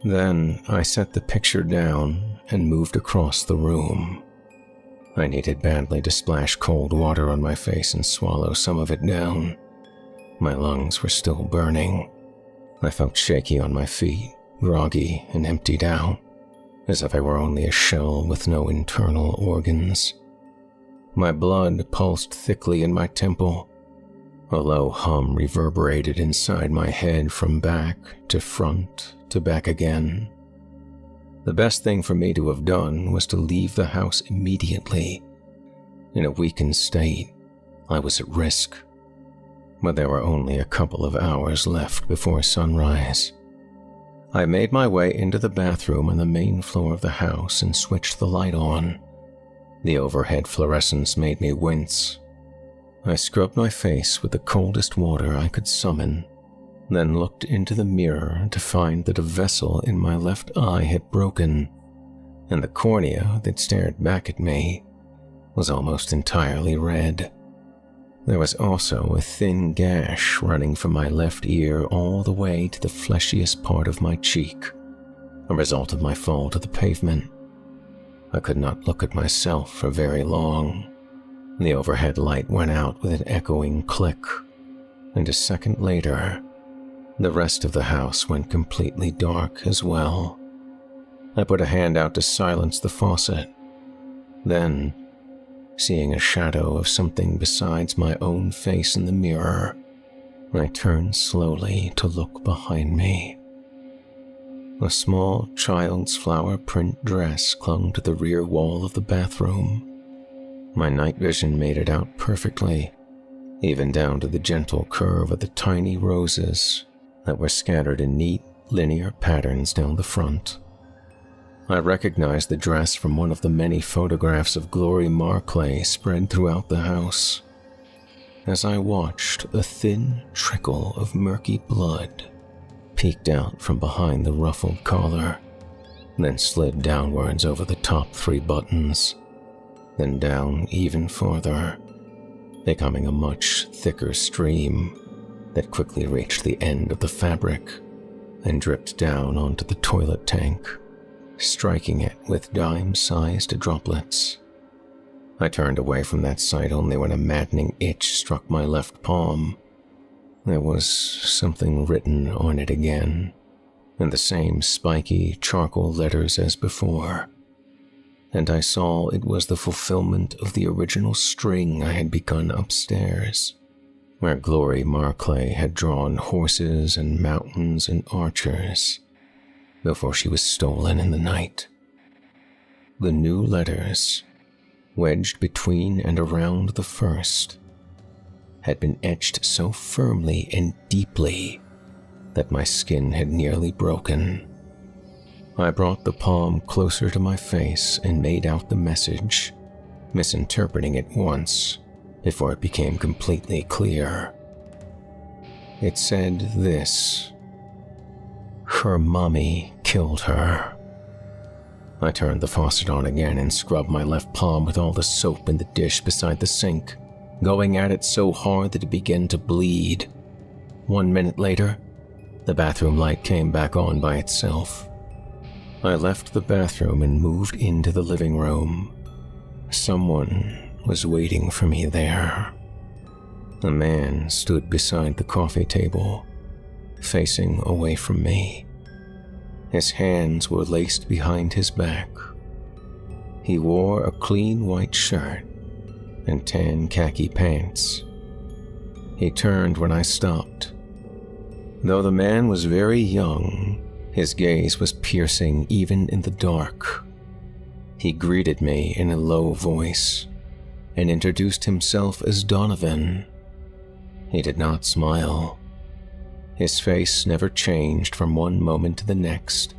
Then I set the picture down and moved across the room. I needed badly to splash cold water on my face and swallow some of it down. My lungs were still burning. I felt shaky on my feet, groggy and emptied out, as if I were only a shell with no internal organs. My blood pulsed thickly in my temple. A low hum reverberated inside my head from back to front to back again. The best thing for me to have done was to leave the house immediately. In a weakened state, I was at risk. but there were only a couple of hours left before sunrise. I made my way into the bathroom on the main floor of the house and switched the light on. The overhead fluorescence made me wince. I scrubbed my face with the coldest water I could summon, then looked into the mirror to find that a vessel in my left eye had broken, and the cornea that stared back at me was almost entirely red. There was also a thin gash running from my left ear all the way to the fleshiest part of my cheek, a result of my fall to the pavement. I could not look at myself for very long. The overhead light went out with an echoing click, and a second later, the rest of the house went completely dark as well. I put a hand out to silence the faucet. Then, seeing a shadow of something besides my own face in the mirror, I turned slowly to look behind me. A small child's flower print dress clung to the rear wall of the bathroom. My night vision made it out perfectly, even down to the gentle curve of the tiny roses that were scattered in neat, linear patterns down the front. I recognized the dress from one of the many photographs of Glory Marclay spread throughout the house. As I watched, a thin trickle of murky blood peeked out from behind the ruffled collar, then slid downwards over the top 3 buttons, then down even farther, becoming a much thicker stream that quickly reached the end of the fabric and dripped down onto the toilet tank, striking it with dime-sized droplets. I turned away from that sight only when a maddening itch struck my left palm. There was something written on it again, in the same spiky charcoal letters as before, and I saw it was the fulfillment of the original string I had begun upstairs, where Glory Marclay had drawn horses and mountains and archers before she was stolen in the night. The new letters, wedged between and around the first, had been etched so firmly and deeply that my skin had nearly broken. I brought the palm closer to my face and made out the message, misinterpreting it once before it became completely clear. It said this: "Her mommy killed her." I turned the faucet on again and scrubbed my left palm with all the soap in the dish beside the sink, going at it so hard that it began to bleed. 1 minute later, the bathroom light came back on by itself. I left the bathroom and moved into the living room. Someone was waiting for me there. A man stood beside the coffee table, facing away from me. His hands were laced behind his back. He wore a clean white shirt and tan khaki pants. He turned when I stopped. Though the man was very young, his gaze was piercing even in the dark. He greeted me in a low voice and introduced himself as Donovan. He did not smile. His face never changed from one moment to the next.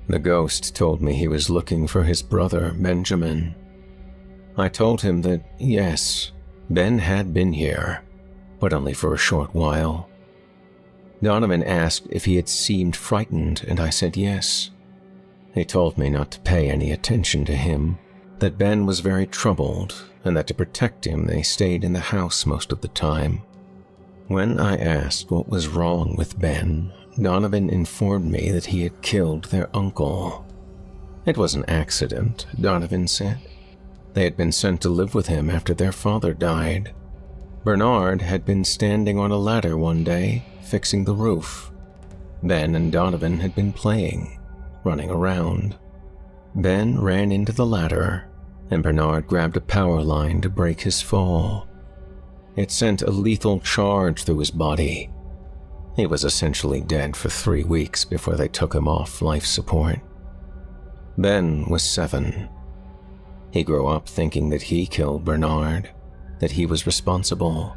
The ghost told me he was looking for his brother, Benjamin. I told him that, yes, Ben had been here, but only for a short while. Donovan asked if he had seemed frightened, and I said yes. He told me not to pay any attention to him, that Ben was very troubled, and that to protect him they stayed in the house most of the time. When I asked what was wrong with Ben, Donovan informed me that he had killed their uncle. It was an accident, Donovan said. They had been sent to live with him after their father died. Bernard had been standing on a ladder one day, fixing the roof. Ben and Donovan had been playing, running around. Ben ran into the ladder, and Bernard grabbed a power line to break his fall. It sent a lethal charge through his body. He was essentially dead for 3 weeks before they took him off life support. Ben was 7. He grew up thinking that he killed Bernard, that he was responsible.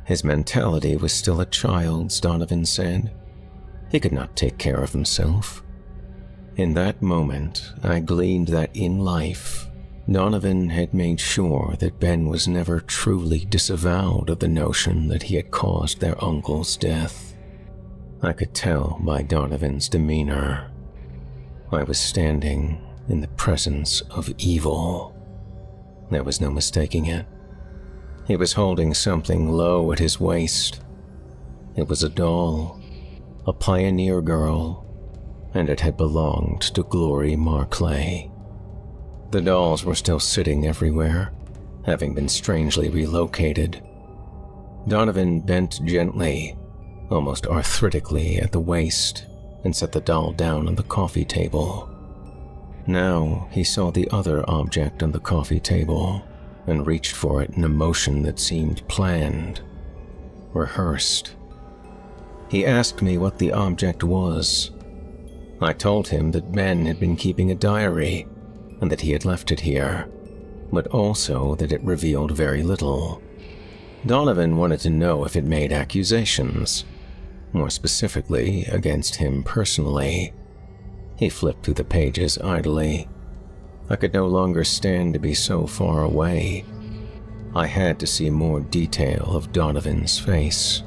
His mentality was still a child's, Donovan said. He could not take care of himself. In that moment, I gleaned that in life, Donovan had made sure that Ben was never truly disavowed of the notion that he had caused their uncle's death. I could tell by Donovan's demeanor. I was standing in the presence of evil. There was no mistaking it. He was holding something low at his waist. It was a doll, a pioneer girl, and it had belonged to Glory Marclay. The dolls were still sitting everywhere, having been strangely relocated. Donovan bent gently, almost arthritically at the waist, and set the doll down on the coffee table. Now he saw the other object on the coffee table and reached for it in a motion that seemed planned, rehearsed. He asked me what the object was. I told him that Ben had been keeping a diary and that he had left it here, but also that it revealed very little. Donovan wanted to know if it made accusations, more specifically against him personally. He flipped through the pages idly. I could no longer stand to be so far away. I had to see more detail of Donovan's face.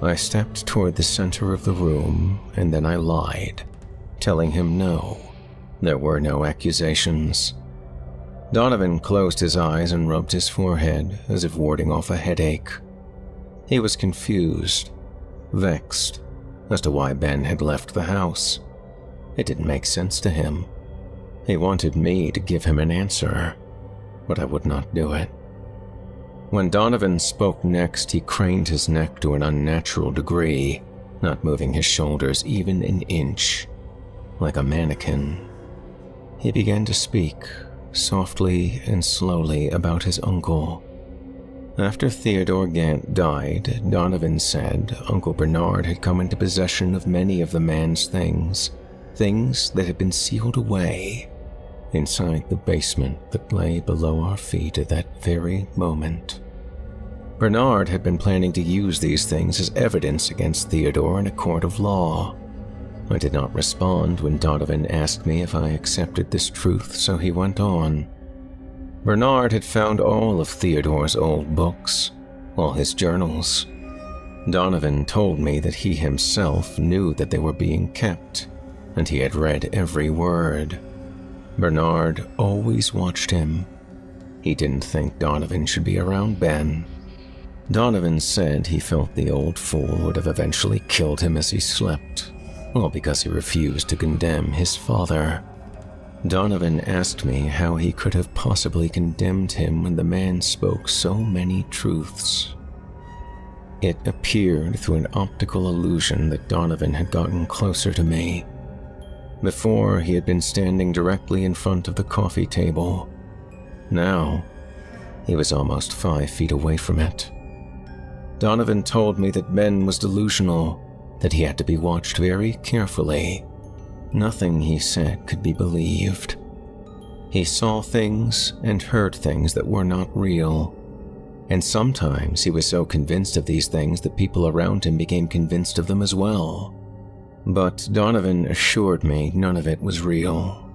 I stepped toward the center of the room, and then I lied, telling him no, there were no accusations. Donovan closed his eyes and rubbed his forehead as if warding off a headache. He was confused, vexed, as to why Ben had left the house. It didn't make sense to him. He wanted me to give him an answer, but I would not do it. When Donovan spoke next, he craned his neck to an unnatural degree, not moving his shoulders even an inch, like a mannequin. He began to speak, softly and slowly, about his uncle. After Theodore Gant died, Donovan said Uncle Bernard had come into possession of many of the man's things that had been sealed away inside the basement that lay below our feet at that very moment. Bernard had been planning to use these things as evidence against Theodore in a court of law. I did not respond when Donovan asked me if I accepted this truth, so he went on. Bernard had found all of Theodore's old books, all his journals. Donovan told me that he himself knew that they were being kept, and he had read every word. Bernard always watched him. He didn't think Donovan should be around Ben. Donovan said he felt the old fool would have eventually killed him as he slept, all because he refused to condemn his father. Donovan asked me how he could have possibly condemned him when the man spoke so many truths. It appeared through an optical illusion that Donovan had gotten closer to me. Before, he had been standing directly in front of the coffee table. Now, he was almost 5 feet away from it. Donovan told me that Ben was delusional, that he had to be watched very carefully. Nothing he said could be believed. He saw things and heard things that were not real, and sometimes he was so convinced of these things that people around him became convinced of them as well. But Donovan assured me none of it was real.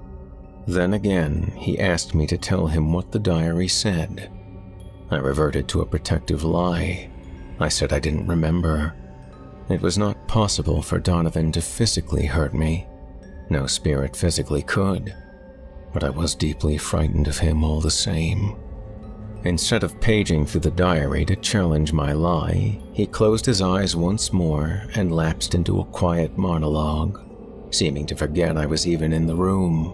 Then again, he asked me to tell him what the diary said. I reverted to a protective lie. I said I didn't remember. It was not possible for Donovan to physically hurt me. No spirit physically could. But I was deeply frightened of him all the same. Instead of paging through the diary to challenge my lie, he closed his eyes once more and lapsed into a quiet monologue, seeming to forget I was even in the room.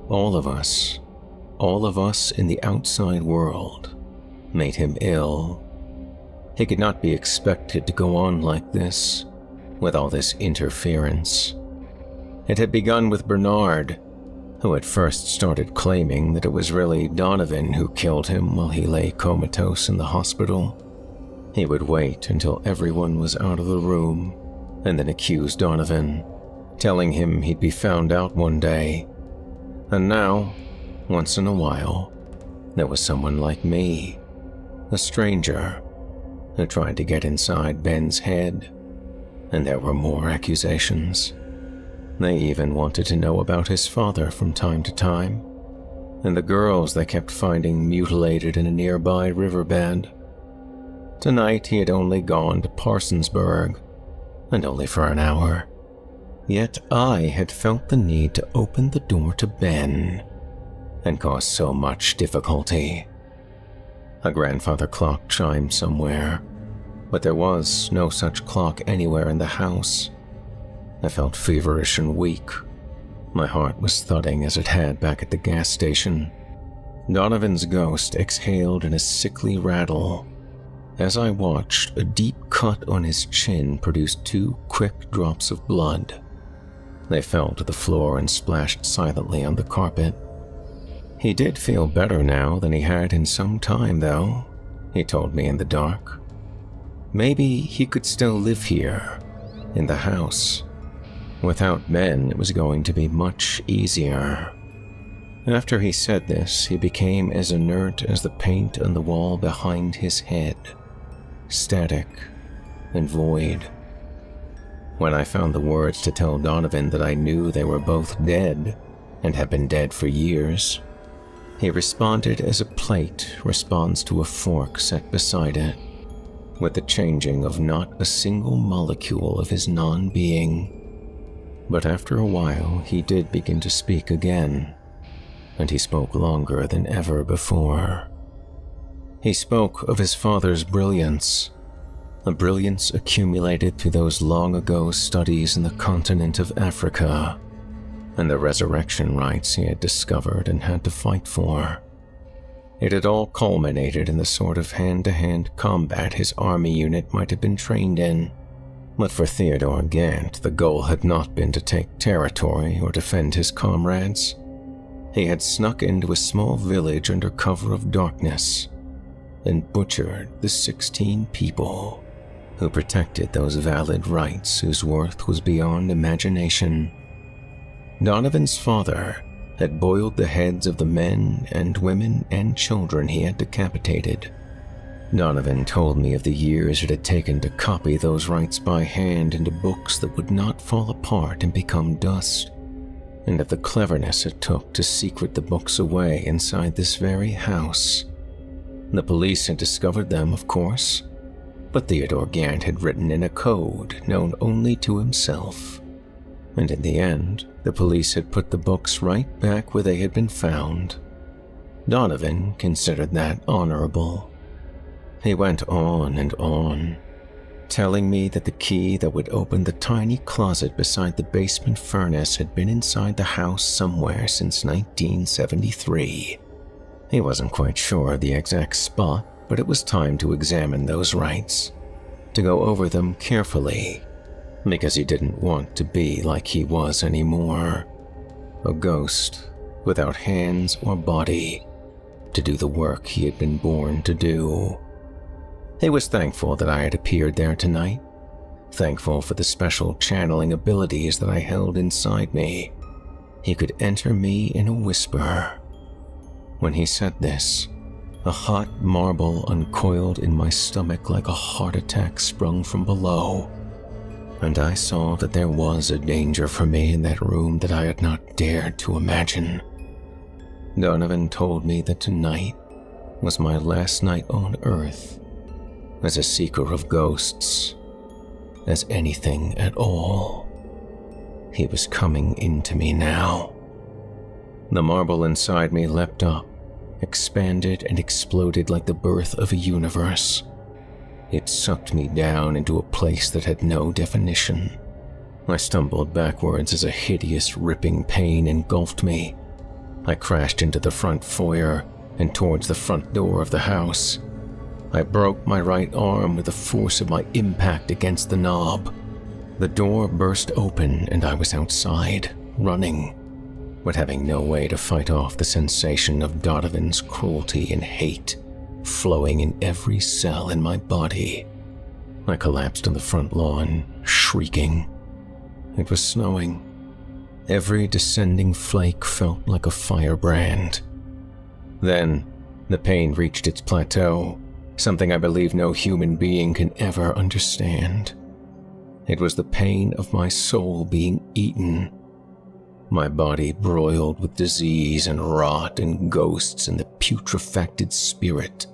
All of us in the outside world, made him ill. He could not be expected to go on like this, with all this interference. It had begun with Bernard, who at first started claiming that it was really Donovan who killed him while he lay comatose in the hospital. He would wait until everyone was out of the room, and then accuse Donovan, telling him he'd be found out one day. And now, once in a while, there was someone like me, a stranger, who tried to get inside Ben's head, and there were more accusations. They even wanted to know about his father from time to time, and the girls they kept finding mutilated in a nearby riverbed. Tonight he had only gone to Parsonsburg, and only for an hour. Yet I had felt the need to open the door to Ben, and caused so much difficulty. A grandfather clock chimed somewhere, but there was no such clock anywhere in the house. I felt feverish and weak. My heart was thudding as it had back at the gas station. Donovan's ghost exhaled in a sickly rattle. As I watched, a deep cut on his chin produced 2 quick drops of blood. They fell to the floor and splashed silently on the carpet. He did feel better now than he had in some time, though, he told me in the dark. Maybe he could still live here, in the house. Without Ben, it was going to be much easier. After he said this, he became as inert as the paint on the wall behind his head, static and void. When I found the words to tell Donovan that I knew they were both dead and had been dead for years, he responded as a plate responds to a fork set beside it, with the changing of not a single molecule of his non-being. But after a while, he did begin to speak again, and he spoke longer than ever before. He spoke of his father's brilliance, a brilliance accumulated through those long-ago studies in the continent of Africa, and the resurrection rites he had discovered and had to fight for. It had all culminated in the sort of hand-to-hand combat his army unit might have been trained in. But for Theodore Gant, the goal had not been to take territory or defend his comrades. He had snuck into a small village under cover of darkness and butchered the 16 people who protected those valid rights whose worth was beyond imagination. Donovan's father had boiled the heads of the men and women and children he had decapitated. Donovan told me of the years it had taken to copy those rites by hand into books that would not fall apart and become dust, and of the cleverness it took to secret the books away inside this very house. The police had discovered them, of course, but Theodore Gant had written in a code known only to himself, and in the end, the police had put the books right back where they had been found. Donovan considered that honorable. He went on and on, telling me that the key that would open the tiny closet beside the basement furnace had been inside the house somewhere since 1973. He wasn't quite sure of the exact spot, but it was time to examine those rites, to go over them carefully, because he didn't want to be like he was anymore, a ghost without hands or body to do the work he had been born to do. He was thankful that I had appeared there tonight, thankful for the special channeling abilities that I held inside me. He could enter me in a whisper. When he said this, a hot marble uncoiled in my stomach like a heart attack sprung from below, and I saw that there was a danger for me in that room that I had not dared to imagine. Donovan told me that tonight was my last night on Earth as a seeker of ghosts, as anything at all. He was coming into me now. The marble inside me leapt up, expanded and exploded like the birth of a universe. It sucked me down into a place that had no definition. I stumbled backwards as a hideous, ripping pain engulfed me. I crashed into the front foyer and towards the front door of the house. I broke my right arm with the force of my impact against the knob. The door burst open and I was outside, running, but having no way to fight off the sensation of Donovan's cruelty and hate flowing in every cell in my body. I collapsed on the front lawn, shrieking. It was snowing. Every descending flake felt like a firebrand. Then, the pain reached its plateau, something I believe no human being can ever understand. It was the pain of my soul being eaten, my body broiled with disease and rot and ghosts and the putrefacted spirit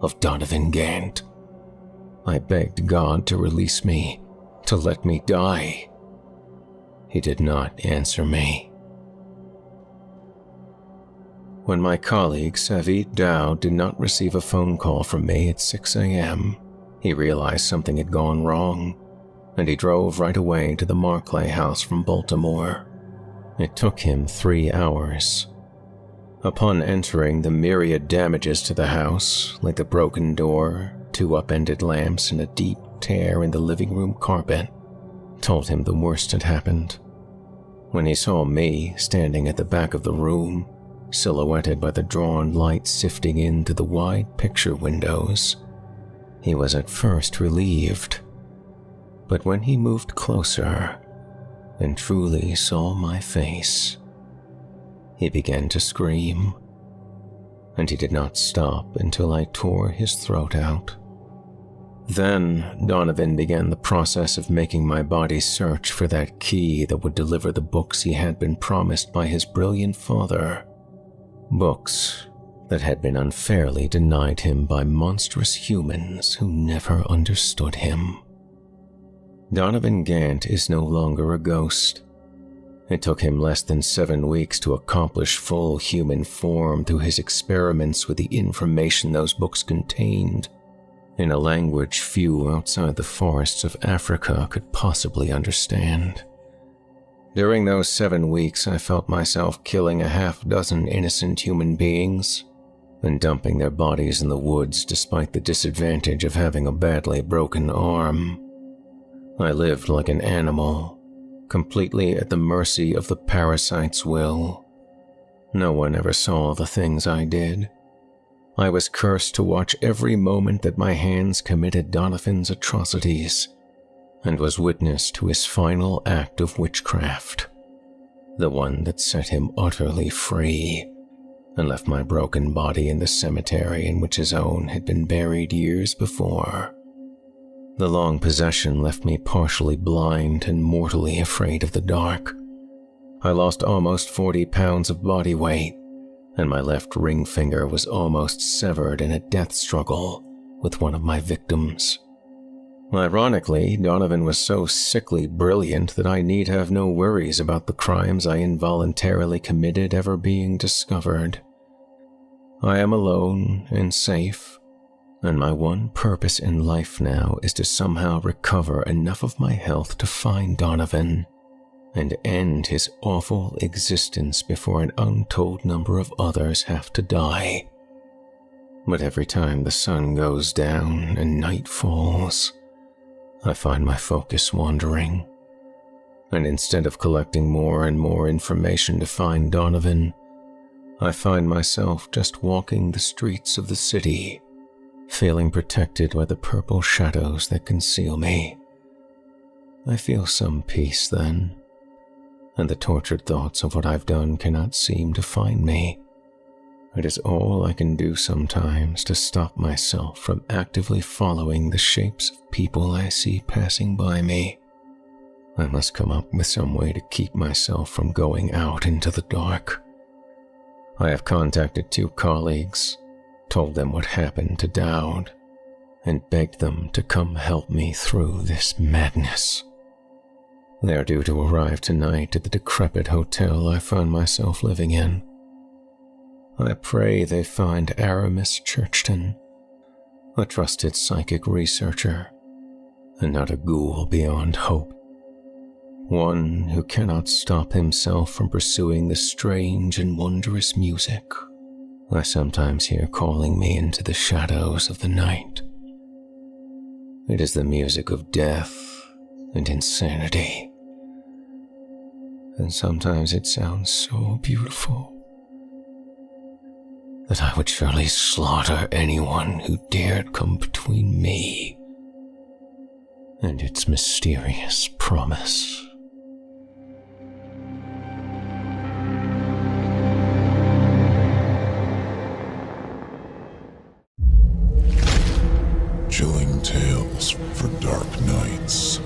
of Donovan Gant. I begged God to release me, to let me die. He did not answer me. When my colleague, Savit Dow, did not receive a phone call from me at 6 a.m., he realized something had gone wrong, and he drove right away to the Markley house from Baltimore. It took him 3 hours. Upon entering, the myriad damages to the house, like the broken door, 2 upended lamps, and a deep tear in the living room carpet, told him the worst had happened. When he saw me standing at the back of the room, silhouetted by the drawn light sifting in through the wide picture windows, he was at first relieved. But when he moved closer and truly saw my face, he began to scream, and he did not stop until I tore his throat out. Then Donovan began the process of making my body search for that key that would deliver the books he had been promised by his brilliant father. Books that had been unfairly denied him by monstrous humans who never understood him. Donovan Gant is no longer a ghost. It took him less than 7 weeks to accomplish full human form through his experiments with the information those books contained, in a language few outside the forests of Africa could possibly understand. During those 7 weeks, I felt myself killing a half-dozen innocent human beings and dumping their bodies in the woods despite the disadvantage of having a badly broken arm. I lived like an animal, completely at the mercy of the parasite's will. No one ever saw the things I did. I was cursed to watch every moment that my hands committed Donovan's atrocities, and was witness to his final act of witchcraft, the one that set him utterly free and left my broken body in the cemetery in which his own had been buried years before. The long possession left me partially blind and mortally afraid of the dark. I lost almost 40 pounds of body weight, and my left ring finger was almost severed in a death struggle with one of my victims. Ironically, Donovan was so sickly brilliant that I need have no worries about the crimes I involuntarily committed ever being discovered. I am alone and safe, and my one purpose in life now is to somehow recover enough of my health to find Donovan and end his awful existence before an untold number of others have to die. But every time the sun goes down and night falls, I find my focus wandering, and instead of collecting more and more information to find Donovan, I find myself just walking the streets of the city, feeling protected by the purple shadows that conceal me. I feel some peace then, and the tortured thoughts of what I've done cannot seem to find me. It is all I can do sometimes to stop myself from actively following the shapes of people I see passing by me. I must come up with some way to keep myself from going out into the dark. I have contacted 2 colleagues, told them what happened to Dowd, and begged them to come help me through this madness. They are due to arrive tonight at the decrepit hotel I find myself living in. I pray they find Aramis Churchton, a trusted psychic researcher, and not a ghoul beyond hope. One who cannot stop himself from pursuing the strange and wondrous music I sometimes hear calling me into the shadows of the night. It is the music of death and insanity, and sometimes it sounds so beautiful that I would surely slaughter anyone who dared come between me and its mysterious promise. chilling tales for dark nights.